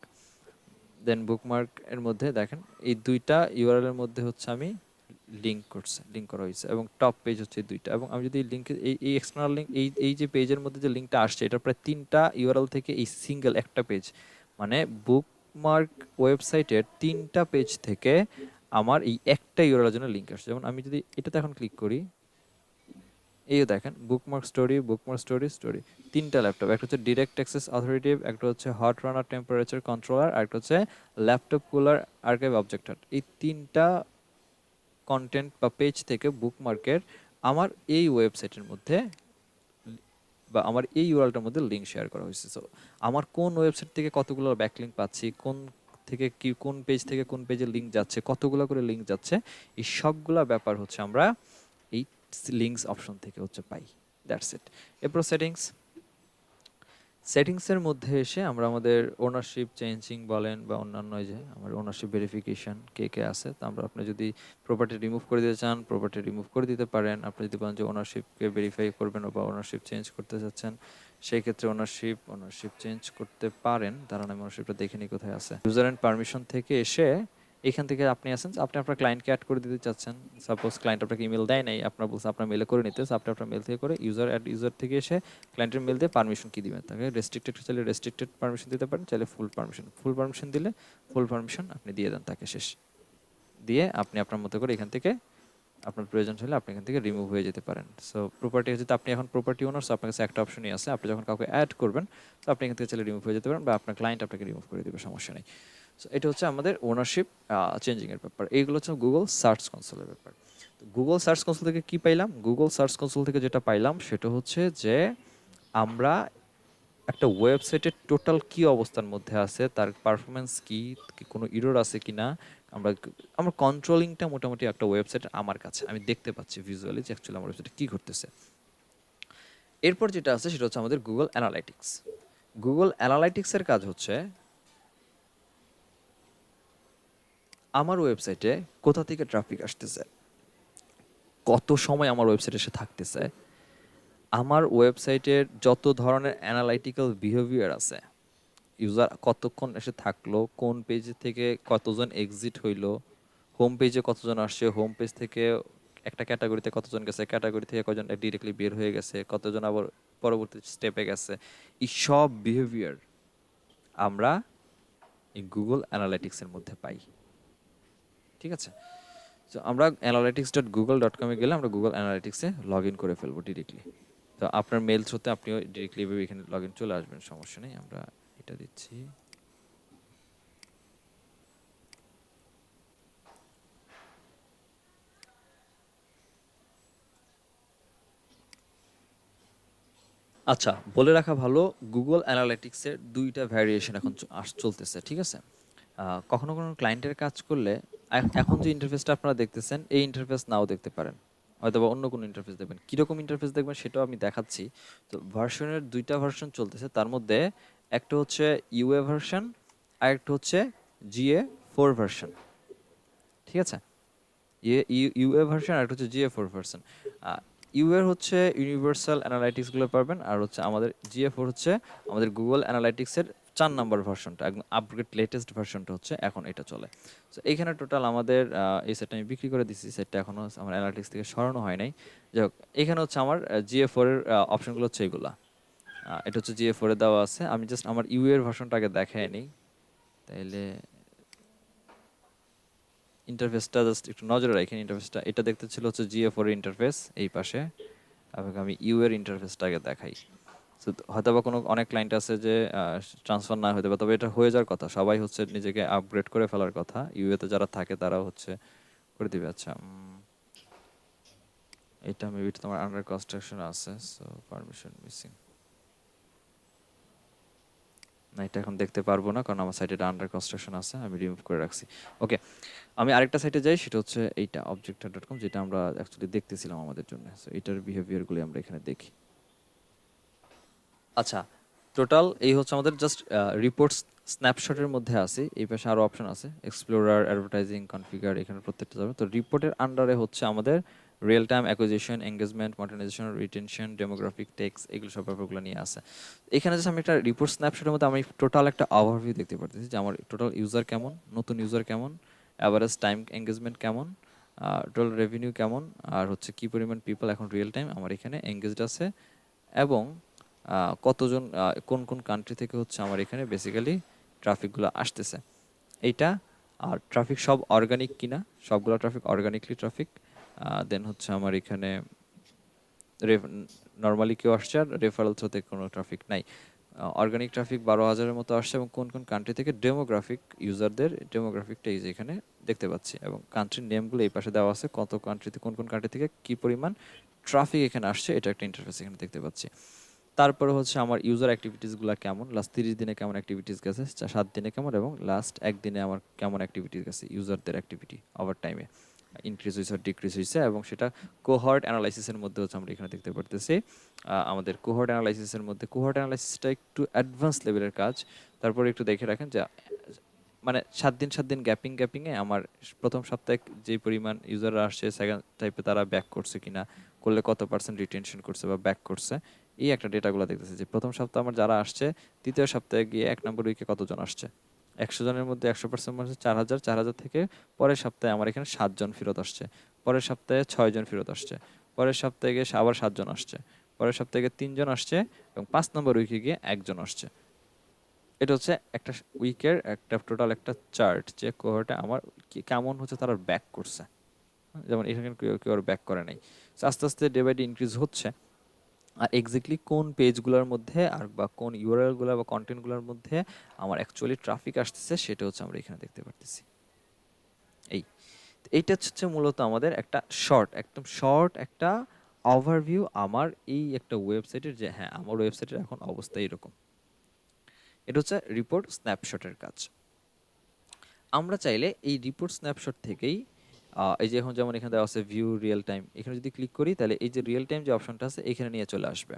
দেন বুকমার্ক এর মধ্যে দেখেন এই 2টা ইউআরএল এর মধ্যে হচ্ছে আমি লিঙ্ক করা হয়েছে, এবং টপ পেজ হচ্ছে 2টা। এবং আমি যদি লিঙ্কে এই এক্সটার্নাল লিঙ্ক, এই যে পেজের মধ্যে যে লিঙ্কটা আসছে এটা প্রায় 3টা ইউআরএল থেকে এই সিঙ্গেল একটা পেজ, মানে বুকমার্ক ওয়েবসাইটের 3টা পেজ থেকে আমার এই একটা ইউআরএল এর জন্য লিঙ্ক আসছে। যেমন আমি যদি এটাতে এখন ক্লিক করি, এই দেখেন bookmark story, bookmark story, story, 3টা ল্যাপটপ, একটা হচ্ছে ডিরেক্ট অ্যাক্সেস অথরিটিভ, একটা হচ্ছে হট রানার টেম্পারেচার কন্ট্রোলার, আর একটা হচ্ছে ল্যাপটপ কুলার আর্কাইভ অবজেক্টর। এই 3টা কন্টেন্ট বা পেজ থেকে বুকমার্কের আমার এই ওয়েবসাইটের মধ্যে বা আমার এই ইউআরএলটার মধ্যে লিঙ্ক শেয়ার করা হয়েছে। সো আমার কোন ওয়েবসাইট থেকে কতগুলো ব্যাকলিঙ্ক পাচ্ছি, কোন থেকে কি, কোন পেজ থেকে কোন পেজে লিঙ্ক যাচ্ছে, কতগুলো করে লিঙ্ক যাচ্ছে, এই সবগুলা ব্যাপার হচ্ছে আমরা এই লিঙ্কস অপশন থেকে হচ্ছে পাই। That's it. এরপর সেটিংসের মধ্যে এসে আমরা আমাদের ওনারশিপ চেঞ্জিং বলেন বা অন্যান্য যে আমার ওনারশিপ ভেরিফিকেশন কে কে আছে, তো আমরা আপনি যদি প্রপার্টি রিমুভ করে দিতে চান প্রপার্টি রিমুভ করে দিতে পারেন। আপনি যদি বলেন যে ওনারশিপকে ভেরিফাই করবেন বা ওনারশিপ চেঞ্জ করতে চাচ্ছেন, সেই ক্ষেত্রে ওনারশিপ চেঞ্জ করতে পারেন। দাঁড়ান আমি ওনারশিপটা দেখে নিই কোথায় আছে। ইউজার অ্যান্ড পারমিশন থেকে এসে এখান থেকে আপনি আসেন, আপনি আপনার ক্লায়েন্টকে অ্যাড করে দিতে চাচ্ছেন, সাপোজ ক্লায়েন্ট আপনাকে ইমেল দেয় নাই, আপনার বলছে আপনার মেলে করে নিতে, আপনি আপনার মেল থেকে করে ইউজার অ্যাড ইউজার থেকে এসে ক্লায়েন্টের মেল দিয়ে পারমিশন কি দিবেন, তাকে রেস্ট্রিক্টেড চাইলে রেস্ট্রিক্টেড পারমিশন দিতে পারেন, চাইলে ফুল পারমিশন দিলে ফুল পারমিশন আপনি দিয়ে দেন তাকে, শেষ। দিয়ে আপনি আপনার মতো করে এখান থেকে আপনার প্রয়োজন হলে আপনি এখান থেকে রিমুভ হয়ে যেতে পারেন। সো প্রপার্টি হচ্ছে, আপনি এখন প্রপার্টি ওনার, সো আপনার কাছে একটা অপশনই আছে, আপনি যখন কাউকে অ্যাড করবেন তো আপনি এখান থেকে চাইলে রিমুভ হয়ে যেতে পারেন, বা আপনার ক্লায়েন্ট আপনাকে রিমুভ করে দেবে, সমস্যা নেই। সো এটা হচ্ছে আমাদের ওনারশিপ চেঞ্জিংয়ের ব্যাপার। এইগুলো হচ্ছে গুগল সার্চ কনসোলের ব্যাপার। তো গুগল সার্চ কনসোল থেকে কি পাইলাম? গুগল সার্চ কনসোল থেকে যেটা পাইলাম সেটা হচ্ছে যে আমরা একটা ওয়েবসাইটের টোটাল কি অবস্থার মধ্যে আছে, তার পারফরমেন্স কি, কোনো ইরর আছে কিনা, আমরা আমরা কন্ট্রোলিংটা মোটামুটি একটা ওয়েবসাইট আমার কাছে আমি দেখতে পাচ্ছি ভিজুয়ালি যে অ্যাকচুয়ালি আমার ওয়েবসাইটে কী ঘটতেছে। এরপর যেটা আছে সেটা হচ্ছে আমাদের গুগল অ্যানালাইটিক্স। গুগল অ্যানালাইটিক্সের কাজ হচ্ছে আমার ওয়েবসাইটে কোথা থেকে ট্রাফিক আসতেছে, কত সময় আমার ওয়েবসাইটে এসে থাকতেছে, আমার ওয়েবসাইটের যত ধরনের অ্যানালাইটিক্যাল বিহেভিয়ার আছে, ইউজার কতক্ষণ এসে থাকলো, কোন পেজ থেকে কতজন এক্সিট হইলো, হোম পেজে কতজন আসছে, হোম পেজ থেকে একটা ক্যাটাগরিতে কতজন গেছে, ক্যাটাগরি থেকে কতজন ডিরেক্টলি বের হয়ে গেছে, কতজন আবার পরবর্তী স্টেপে গেছে, এই সব বিহেভিয়ার আমরা এই গুগল অ্যানালাইটিক্সের মধ্যে পাই। ঠিক আছে, তো আমরা analytics.google.com-এ গেলে আমরা গুগল অ্যানালাইটিক্সে লগ ইন করে ফেলবো ডিরেক্টলি। তো আপনার মেল থ্রুতে আপনিও ডিরেক্টলি এখানে লগ ইন চলে আসবেন, সমস্যা নেই। আমরা এটা দিচ্ছি। আচ্ছা, বলে রাখা ভালো, গুগল অ্যানালাইটিক্সের দুইটা ভ্যারিয়েশন এখন চলতেছে, ঠিক আছে? কখনো কোনো ক্লায়েন্টের কাজ করলে এখন যে ইন্টারফেসটা আপনারা দেখতেছেন এই ইন্টারফেস নাও দেখতে পারেন, হয়তো বা অন্য কোনো ইন্টারফেস দেখবেন। কীরকম ইন্টারফেস দেখবেন সেটাও আমি দেখাচ্ছি। তো ভার্সনের দুইটা ভার্সন চলতেছে, তার মধ্যে একটা হচ্ছে ইউএ ভার্সন আর একটা হচ্ছে GA4 ভার্সন, ঠিক আছে? ইউএ ভার্সন আর একটা হচ্ছে GA4 ভার্সন। ইউ এর হচ্ছে ইউনিভার্সাল অ্যানালাইটিক্সগুলো পারবেন, আর হচ্ছে আমাদের GA4 হচ্ছে আমাদের গুগল অ্যানালাইটিক্সের 4 নম্বর ভার্সনটা, একদম আপগ্রেড লেটেস্ট ভার্সনটা হচ্ছে এখন এটা চলে। সো এইখানে টোটাল আমাদের এই সেটটা আমি বিক্রি করে দিচ্ছি, সেটটা এখনও আমার অ্যানালাইটিক্স থেকে সরানো হয় নাই। যাই হোক, এখানে হচ্ছে আমার GA4 এর অপশনগুলো হচ্ছে এগুলা। এটা হচ্ছে GA4 এ দেওয়া আছে। আমি জাস্ট আমার ইউ এর ভার্সনটা আগে দেখাই নিই, তাইলে ইন্টারফেসটা জাস্ট একটু নজরে রাখেন। ইন্টারফেসটা এটা দেখতে ছিল হচ্ছে GA4 এর ইন্টারফেস এই পাশে, আপনাকে আমি ইউ এর ইন্টারফেসটা আগে দেখাই। তো হয়তো বা কোনো অনেক ক্লায়েন্ট আছে যে ট্রান্সফার না হতে পারে, তবে এটা হয়ে যাওয়ার কথা, সবাই হচ্ছে নিজেকে আপগ্রেড করে ফেলার কথা, ইউএতে যারা থাকে তারা হচ্ছে করে দিবে। আচ্ছা, এটা মেবি তোমার আন্ডার কনস্ট্রাকশন আছে, সো পারমিশন মিসিং, না এটা এখন দেখতে পারবো না কারণ আমার সাইটে এটা আন্ডার কনস্ট্রাকশন আছে, আমি রিমুভ করে রাখছি। ওকে, আমি আরেকটা সাইটে যাই, সেটা হচ্ছে এইটা objector.com, যেটা আমরা অ্যাকচুয়ালি দেখতেছিলাম আমাদের জন্য। সো এটার বিহেভিয়ারগুলি আমরা এখানে দেখি। আচ্ছা, টোটাল এই হচ্ছে আমাদের জাস্ট রিপোর্টস স্ন্যাপশটের মধ্যে আছে। এই পাশে আরও অপশন আছে, এক্সপ্লোরার, অ্যাডভার্টাইজিং, কনফিগার, এখানে প্রত্যেকটা যাবে। তো রিপোর্টের আন্ডারে হচ্ছে আমাদের real time acquisition, engagement, modernisation, retention, demographic, tech, এগুলো সব ব্যাপারগুলো নিয়ে আছে। এখানে জাস্ট আমি একটা রিপোর্ট স্ন্যাপশটের মধ্যে আমি টোটাল একটা ওভারভিউ দেখতে পারতেছি যে আমার টোটাল ইউজার কেমন, নতুন ইউজার কেমন, অ্যাভারেজ টাইম এঙ্গেজমেন্ট কেমন, টোটাল রেভিনিউ কেমন, আর হচ্ছে কী পরিমাণ পিপল এখন রিয়েল টাইম আমার এখানে এঙ্গেজড আছে, এবং কতজন কোন কোন কান্ট্রি থেকে হচ্ছে আমার এখানে বেসিক্যালি ট্রাফিকগুলো আসতেছে এইটা। আর ট্রাফিক সব অর্গানিক কিনা, সবগুলো ট্রাফিক অর্গানিকলি ট্রাফিক। দেন হচ্ছে আমার এখানে নর্মালি কেউ আসছে আর রেফারেল থ্রুতে কোনো ট্রাফিক নাই। অর্গানিক ট্রাফিক 12,000-এর মতো আসছে, এবং কোন কোন কান্ট্রি থেকে ডেমোগ্রাফিক, ইউজারদের ডেমোগ্রাফিকটা এই যে এখানে দেখতে পাচ্ছি, এবং কান্ট্রির নেমগুলো এই পাশে দেওয়া আছে, কত কান্ট্রিতে কোন কোন কান্ট্রি থেকে কী পরিমাণ ট্রাফিক এখানে আসছে, এটা একটা ইন্টারফেস এখানে দেখতে পাচ্ছি। তারপরে হচ্ছে আমার ইউজার অ্যাক্টিভিটিসগুলো কেমন, লাস্ট 30 দিনে কেমন অ্যাক্টিভিটিস গেছে, 7 দিনে কেমন, এবং লাস্ট 1 দিনে আমার কেমন অ্যাক্টিভিটিস গেছে, ইউজারদের অ্যাক্টিভিটি ওভার টাইমে ইনক্রিজ হয়েছে ডিক্রিজ হয়েছে, এবং সেটা কোহর্ট অ্যানালাইসিসের মধ্যে হচ্ছে আমরা এখানে দেখতে পারতেছি। আমাদের কোহর্ট অ্যানালাইসিসের মধ্যে, কোহর্ট অ্যানালাইসিসটা একটু অ্যাডভান্স লেভেলের কাজ। তারপরে একটু দেখে রাখেন যে মানে 7 দিন গ্যাপিংয়ে আমার প্রথম সপ্তাহে যে পরিমাণ ইউজাররা আসছে, সেকেন্ড টাইপে তারা ব্যাক করছে কিনা, করলে কত পার্সেন্ট রিটেনশন করছে বা ব্যাক করছে, এই একটা ডেটাগুলো দেখতেছে যে প্রথম সপ্তাহে আমার যারা আসছে, দ্বিতীয় সপ্তাহে গিয়ে 1 নম্বর উইকে কতজন আসছে, 100 জনের মধ্যে 100% মানুষ 4000, 4000 থেকে পরের সপ্তাহে আমার এখানে 7 জন ফেরত আসছে, পরের সপ্তাহে 6 জন ফেরত আসছে, পরের সপ্তাহে গিয়ে আবার 7 জন আসছে, পরের সপ্তাহে গিয়ে 3 জন আসছে, এবং 5 নম্বর উইকে গিয়ে 1 জন আসছে। এটা হচ্ছে একটা উইকের একটা টোটাল একটা চার্ট, যে কোহর্টে আমার কেমন হচ্ছে তারা ব্যাক করছে। যেমন এখানে কেউ কেউ ব্যাক করে নাই। So আস্তে আস্তে ডে বাই ডে ইনক্রিজ হচ্ছে। আর এক্স্যাক্টলি কোন পেজগুলোর মধ্যে আর বা কোন ইউআরএল গুলো বা কন্টেন্টগুলোর মধ্যে আমার অ্যাকচুয়ালি ট্রাফিক আসতেছে সেটা হচ্ছে আমরা এখানে দেখতে পারতেছি। এই তো এইটা হচ্ছে মূলত আমাদের একটা শর্ট, একদম শর্ট একটা ওভারভিউ আমার এই একটা ওয়েবসাইটের, যে হ্যাঁ আমার ওয়েবসাইটের এখন অবস্থা এরকম। এটা হচ্ছে রিপোর্ট স্ন্যাপশটের কাজ। আমরা চাইলে এই রিপোর্ট স্ন্যাপশট থেকেই এই যে এখন যেমন এখানে দেওয়া আছে ভিউ রিয়েল টাইম, এখানে যদি ক্লিক করি তাহলে এই যে রিয়েল টাইম যে অপশনটা আছে এখানে নিয়ে চলে আসবে।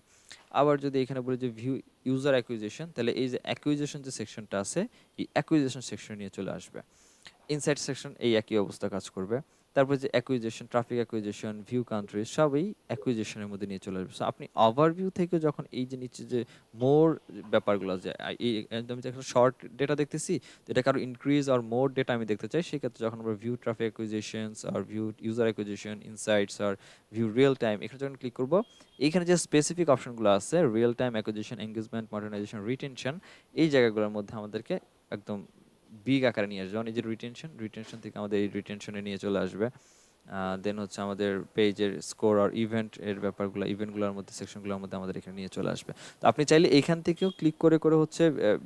আবার যদি এখানে বলি যে ভিউ ইউজার অ্যাকুইজিশন, তাহলে এই যে অ্যাকুইজিশন যে সেকশনটা আছে এই অ্যাকুইজিশন সেকশন নিয়ে চলে আসবে। ইনসাইট সেকশন এই একই অবস্থা কাজ করবে। তারপর যে acquisition, traffic acquisition, view country সবই অ্যাকুইজিশনের মধ্যে নিয়ে চলে আসবে। সো আপনি ওভারভিউ থেকে যখন এই যে নিচে যে মোর ব্যাপারগুলো, যে এই আমি যে একটা শর্ট ডেটা দেখতেছি, যেটা কারো ইনক্রিজ আর মোর ডেটা আমি দেখতে চাই, সেক্ষেত্রে যখন আমরা ভিউ ট্রাফিক অ্যাকুইজিশনস আর ভিউ ইউজার অ্যাকুইজিশন, ইনসাইটস আর ভিউ রিয়েল টাইম, এখানে যখন ক্লিক করব, এইখানে যে স্পেসিফিক অপশনগুলো আছে real time acquisition, engagement, modernisation, retention, এই জায়গাগুলোর মধ্যে আমাদেরকে একদম বিগ আকারে নিয়ে আসবে। যেমন এই যে রিটেনশন থেকে আমাদের এই রিটেনশনে নিয়ে চলে আসবে। দেন হচ্ছে আমাদের পেজের স্কোর আর ইভেন্ট এর ব্যাপারগুলো, ইভেন্টগুলোর মধ্যে সেকশনগুলোর মধ্যে আমাদের এখানে নিয়ে চলে আসবে। তো আপনি চাইলে এখান থেকেও ক্লিক করে করে হচ্ছে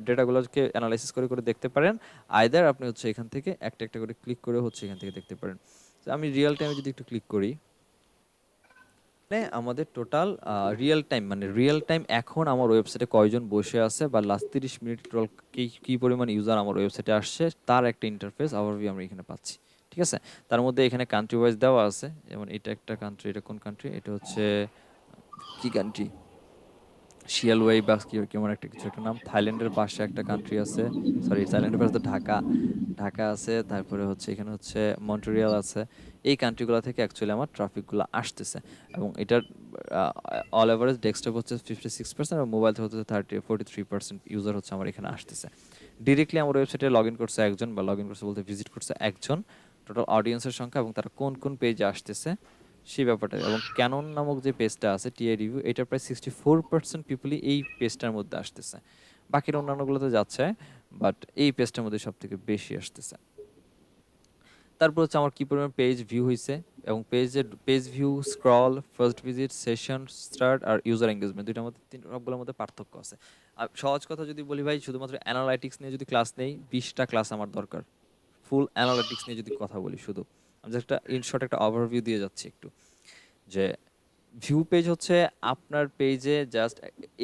ডেটাগুলোকে অ্যানালাইসিস করে করে দেখতে পারেন, আইদার আপনি হচ্ছে এখান থেকে একটা একটা করে ক্লিক করে হচ্ছে এখান থেকে দেখতে পারেন। তো আমি রিয়েল টাইমে যদি একটু ক্লিক করি, মানে আমাদের টোটাল রিয়েল টাইম, মানে রিয়েল টাইম এখন আমার ওয়েবসাইটে কয়জন বসে আছে বা লাস্ট 30 মিনিট টোটাল কি পরিমাণ ইউজার আমার ওয়েবসাইটে আসছে তার একটা ইন্টারফেস ওভারভিউ আমরা এখানে পাচ্ছি। ঠিক আছে, তার মধ্যে এখানে কান্ট্রি ওয়াইজ দেওয়া আছে, যেমন এটা একটা কান্ট্রি, এটা কোন কান্ট্রি, এটা হচ্ছে কি কান্ট্রি, শিয়ালওয়াই বা কেমন একটা কিছু একটা নাম, থাইল্যান্ডের পাশে একটা কান্ট্রি আছে, সরি থাইল্যান্ডের পাশে তো ঢাকা, ঢাকা আছে, তারপরে হচ্ছে এখানে হচ্ছে মন্ট্রিয়াল আছে। এই কান্ট্রিগুলো থেকে অ্যাকচুয়ালি আমার ট্রাফিকগুলো আসতেছে, এবং এটার অল এভারেজ ডেস্কটপ হচ্ছে 56% আর মোবাইল থেকে হচ্ছে 43% ইউজার হচ্ছে আমার এখানে আসতেছে। ডিরেক্টলি আমার ওয়েবসাইটে লগ ইন করছে একজন, বা লগ ইন করছে বলতে ভিজিট করছে একজন, টোটাল অডিয়েন্সের সংখ্যা এবং তারা কোন কোন পেজে আসতেছে সেই ব্যাপারটা, এবং ক্যানন নামক যে পেজটা আছে টিআই রিভিউ, এটার প্রায় 64% পিপলই এই পেজটার মধ্যে আসতেছে। বাকির অন্যান্যগুলোতে যাচ্ছে, বাট এই পেজটার মধ্যে সব থেকে বেশি আসতেছে। তারপর হচ্ছে আমার কি পরিমাণ পেজ ভিউ হয়েছে, এবং page view, scroll, first visit, session start আর ইউজার এঙ্গেজমেন্ট, দুইটার মধ্যে সবগুলোর মধ্যে পার্থক্য আছে। আর সহজ কথা যদি বলি ভাই, শুধুমাত্র অ্যানালাইটিক্স নিয়ে যদি ক্লাস নেই, 20টা ক্লাস আমার দরকার। ফুল অ্যানালিটিক্স নিয়ে যদি কথা বলি, শুধু আমি জাস্ট একটা ইনশর্ট একটা ওভারভিউ দিয়ে যাচ্ছি একটু, যে ভিউ পেজ হচ্ছে আপনার পেজে জাস্ট,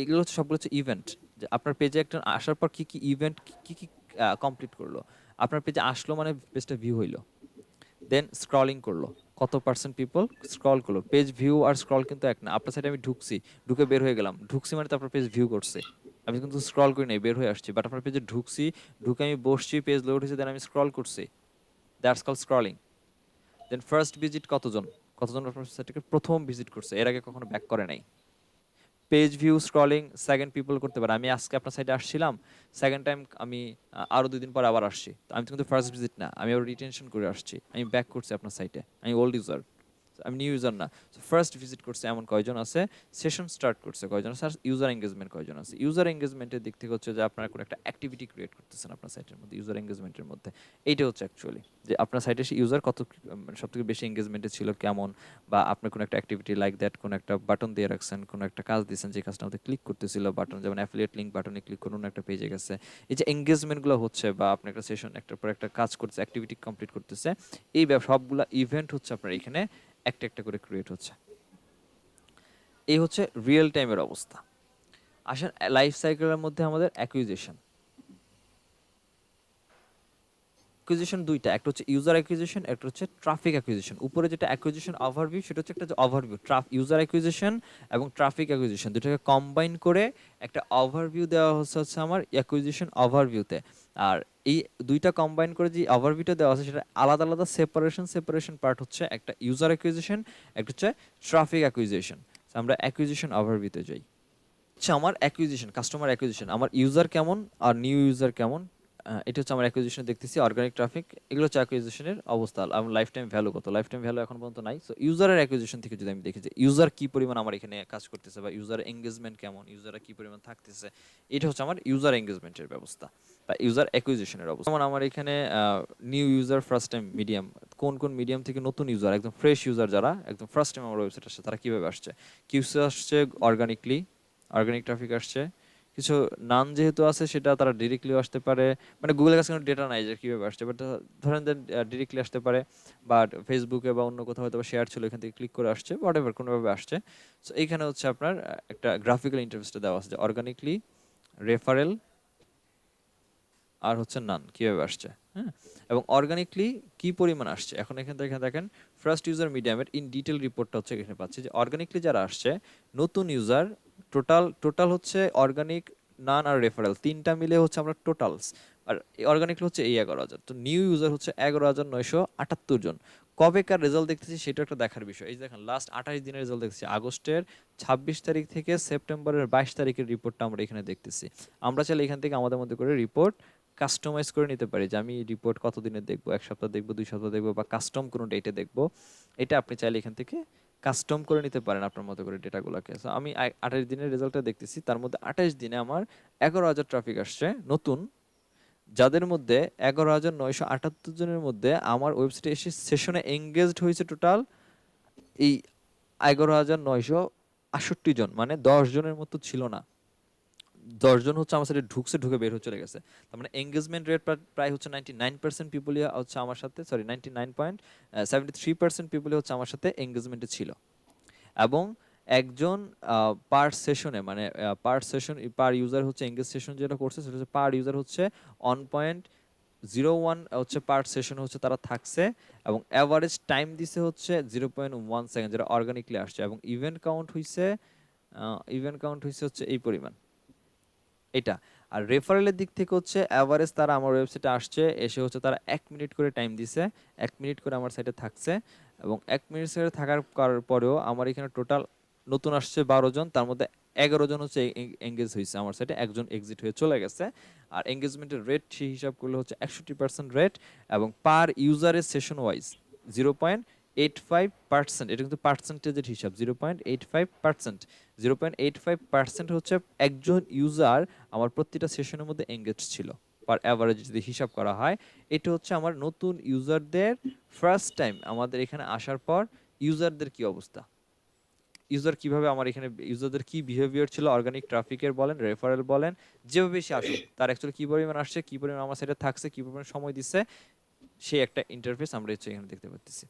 এগুলো হচ্ছে সবগুলো হচ্ছে ইভেন্ট, যে আপনার পেজে একটা আসার পর কি কি ইভেন্ট কি কি কমপ্লিট করলো, আপনার পেজে আসলো মানে পেজটা ভিউ হইলো, দেন স্ক্রলিং করলো, কত পার্সেন্ট পিপল স্ক্রল করলো। পেজ ভিউ আর স্ক্রল কিন্তু এক না। আপনার সাইডে আমি ঢুকছি, ঢুকে বের হয়ে গেলাম, ঢুকছি মানে তো আপনার পেজ ভিউ করছে, আমি কিন্তু স্ক্রল করি নাই, বের হয়ে আসছি, বাট আপনার পেজে ঢুকছি, ঢুকে আমি বসছি, পেজ লোড হয়েছে, দেন আমি স্ক্রল করছি, that's call scrolling. Then first visit কতজন, কতজন আপনার সাইটকে প্রথম ভিজিট করছে, এর আগে কখনো ব্যাক করে নাই। Page view scrolling second people করতে পারে, আমি আজকে আপনার সাইটে আসছিলাম, সেকেন্ড টাইম আমি আরো 2 দিন পর আবার আসছি, তো আমি তো কিন্তু ফার্স্ট ভিজিট না, আমি আবার রিটেনশন করে আসছি, আমি ব্যাক করছি আপনার সাইটে, আমি ওল্ড ইউজার, আমি নিউ ইউজার না। ফার্স্ট ভিজিট করছে এমন কয়জন আছে, সেশন স্টার্ট করছে কয়জন আছে, আর ইউজার এঙ্গেজমেন্ট কয়জন আছে। ইউজার এঙ্গেজমেন্টের দিক থেকে হচ্ছে যে আপনারা কোনো একটা অ্যাক্টিভিটি ক্রিয়েট করতেছেন আপনার সাইটের মধ্যে, ইউজার এঙ্গেজমেন্টের মধ্যে এইটা হচ্ছে অ্যাকচুয়ালি, যে আপনার সাইটে ইউজার কত মানে সব থেকে বেশি এঙ্গেজমেন্টে ছিল কেমন, বা আপনি কোনো একটা অ্যাক্টিভিটি লাইক দ্যাট, কোনো একটা বাটন দিয়ে রাখছেন, কোনো একটা কাজ দিয়েছেন, যে কাজটা আমাদের ক্লিক করতেছিল বাটন, যেমন অ্যাফিলিয়েট লিঙ্ক বাটনে ক্লিক করুন একটা পেজে গেছে, এই যে এঙ্গেজমেন্টগুলো হচ্ছে, বা আপনি একটা সেশন একটার পর একটা কাজ করছে, অ্যাক্টিভিটি কমপ্লিট করতেছে, এই সবগুলা ইভেন্ট হচ্ছে আপনার এখানে একটা একটা করে ক্রিয়েট হচ্ছে। এই হচ্ছে রিয়েল টাইমের অবস্থা। আসেন লাইফ সাইকেলের মধ্যে আমাদের অ্যাকুইজিশন, অ্যাকুইজিশন দুইটা, একটা হচ্ছে ইউজার অ্যাকুইজিশন, একটা হচ্ছে ট্রাফিক অ্যাকুইজিশন। উপরে যেটা অ্যাকুইজিশন ওভারভিউ, সেটা হচ্ছে একটা ওভারভিউ, ইউজার অ্যাকুইজিশন এবং ট্রাফিক অ্যাকুইজিশন দুটাকে কম্বাইন করে একটা ওভারভিউ দেওয়া হচ্ছে আমার অ্যাকুইজিশন ওভারভিউতে। আর এই দুইটা কম্বাইন করে যে ওভারভিউটা দেওয়া আছে, সেটা আলাদা আলাদা সেপারেশন পার্ট হচ্ছে একটা ইউজার অ্যাকুইজিশন, একটা হচ্ছে ট্রাফিক অ্যাকুইজিশন। আমরা অ্যাকুইজিশন ওভারভিউতে যাই। আচ্ছা, আমার অ্যাকুইজিশন, কাস্টমার অ্যাকুইজিশন, আমার ইউজার কেমন আর নিউ ইউজার কেমন, এটা হচ্ছে আমার অ্যাকুইজিশন দেখতেছি অর্গানিক ট্রাফিক, এগুলো হচ্ছে অ্যাকুইজিশনের অবস্থা। আমার লাইফ টাইম ভ্যালু কত, লাইফ টাইম ভ্যালু এখন পর্যন্ত নাই। সো ইউজারের অ্যাকুইজিশন থেকে যদি আমি দেখি যে ইউজার কি পরিমাণ আমার এখানে কাজ করতেছে বা ইউজার এঙ্গেজমেন্ট কেমন, ইউজাররা কি পরিমাণ থাকতেছে, এটা হচ্ছে আমার ইউজার এঙ্গেজমেন্টের ব্যবস্থা বা ইউজার অ্যাকুইজিশনের অবস্থা। যেমন আমার এখানে new user first time medium, কোন কোন মিডিয়াম থেকে নতুন ইউজার, একদম ফ্রেশ ইউজার যারা একদম ফার্স্ট টাইম আমার ওয়েবসাইট আসছে, তারা কিভাবে আসছে, কিউসি আসছে অর্গানিকলি, অর্গানিক ট্রাফিক আসছে। কিছু নাম যেহেতু আছে সেটা তারা ডিরেক্টলিও আসতে পারে, মানে গুগলের কাছে কোনো ডেটা নাই যে কীভাবে আসছে, বাট ধরেন দেন ডিরেক্টলি আসতে পারে, বা ফেসবুকে বা অন্য কোথাও হয়তো শেয়ার ছিল, এখান থেকে ক্লিক করে আসছে, হোয়াট এভার কোনোভাবে আসছে। সো এইখানে হচ্ছে আপনার একটা গ্রাফিক্যাল ইন্টারফেসটা দেওয়া আছে যে অর্গানিকলি, রেফারেল, আর হচ্ছে নান কীভাবে আসছে। হ্যাঁ, এবং অর্গানিকলি কি পরিমাণ আসছে, এখন এখান থেকে দেখেন ফার্স্ট ইউজার মিডিয়ামের ইন ডিটেল রিপোর্টটা হচ্ছে এখানে পাচ্ছি যে অর্গানিকলি যারা আসছে নতুন ইউজার, টোটাল টোটাল হচ্ছে অর্গানিক, নান আর রেফারেল তিনটা মিলে হচ্ছে আমরা টোটালস, আর অর্গানিকলি হচ্ছে এই 11,000। তো নিউ ইউজার হচ্ছে 11,978 জন। কবেকার রেজাল্ট দেখতেছি সেটা একটা দেখার বিষয়। এই যে দেখেন লাস্ট 28 দিনের রেজাল্ট দেখতেছি, আগস্টের 26 তারিখ থেকে সেপ্টেম্বরের 22 তারিখের রিপোর্টটা আমরা এখানে দেখতেছি। আমরা চাইলে এখান থেকে আমাদের মধ্যে করে রিপোর্ট কাস্টমাইজ করে নিতে পারি যে আমি রিপোর্ট কত দিনের দেখবো, 1 সপ্তাহ দেখবো, 2 সপ্তাহ দেখবো, বা কাস্টম কোনো ডেটে দেখবো। এটা আপনি চাইলে এখান থেকে কাস্টম করে নিতে পারেন আপনার মতো করে ডেটাগুলোকে। সো আমি 28 দিনের রেজাল্টটা দেখতেছি, তার মধ্যে 28 দিনে আমার 11,000 ট্রাফিক আসছে নতুন, যাদের মধ্যে 11,978 জনের মধ্যে আমার ওয়েবসাইটে এসে সেশনে এঙ্গেজড হয়েছে টোটাল এই 11,968 জন, মানে 10 জনের মতো ছিল না, 10 জন হচ্ছে আমার সাথে ঢুকছে, ঢুকে বের হয়ে চলে গেছে। তার মানে এঙ্গেজমেন্ট রেট প্রায় হচ্ছে 99% পিপলই হচ্ছে আমার সাথে, সরি 99.73% পিপলই হচ্ছে আমার সাথে এঙ্গেজমেন্টে ছিল। এবং একজন পার সেশনে, মানে পার সেশন পার ইউজার হচ্ছে এঙ্গেজ সেশন যেটা করছে সেটা হচ্ছে পার ইউজার হচ্ছে 1.01 হচ্ছে পার সেশন হচ্ছে তারা থাকছে, এবং অ্যাভারেজ টাইম দিছে হচ্ছে 0.1 সেকেন্ড, যেটা অর্গানিকলি আসছে। এবং ইভেন্ট কাউন্ট হয়েছে হচ্ছে এই পরিমাণ এটা। আর রেফারেলের দিক থেকে হচ্ছে অ্যাভারেজ তারা আমার ওয়েবসাইটে আসছে, এসে হচ্ছে তারা 1 মিনিট করে টাইম দিছে, 1 মিনিট করে আমার সাইটে থাকছে, এবং 1 মিনিট সাইটে থাকার পরেও আমার এখানে টোটাল নতুন আসছে 12 জন, তার মধ্যে 11 জন হচ্ছে এঙ্গেজ হয়েছে আমার সাইটে, একজন এক্সিট হয়ে চলে গেছে। আর এঙ্গেজমেন্টের রেট সেই হিসাব করলে হচ্ছে 61% রেট, এবং পার ইউজারের সেশন ওয়াইজ 0.85%, এটা কিন্তু পার্সেন্টেজের হিসাব, 0.85%, 0.85% হচ্ছে একজন ইউজার আমার প্রতিটা সেশনের মধ্যে এঙ্গেজ ছিল পার অ্যাভারেজ যদি হিসাব করা হয়। এটা হচ্ছে আমার নতুন ইউজারদের ফার্স্ট টাইম আমাদের এখানে আসার পর ইউজারদের কি অবস্থা, ইউজার কিভাবে আমার এখানে, ইউজারদের কি বিহেভিয়ার ছিল, অর্গানিক ট্রাফিকের বলেন, রেফারেল বলেন, যেভাবে সে আসুক তার অ্যাকচুয়ালি কি পরিমাণ আসছে, কি পরিমাণ আমার সাইটে থাকছে, কি পরিমাণ সময় দিচ্ছে, সেই একটা ইন্টারফেস আমরা হচ্ছে এখানে দেখতে পাচ্ছি।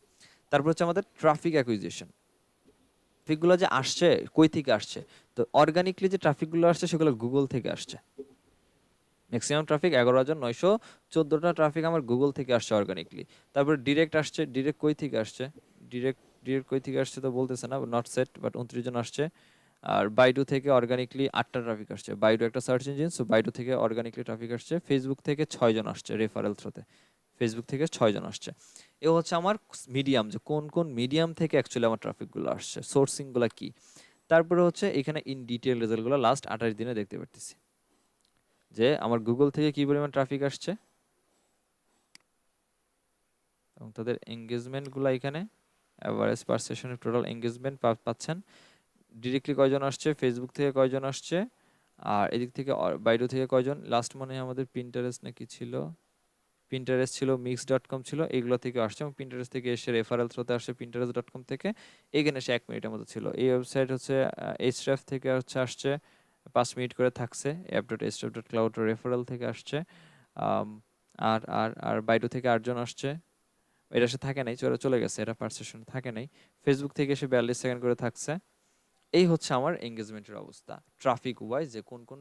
তারপর হচ্ছে আমাদের ট্রাফিক অ্যাকুইজিশন, ট্রাফিকগুলো যে আসছে কই থেকে আসছে। তো অর্গানিকলি যে ট্রাফিকগুলো আসছে সেগুলো গুগল থেকে আসছে। ম্যাক্সিমাম ট্রাফিক 11,914টা ট্রাফিক আমার গুগল থেকে আসছে অর্গানিকলি। তারপর ডিরেক্ট আসছে, ডিরেক্ট কই থেকে আসছে, ডিরেক্ট ডিরেক্ট কই থেকে আসছে তো বলতেছে না, নট সেট, বাট 29 জন আসছে। আর বাইডু থেকে অর্গানিকলি 8টা ট্রাফিক আসছে, বাইডু একটা সার্চ ইঞ্জিন, সো বাইডু থেকে অর্গানিকলি ট্রাফিক আসছে। ফেসবুক থেকে 6 জন আসছে রেফারেল থ্রোতে, ফেসবুক থেকে 6 জন আসছে। এ হচ্ছে আমার মিডিয়াম, যে কোন কোন মিডিয়াম থেকে অ্যাকচুয়ালি আমার ট্রাফিকগুলো আসছে, সোর্সিংগুলো কি। তারপরে হচ্ছে এখানে ইন ডিটেল রেজাল্টগুলো লাস্ট 28 দিনে দেখতে পারতেছি যে আমার গুগল থেকে কি পরিমাণ ট্রাফিক আসছে, এবং তাদের এঙ্গেজমেন্টগুলো এখানে অ্যাভারেজ পার সেশনের টোটাল এঙ্গেজমেন্ট পাচ্ছেন। ডিরেক্টলি কয়জন আসছে, ফেসবুক থেকে কয়জন আসছে, আর এদিক থেকে বাইরে থেকে কয়জন। লাস্ট মনে হয় আমাদের পিন্টারেস্ট নাকি ছিল, পিন্টারেস্ট ছিল, মিক্স.com ছিল, এগুলো থেকে আসছে। এবং পিন্টারেস্ট থেকে এসে রেফারেল থ্রোতে আসছে pinterest.com থেকে, এখানে এসে 1 মিনিটের মতো ছিল। এই ওয়েবসাইট হচ্ছে এইচরেফ থেকে হচ্ছে আসছে, 5 মিনিট করে থাকছে। app.href.cloud রেফারেল থেকে আসছে। আম, আর আর আর বাইরে থেকে 8 জন আসছে, এটা সে থাকে নাই, চলে চলে গেছে, এটা পার সেশন থাকে নাই। ফেসবুক থেকে এসে 42 সেকেন্ড করে থাকছে। এই হচ্ছে আমার এঙ্গেজমেন্টের অবস্থা ট্রাফিক ওয়াইজ, যে কোন কোন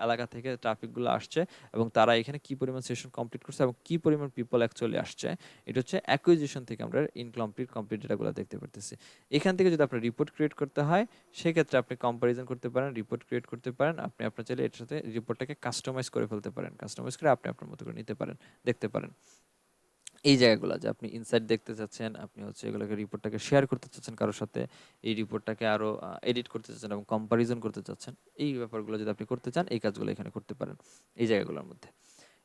এলাকা থেকে ট্রাফিকগুলো আসছে, এবং তারা এখানে কি পরিমাণ সেশন কমপ্লিট করছে, এবং কি পরিমাণ পিপল অ্যাকচুয়ালি আসছে। এটা হচ্ছে অ্যাকুইজিশন থেকে আমরা ইনকমপ্লিট কমপ্লিট ডেটাগুলো দেখতে পারতেছি। এখান থেকে যদি আপনার রিপোর্ট ক্রিয়েট করতে হয়, সেক্ষেত্রে আপনি কম্পারিজন করতে পারেন, রিপোর্ট ক্রিয়েট করতে পারেন। আপনি আপনার চাইলে এটার সাথে রিপোর্টটাকে কাস্টমাইজ করে ফেলতে পারেন, কাস্টমাইজ করে আপনি আপনার মতো করে নিতে পারেন, দেখতে পারেন। এই জায়গাগুলো যে আপনি ইনসাইট দেখতে চাচ্ছেন, আপনি হচ্ছে এগুলোকে রিপোর্টটাকে শেয়ার করতে চাচ্ছেন কারোর সাথে, এই রিপোর্টটাকে আরো এডিট করতে চাচ্ছেন এবং কম্পারিজন করতে চাচ্ছেন, এই ব্যাপারগুলো যদি আপনি করতে চান, এই কাজগুলো এখানে করতে পারেন এই জায়গাগুলোর মধ্যে।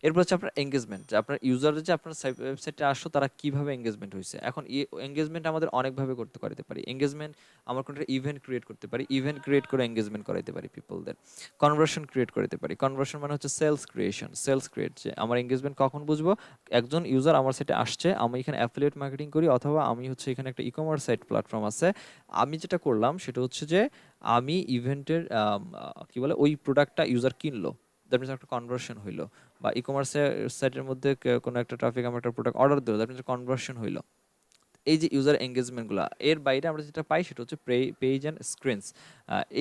এরপর হচ্ছে আপনার এঙ্গেজমেন্ট, যে আপনার ইউজার যে আপনার ওয়েবসাইটে আসলো তারা কিভাবে এঙ্গেজমেন্ট হয়েছে। এখন এঙ্গেজমেন্ট আমাদের অনেকভাবে করতে পারতে পারি। এঙ্গেজমেন্ট আমরা কোনো একটা ইভেন্ট ক্রিয়েট করতে পারি, ইভেন্ট ক্রিয়েট করে এঙ্গেজমেন্ট করাইতে পারি পিপলদের। কনভার্সন ক্রিয়েট করতে পারি, কনভার্সন মানে হচ্ছে সেলস ক্রিয়েশন, সেলস ক্রিয়েট, যে আমার এঙ্গেজমেন্ট কখন বুঝবো, একজন ইউজার আমার সাইটে আসছে, আমি এখানে অ্যাফিলিয়েট মার্কেটিং করি, অথবা আমি হচ্ছে এখানে একটা ই কমার্স সাইট প্ল্যাটফর্ম আছে, আমি যেটা করলাম সেটা হচ্ছে যে আমি ইভেন্টের কি বলে ওই প্রোডাক্টটা ইউজার কিনলো, দ্যাট মিনস একটা কনভার্সন হইলো। বা ই কমার্সের সাইটের মধ্যে কোনো একটা ট্রাফিক আমার একটা প্রোডাক্ট অর্ডার দিল, দ্যাট মিনস কনভার্সন হইলো। এই যে ইউজার এঙ্গেজমেন্টগুলো, এর বাইরে আমরা যেটা পাই সেটা হচ্ছে পেজ অ্যান্ড স্ক্রিনস।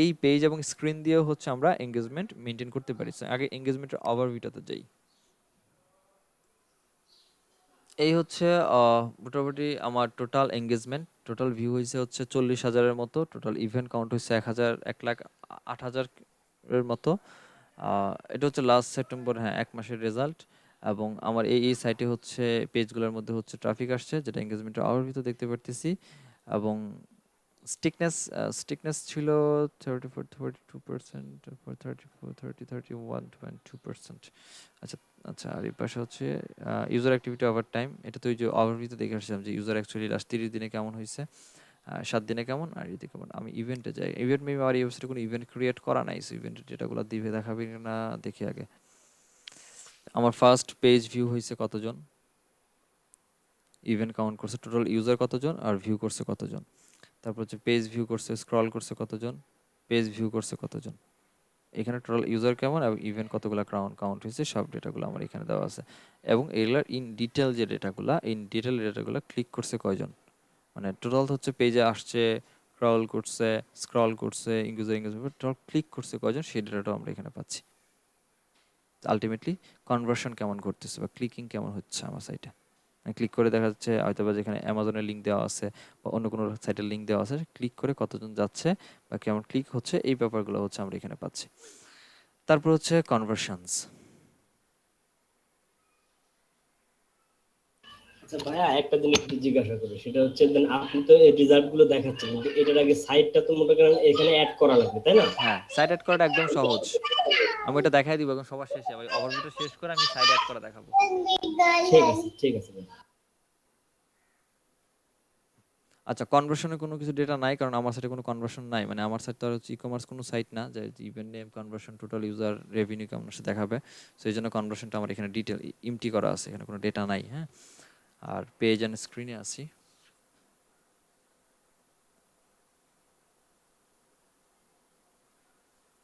এই পেজ এবং স্ক্রিন দিয়েও হচ্ছে আমরা এঙ্গেজমেন্ট মেনটেন করতে পারি। So, আগে এঙ্গেজমেন্টের ওভারভিউটাতে যাই। এই হচ্ছে মোটামুটি আমার টোটাল এঙ্গেজমেন্ট, টোটাল ভিউ হয়েছে হচ্ছে 40,000-এর মতো, টোটাল ইভেন্ট কাউন্ট হয়েছে 1,08,000 এর মতো। এটা হচ্ছে লাস্ট সেপ্টেম্বর, হ্যাঁ, 1 মাসের রেজাল্ট। এবং আমার এই সাইটে হচ্ছে পেজগুলোর মধ্যে হচ্ছে ট্রাফিক আসছে, যেটা এঙ্গেজমেন্টের ওভারভিউতে দেখতে পারতেছি। এবং স্টিকনেস ছিল 34-42%, 31-22%। আচ্ছা আচ্ছা, আর এই পাশে হচ্ছে ইউজার অ্যাক্টিভিটি ওভার টাইম, এটা তো ওই যে ওভারভিউতে দেখে আসছিলাম যে ইউজার অ্যাকচুয়ালি লাস্ট 30 দিনে কেমন হয়েছে, 7 দিনে কেমন, আর এদিকে কেমন। আমি ইভেন্টে যাই, ইভেন্ট মেবি আমার এই ওয়েবসাইটে কোনো ইভেন্ট ক্রিয়েট করা নাই, সো ইভেন্টের ডেটাগুলো দিবে দেখাবে না দেখি আগে। আমার ফার্স্ট পেজ ভিউ হয়েছে কতজন, ইভেন্ট কাউন্ট করছে, টোটাল ইউজার কতজন, আর ভিউ করছে কতজন। তারপর হচ্ছে পেজ ভিউ করছে, স্ক্রল করছে কতজন, পেজ ভিউ করছে কতজন। এখানে টোটাল ইউজার কেমন এবং ইভেন্ট কতগুলো কাউন্ট হয়েছে, সব ডেটাগুলো আমার এখানে দেওয়া আছে। এবং এগুলার ইন ডিটেল যে ডেটাগুলো, ইন ডিটেল ডেটাগুলো ক্লিক করছে কয়জন, মানে টোটাল হচ্ছে পেজে আসছে, ক্রাউল করছে, স্ক্রল করছে, ইউজার টোটাল ক্লিক করছে কয়জন, সেই ডেটাটাও আমরা এখানে পাচ্ছি। আলটিমেটলি কনভার্সন কেমন করতেছে বা ক্লিকিং কেমন হচ্ছে আমার সাইটে, ক্লিক করে দেখা যাচ্ছে হয়তো বা যেখানে অ্যামাজনের লিঙ্ক দেওয়া আছে বা অন্য কোনো সাইটের লিঙ্ক দেওয়া আছে, ক্লিক করে কতজন যাচ্ছে বা কেমন ক্লিক হচ্ছে, এই ব্যাপারগুলো হচ্ছে আমরা এখানে পাচ্ছি। তারপর হচ্ছে কনভার্সনস। আচ্ছা ভাইয়া, একটা জিনিস একটু জিজ্ঞাসা করি, সেটা হচ্ছে দেন আপনি তো এই রেজাল্ট গুলো দেখাচ্ছেন, কিন্তু এটার আগে সাইটটা তো মনে করেন এখানে অ্যাড করা লাগবে, তাই না? হ্যাঁ, সাইড অ্যাড করাটা একদম সহজ। আমি এটা দেখাই দিব এখন সবার শেষে, ভাই ওভারভিউটা শেষ করে আমি সাইড অ্যাড করা দেখাবো। ঠিক আছে, ঠিক আছে ভাই। আচ্ছা, কনভার্সনে কোনো কিছু ডেটা নাই, কারণ আমার সাইটে কোনো কনভার্সন নাই, মানে আমার সাইট তো আর হচ্ছে ই কমার্স কোনো সাইট না যে event name, conversion, total user, revenue কেমন সে দেখাবে। সো এই জন্য কনভার্সনটা আমার এখানে ডিটেল ইমটি করা আছে, এখানে কোনো ডেটা নাই। হ্যাঁ, আর পেজ অ্যান্ড স্ক্রিনে আসি।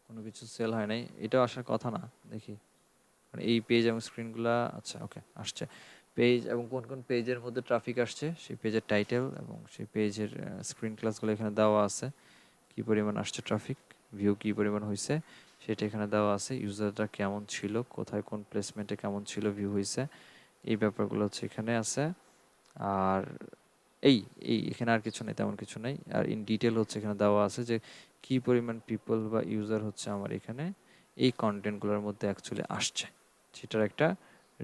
কোনো কিছু সেল হয় নাই, এটাও আসার কথা না, দেখি। মানে এই পেজ এবং স্ক্রিনগুলা, আচ্ছা ওকে আসছে। পেজ এবং কোন কোন পেজের মধ্যে ট্রাফিক আসছে, সেই পেজের টাইটেল এবং সেই পেজের স্ক্রিন ক্লাসগুলো এখানে দেওয়া আছে। কী পরিমাণ আসছে ট্রাফিক, ভিউ কী পরিমাণ হয়েছে সেটা এখানে দেওয়া আছে। ইউজারটা কেমন ছিল, কোথায় কোন প্লেসমেন্টে কেমন ছিল, ভিউ হয়েছে, এই ব্যাপারগুলো হচ্ছে এখানে আছে। আর এই এই এখানে আর কিছু নেই, তেমন কিছু নেই। আর ইন ডিটেল হচ্ছে এখানে দেওয়া আছে যে কী পরিমাণ পিপল বা ইউজার হচ্ছে আমার এখানে এই কন্টেন্টগুলোর মধ্যে অ্যাকচুয়ালি আসছে, সেটার একটা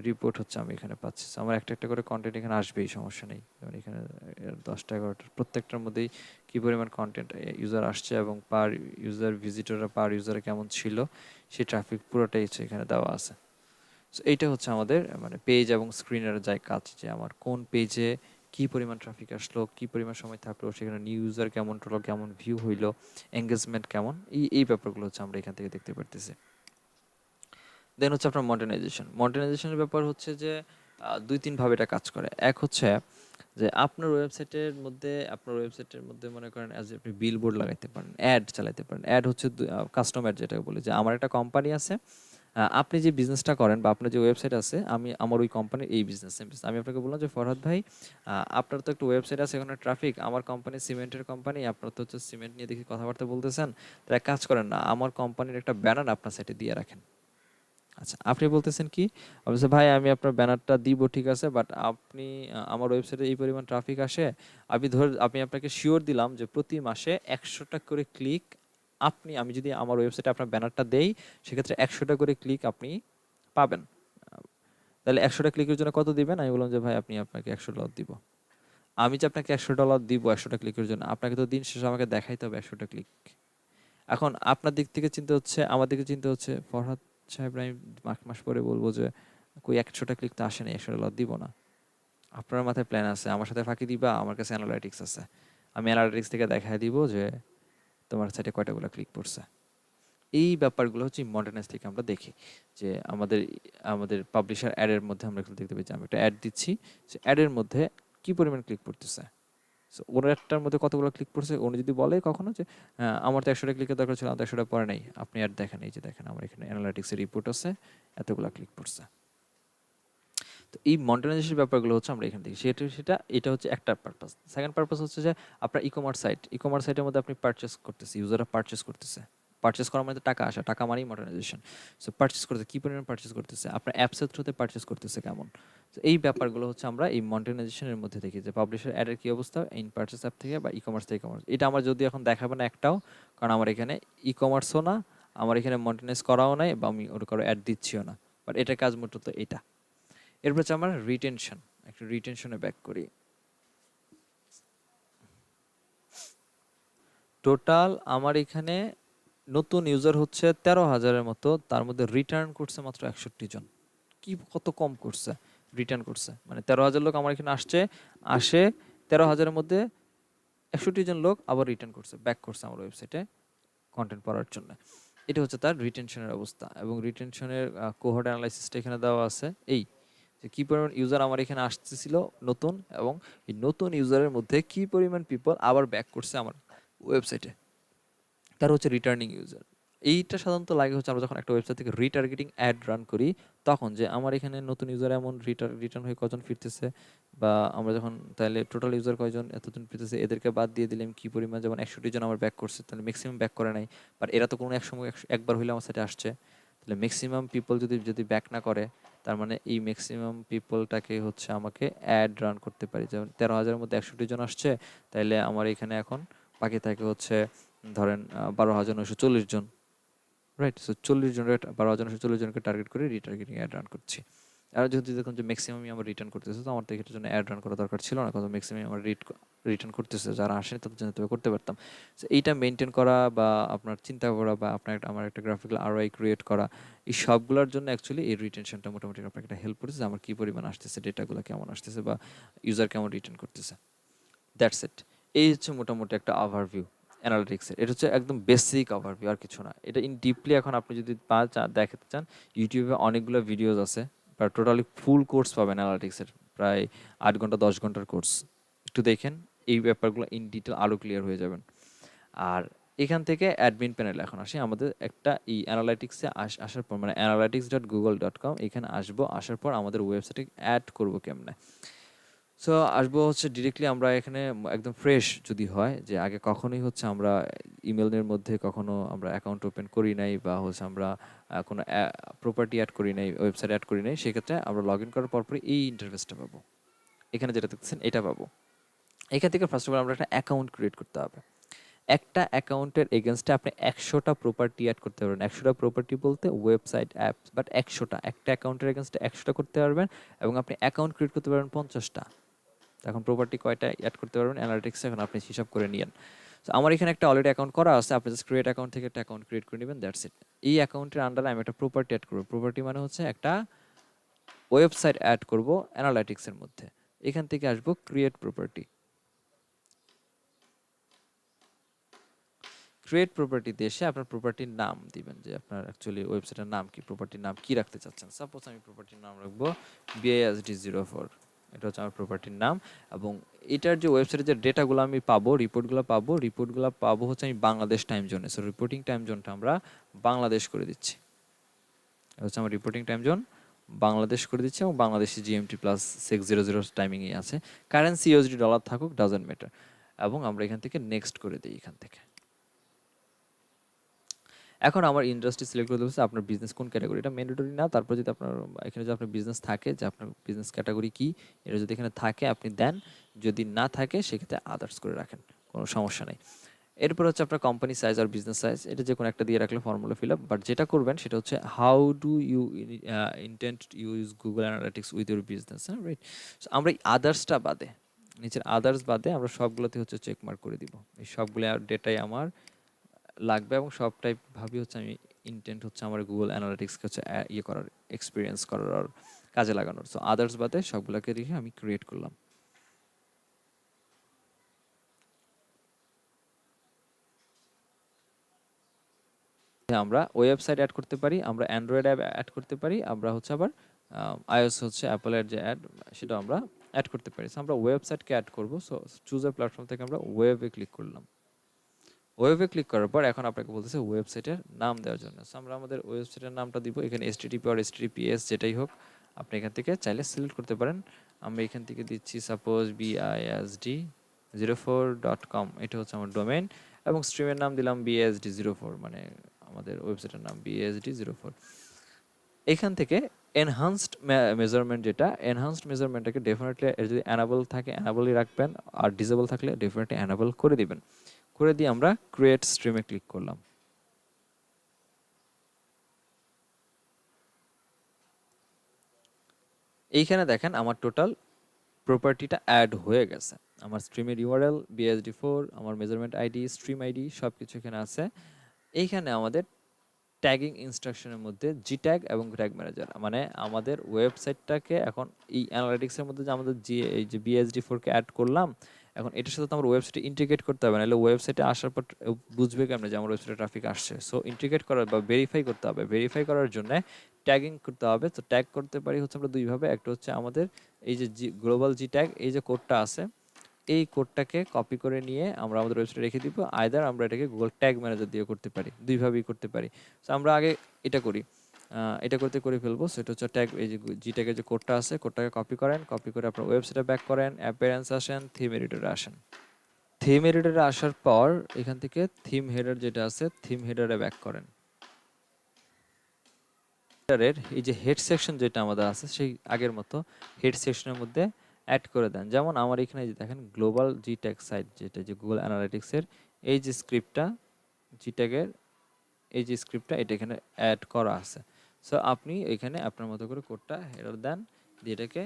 রিপোর্ট হচ্ছে আমি এখানে পাচ্ছি। So, আমার একটা একটা করে কন্টেন্ট এখানে আসবেই, সমস্যা নেই। যেমন এখানে 10টা 11টার প্রত্যেকটার মধ্যেই কী পরিমাণ কন্টেন্ট ইউজার আসছে এবং পার ইউজার ভিজিটররা পার ইউজারে কেমন ছিল, সেই ট্রাফিক পুরোটাই হচ্ছে এখানে দেওয়া আছে। সো এইটা হচ্ছে আমাদের মানে পেজ এবং স্ক্রিনের যাই কাজ, যে আমার কোন পেজে কী পরিমাণ ট্রাফিক আসলো, কী পরিমাণ সময় থাকলো, সেখানে নিউ ইউজার কেমন, টোটাল কেমন ভিউ হইলো, এঙ্গেজমেন্ট কেমন, এই ব্যাপারগুলো হচ্ছে আমরা এখান থেকে দেখতে পারতেছি। দেন হচ্ছে আপনার মডার্নাইজেশনের ব্যাপার হচ্ছে যে 2-3 ভাবে এটা কাজ করে। এক হচ্ছে যে আপনার ওয়েবসাইটের মধ্যে মনে করেন অ্যাজ আপনি বিলবোর্ড লাগাইতে পারেন, অ্যাড চালাইতে পারেন। অ্যাড হচ্ছে কাস্টম অ্যাড, যেটাকে বলি যে আমার একটা কোম্পানি আছে, আপনি যে বিজনেসটা করেন বা আপনার যে ওয়েবসাইট আছে, আমি আমার ওই কোম্পানির এই বিজনেস, আমি আপনাকে বললাম যে ফরহাদ ভাই, আপনার তো একটা ওয়েবসাইট আছে, এখানে ট্রাফিক, আমার কোম্পানি সিমেন্টের কোম্পানি, আপনার তো হচ্ছে সিমেন্ট নিয়ে দেখি কথাবার্তা বলতেছেন, তো এক কাজ করেন না, আমার কোম্পানির একটা ব্যানার আপনার সাইটে দিয়ে রাখেন। আচ্ছা, আপনি বলতেছেন কি, অবশ্যই ভাই আমি আপনার ব্যানারটা দিব, ঠিক আছে, বাট আপনি আমার ওয়েবসাইটে এই পরিমাণ ট্রাফিক আসে, আমি আপনাকে শিওর দিলাম যে প্রতি মাসে 100টা করে ক্লিক আমি যদি আমার ওয়েবসাইটে আপনার ব্যানারটা দেই, সেক্ষেত্রে 100টা করে ক্লিক আপনি পাবেন। তাহলে 100টা ক্লিকের জন্য কত দিবেন? আমি বললাম যে ভাই আপনাকে $100 দিব। আমি যে আপনাকে $100 দিব 100টা ক্লিকের জন্য, আপনাকে তো দিন শেষে আমাকে দেখাইতে হবে 100টা ক্লিক। এখন আপনার দিক থেকে চিন্তা হচ্ছে, আমার দিকে চিন্তা হচ্ছে, ফরহাদ সাহেব আমি মাস পরে বলবো যে কই 100টা ক্লিক তো আসে নাই, 100টা লট দিব না। আপনার মাথায় প্ল্যান আছে, আমার সাথে ফাঁকি দিবা, আমার কাছে অ্যানালাইটিক্স আছে, আমি অ্যানালাইটিক্স থেকে দেখায় দিব যে তোমার সাইটে কয়টাগুলো ক্লিক পড়ছে। এই ব্যাপারগুলো হচ্ছে ইম্পর্টেন্স থেকে আমরা দেখি যে আমাদের আমাদের পাবলিশার অ্যাডের মধ্যে আমরা একটু দেখতে পাই যে আমি একটা অ্যাড দিচ্ছি, সে অ্যাডের মধ্যে কি পরিমাণ ক্লিক পড়তেছে। সো ওর অ্যাডটার মধ্যে কতগুলো ক্লিক পড়ছে, উনি যদি বলে কখনো যে আমার তো 100টা ক্লিকের দরকার ছিল, আমার তো 100টা পড়ে নাই, আপনি অ্যাড দেখেন, এই যে দেখেন আমার এখানে অ্যানালাইটিক্সের রিপোর্ট আছে, এতগুলো ক্লিক পড়ছে। তো এই মনিটাইজেশন ব্যাপারগুলো হচ্ছে আমরা এখান থেকে এটা হচ্ছে একটা পারপাস। সেকেন্ড পারপাস হচ্ছে যে আপনার ই কমার্স সাইটের মধ্যে আপনি পারচেস করতেছে, ইউজাররা পারচেস করতেছে, পারচেস করার মানে টাকা আসা, টাকা মানেই মনিটাইজেশন। সো পারচেস করতে কী পরিমাণ পারচেস করতেছে, আপনার অ্যাপসের থ্রুতে পারচেস করতেছে কেমন। তো এই ব্যাপারগুলো হচ্ছে আমরা এই মনিটাইজেশনের মধ্যে দেখি যে পাবলিশার অ্যাডের কী অবস্থা ইন পারচেস অ্যাপ থেকে বা ই কমার্স। এটা আমার যদি এখন দেখাবে না একটাও, কারণ আমার এখানে ই কমার্সও না, আমার এখানে মনিটাইজ করাও নাই, বা আমি ওর কারো অ্যাড দিচ্ছিও না, বাট এটার কাজ মূলত এটা। এরপর হচ্ছে আমার রিটেনশন, একটা রিটেনশনে ব্যাক করি। টোটাল আমার এখানে নতুন ইউজার হচ্ছে 13,000-এর মতো, তার মধ্যে রিটার্ন করছে মাত্র 61 জন। কি কত কম করছে রিটার্ন করছে, মানে 13,000 লোক আমার এখানে আসে 13,000-এর মধ্যে 61 জন লোক আবার রিটার্ন করছে, ব্যাক করছে আমার ওয়েবসাইটে কন্টেন্ট পড়ার জন্য। এটা হচ্ছে তার রিটেনশনের অবস্থা। এবং রিটেনশনের কোহর্ট অ্যানালাইসিসটা এখানে দেওয়া আছে, এই যে কী পরিমাণ ইউজার আমার এখানে আসতেছিল নতুন, এবং এই নতুন ইউজারের মধ্যে কী পরিমাণ পিপল আবার ব্যাক করছে আমার ওয়েবসাইটে, তার হচ্ছে রিটার্নিং ইউজার। এইটা সাধারণত লাগে হচ্ছে আমরা যখন একটা ওয়েবসাইট থেকে রিটার্গেটিং অ্যাড রান করি, তখন যে আমার এখানে নতুন ইউজার এমন রিটার্ন হয়ে কজন ফিরতেছে, বা আমরা যখন তাহলে টোটাল ইউজার কয়জন এতজন ফিরতেছে, এদেরকে বাদ দিয়ে দিলাম কী পরিমাণ, যেমন 61 জন আমার ব্যাক করছে, তাহলে ম্যাক্সিমাম ব্যাক করে নাই, বাট এরা তো কোনো এক সময় একবার হইলে আমার সাথে আসছে, তাহলে ম্যাক্সিমাম পিপল যদি ব্যাক না করে, তার মানে এই ম্যাক্সিমাম পিপলটাকে হচ্ছে আমাকে অ্যাড রান করতে পারি। যেমন 13,000-এর মধ্যে 61 জন আসছে, তাইলে আমার এখানে এখন বাকি থাকে হচ্ছে ধরেন 12,940 জন, রাইট। সো 40 জনের 12,940 জনকে টার্গেট করে রিটার্গেটিং অ্যাড রান করছি। আর যদি দেখুন যে ম্যাক্সিমামই আমার রিটার্ন করতেছে, তো আমার তো এটার জন্য অ্যাড রান করা দরকার ছিল না, কারণ ম্যাক্সিমাম আমার রিটার্ন করতেছে, যারা আসেনি তাদের জন্য তবে করতে পারতাম। সো এইটা মেনটেন করা বা আপনার চিন্তা করা বা আমার একটা গ্রাফিক্যাল আরওআই ক্রিয়েট করা, এই সবগুলোর জন্য অ্যাকচুয়ালি এই রিটেনশনটা মোটামুটি আপনাকে একটা হেল্প করতেছে, আমার কী পরিমাণ আসতেছে, ডেটাগুলো কেমন আসতেছে, বা ইউজার কেমন রিটার্ন করতেছে। That's it. এই হচ্ছে মোটামুটি একটা ওভারভিউ অ্যানালিটিক্সের। এটা হচ্ছে একদম বেসিক ওভারভিউ, আর কিছু না। এটা ইন ডিপলি এখন আপনি যদি দেখাতে চান, ইউটিউবে অনেকগুলো ভিডিওস আছে, বা টোটালি ফুল কোর্স পাবেন অ্যানালিটিক্সের, প্রায় 8 ঘন্টা 10 ঘন্টার কোর্স। একটু দেখেন, এই ব্যাপারগুলো ইন ডিটেল আরও ক্লিয়ার হয়ে যাবেন। আর এখান থেকে অ্যাডমিন প্যানেল এখন আসি আমাদের একটা এই অ্যানালাইটিক্সে আসার পর, মানে analytics.google.com, এখানে আসার পর আমাদের ওয়েবসাইটে অ্যাড করবো কেমনে। সো আসবো হচ্ছে ডিরেক্টলি আমরা এখানে একদম ফ্রেশ যদি হয়, যে আগে কখনোই হচ্ছে আমরা ইমেলের মধ্যে কখনো আমরা অ্যাকাউন্ট ওপেন করি নাই, বা হচ্ছে আমরা কোনো প্রপার্টি অ্যাড করি নাই, ওয়েবসাইট অ্যাড করি নাই, সেক্ষেত্রে আমরা লগ ইন করার পরপরই এই ইন্টারফেসটা পাবো, এখানে যেটা দেখতেছেন এটা পাবো। এখান থেকে ফার্স্ট অফ অল আমরা একটা অ্যাকাউন্ট ক্রিয়েট করতে হবে। একটা অ্যাকাউন্টের এগেনস্টে আপনি 100টা প্রপার্টি অ্যাড করতে পারবেন। 100টা প্রপার্টি বলতে ওয়েবসাইট, অ্যাপস, বাট 100টা, একটা অ্যাকাউন্টের এগেনস্টে 100টা করতে পারবেন, এবং আপনি অ্যাকাউন্ট ক্রিয়েট করতে পারবেন 50টা। এখন প্রপার্টি কয়টা অ্যাড করতে পারবেন অ্যানালিটিক্সে, এখন আপনি হিসাব করে নিয়েন। তো আমার এখানে একটা অলরেডি অ্যাকাউন্ট করা আছে, আপনি জাস্ট ক্রিয়েট অ্যাকাউন্ট থেকে একটা অ্যাকাউন্ট ক্রিয়েট করে নেবেন, দ্যাটস ইট। এই অ্যাকাউন্টের আন্ডারে আমি একটা প্রপার্টি অ্যাড করবো। প্রপার্টি মানে হচ্ছে একটা ওয়েবসাইট অ্যাড করব অ্যানালিটিক্সের মধ্যে। এখান থেকে আসবো ক্রিয়েট প্রপার্টি। ক্রিয়েট প্রপার্টিতে এসে আপনার প্রপার্টির নাম দিবেন, যে আপনার অ্যাকচুয়ালি ওয়েবসাইটের নাম কি, প্রপার্টির নাম কি রাখতে চাচ্ছেন। সাপোজ আমি প্রপার্টির নাম রাখবো BISD04, এটা হচ্ছে আমার প্রপার্টির নাম। এবং এটার যে ওয়েবসাইটের যে ডেটাগুলো আমি পাবো, রিপোর্টগুলো পাবো হচ্ছে আমি বাংলাদেশ টাইম জোনে। সো রিপোর্টিং টাইম জোনটা আমরা বাংলাদেশ করে দিচ্ছি। এটা হচ্ছে আমার রিপোর্টিং টাইম জোন বাংলাদেশ করে দিচ্ছি, এবং বাংলাদেশি GMT প্লাস 600 টাইমিংয়ে আছে। কারেন্সি USD ডলার থাকুক, ডাজেন্ট ম্যাটার। এবং আমরা এখান থেকে নেক্সট করে দিই। এখান থেকে এখন আমার ইন্ডাস্ট্রি সিলেক্ট করে দিচ্ছে, আপনার বিজনেস কোন ক্যাটাগরি, এটা ম্যান্ডেটরি না। তারপর যদি আপনার এখানে যদি আপনার বিজনেস থাকে, যে আপনার বিজনেস ক্যাটাগরি কি, এটা যদি এখানে থাকে আপনি দেন, যদি না থাকে সেক্ষেত্রে আদার্স করে রাখেন, কোনো সমস্যা নেই। এরপর হচ্ছে আপনার কোম্পানি সাইজ আর বিজনেস সাইজ, এটা যে কোনো একটা দিয়ে রাখলে ফর্মুলা ফিল আপ। বাট যেটা করবেন সেটা হচ্ছে how do you intent use Google Analytics with your business, হ্যাঁ রাইট। সো আমরা এই আদার্সটা বাদে, নিচের আদার্স বাদে আমরা সবগুলোতে হচ্ছে চেক মার্ক করে দিব। এই সবগুলো ডেটাই আমার লাগবে, এবং সব টাইপ ভাবি হচ্ছে আমি ইন্টেন্ট হচ্ছে আমার গুগল অ্যানালিটিক্সকে হচ্ছে ইয়ে করার, এক্সপিরিয়েন্স করার কাজে লাগানোর। সো আদার্স বাদে সবগুলোকে রেখে আমি ক্রিয়েট করলাম। আমরা ওয়েবসাইট অ্যাড করতে পারি, আমরা অ্যান্ড্রয়েড অ্যাপ অ্যাড করতে পারি, আমরা হচ্ছে আবার আইওএস হচ্ছে অ্যাপলের যে অ্যাড সেটা আমরা অ্যাড করতে পারি। সো আমরা ওয়েবসাইটকে অ্যাড করব। সো চুজ এ প্ল্যাটফর্ম থেকে আমরা ওয়েবে ক্লিক করলাম। ওয়েবে ক্লিক করার পর এখন আপনাকে বলতেছে ওয়েবসাইটের নাম দেওয়ার জন্য। সো আমরা আমাদের ওয়েবসাইটের নামটা দিব। এখানে HTTP আর HTTPS যেটাই হোক আপনি এখান থেকে চাইলে সিলেক্ট করতে পারেন। আমরা এখান থেকে দিচ্ছি সাপোজ bisd04.com, এটা হচ্ছে আমার ডোমেইন, এবং স্ট্রিমের নাম দিলাম BSD04, মানে আমাদের ওয়েবসাইটের নাম BSD04। এখান থেকে এনহান্সড মেজারমেন্ট, যেটা এনহান্সড মেজারমেন্টটাকে ডেফিনেটলি যদি অ্যানাবল থাকে অ্যানাবলই রাখবেন, আর ডিসেবল থাকলে ডেফিনেটলি অ্যানাবল করে দিবেন। করে দিয়ে আমরা ক্রিয়েট স্ট্রিমে ক্লিক করলাম। এইখানে দেখেন আমার টোটাল প্রপার্টিটা অ্যাড হয়ে গেছে। আমার স্ট্রিমের ইউআরএল BSD4, আমার মেজারমেন্ট আইডি, স্ট্রিম আইডি সব কিছু এখানে আছে। এইখানে আমাদের ট্যাগিং ইনস্ট্রাকশনের মধ্যে জি ট্যাগ এবং ট্যাগ ম্যানেজার, মানে আমাদের ওয়েবসাইটটাকে এখন এই অ্যানালিটিক্সের মধ্যে যে আমাদের এই যে BSD4কে অ্যাড করলাম, এখন এটার সাথে তো আমার ওয়েবসাইটে ইন্টিগ্রেট করতে হবে, নাহলে ওয়েবসাইটে আসার পর বুঝবে কেমন যে আমার ওয়েবসাইটে ট্রাফিক আসছে। সো ইন্টিগ্রেট করার বা ভেরিফাই করতে হবে, ভেরিফাই করার জন্য ট্যাগিং করতে হবে। তো ট্যাগ করতে পারি হচ্ছে আমরা দুইভাবে, একটা হচ্ছে আমাদের এই যে গ্লোবাল জি ট্যাগ, এই যে কোডটা আছে, এই কোডটাকে কপি করে নিয়ে আমরা আমাদের ওয়েবসাইটে রেখে দিব। আইদার আমরা এটাকে গুগল ট্যাগ ম্যানেজার দিয়ে করতে পারি, দুইভাবেই করতে পারি। সো আমরা আগে এটা করি, এটা করে ফেলবো। সেটা হচ্ছে ট্যাগ, এই যে জি ট্যাগের যে কোডটা আছে, কোডটাকে কপি করেন, কপি করে আপনার ওয়েবসাইটে ব্যাক করেন, অ্যাপিয়ারেন্স আসেন, থিম এডিটরে আসেন। থিম এডিটরে আসার পর এখান থেকে থিম হেডার যেটা আছে, থিম হেডারে ব্যাক করেন। হেডারের এই যে হেড সেকশন যেটা আমাদের আছে, সেই আগের মতো হেড সেকশনের মধ্যে অ্যাড করে দেন। যেমন আমার এখানে যে দেখেন গ্লোবাল জি ট্যাগ সাইট, যেটা যে গুগল অ্যানালিটিক্সের এই যে স্ক্রিপ্টটা, জি ট্যাগের এই যে স্ক্রিপ্টটা, এটা এখানে অ্যাড করা আছে। সো আপনি এখানে আপনার মতো করে কোডটা হেডার দেন, দিয়ে এটাকে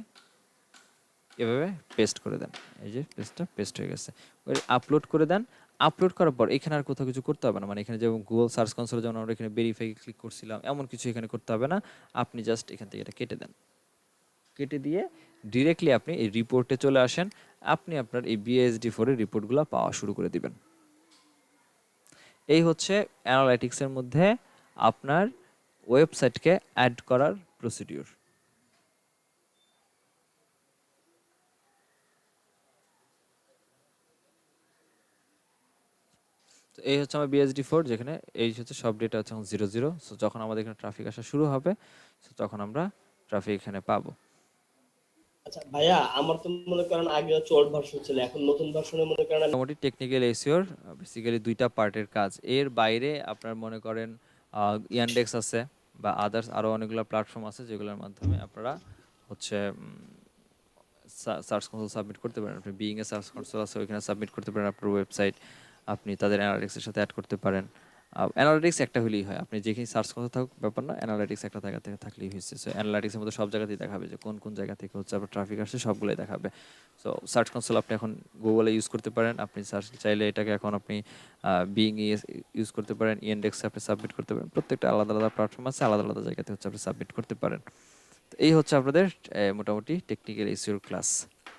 এভাবে পেস্ট করে দেন। এই যে পেস্টটা পেস্ট হয়ে গেছে, ওই আপলোড করে দেন। আপলোড করার পর এখানে আর কোথাও কিছু করতে হবে না, মানে এখানে যেমন গুগল সার্চ কনসোলে যেমন আমরা এখানে ভেরিফাই ক্লিক করছিলাম, এমন কিছু এখানে করতে হবে না। আপনি জাস্ট এখান থেকে এটা কেটে দেন, কেটে দিয়ে ডিরেক্টলি আপনি এই রিপোর্টে চলে আসেন। আপনি আপনার এই BSD4 এর রিপোর্টগুলো পাওয়া শুরু করে দিবেন। এই হচ্ছে অ্যানালাইটিক্সের মধ্যে আপনার ওয়েবসাইটকে অ্যাড করার প্রসিডিউর। তো এই হচ্ছে আমার BSD4, যেখানে এই হচ্ছে সব ডেটা হচ্ছে 00। সো যখন আমাদের এখানে ট্রাফিক আসা শুরু হবে, সো তখন আমরা ট্রাফিক এখানে পাবো। আচ্ছা ভাইয়া, আমার তো মনে করেন আগে হচ্ছে ওল্ড ভার্সন ছিল, এখন নতুন ভার্সনে মনে করেন মোটামুটি টেকনিক্যাল এসইওর বেসিক্যালি দুইটা পার্টের কাজ। এর বাইরে আপনার মনে করেন ইয়ান্ডেক্স আছে বা আদার্স আরও অনেকগুলো প্ল্যাটফর্ম আছে, যেগুলোর মাধ্যমে আপনারা হচ্ছে সার্চ কনসোল সাবমিট করতে পারেন। আপনি বিইং এ সার্চ কনসোল আছে, ওইখানে সাবমিট করতে পারেন আপনার ওয়েবসাইট। আপনি তাদের অ্যানালিটিক্সের সাথে অ্যাড করতে পারেন। অ্যানালিটিক্স একটা হলেই হয়, আপনি যেখানে সার্চ করতে থাকুক ব্যাপার না, অ্যানালিটিক্স একটা জায়গা থেকে থাকলেই হয়েছে। সো অ্যানালিটিক্সের মধ্যে সব জায়গাতেই দেখাবে যে কোন কোন জায়গা থেকে হচ্ছে আপনার ট্রাফিক আসছে, সবগুলোই দেখাবে। সো সার্চ কনসোল আপনি এখন গুগলে ইউজ করতে পারেন, আপনি সার্চ চাইলে এটাকে এখন আপনি বিইং ইউজ করতে পারেন, ইন্ডেক্সে আপনি সাবমিট করতে পারেন। প্রত্যেকটা আলাদা আলাদা প্ল্যাটফর্ম আছে, আলাদা আলাদা জায়গাতে হচ্ছে আপনি সাবমিট করতে পারেন। তো এই হচ্ছে আপনাদের মোটামুটি টেকনিক্যাল এসইওর ক্লাস।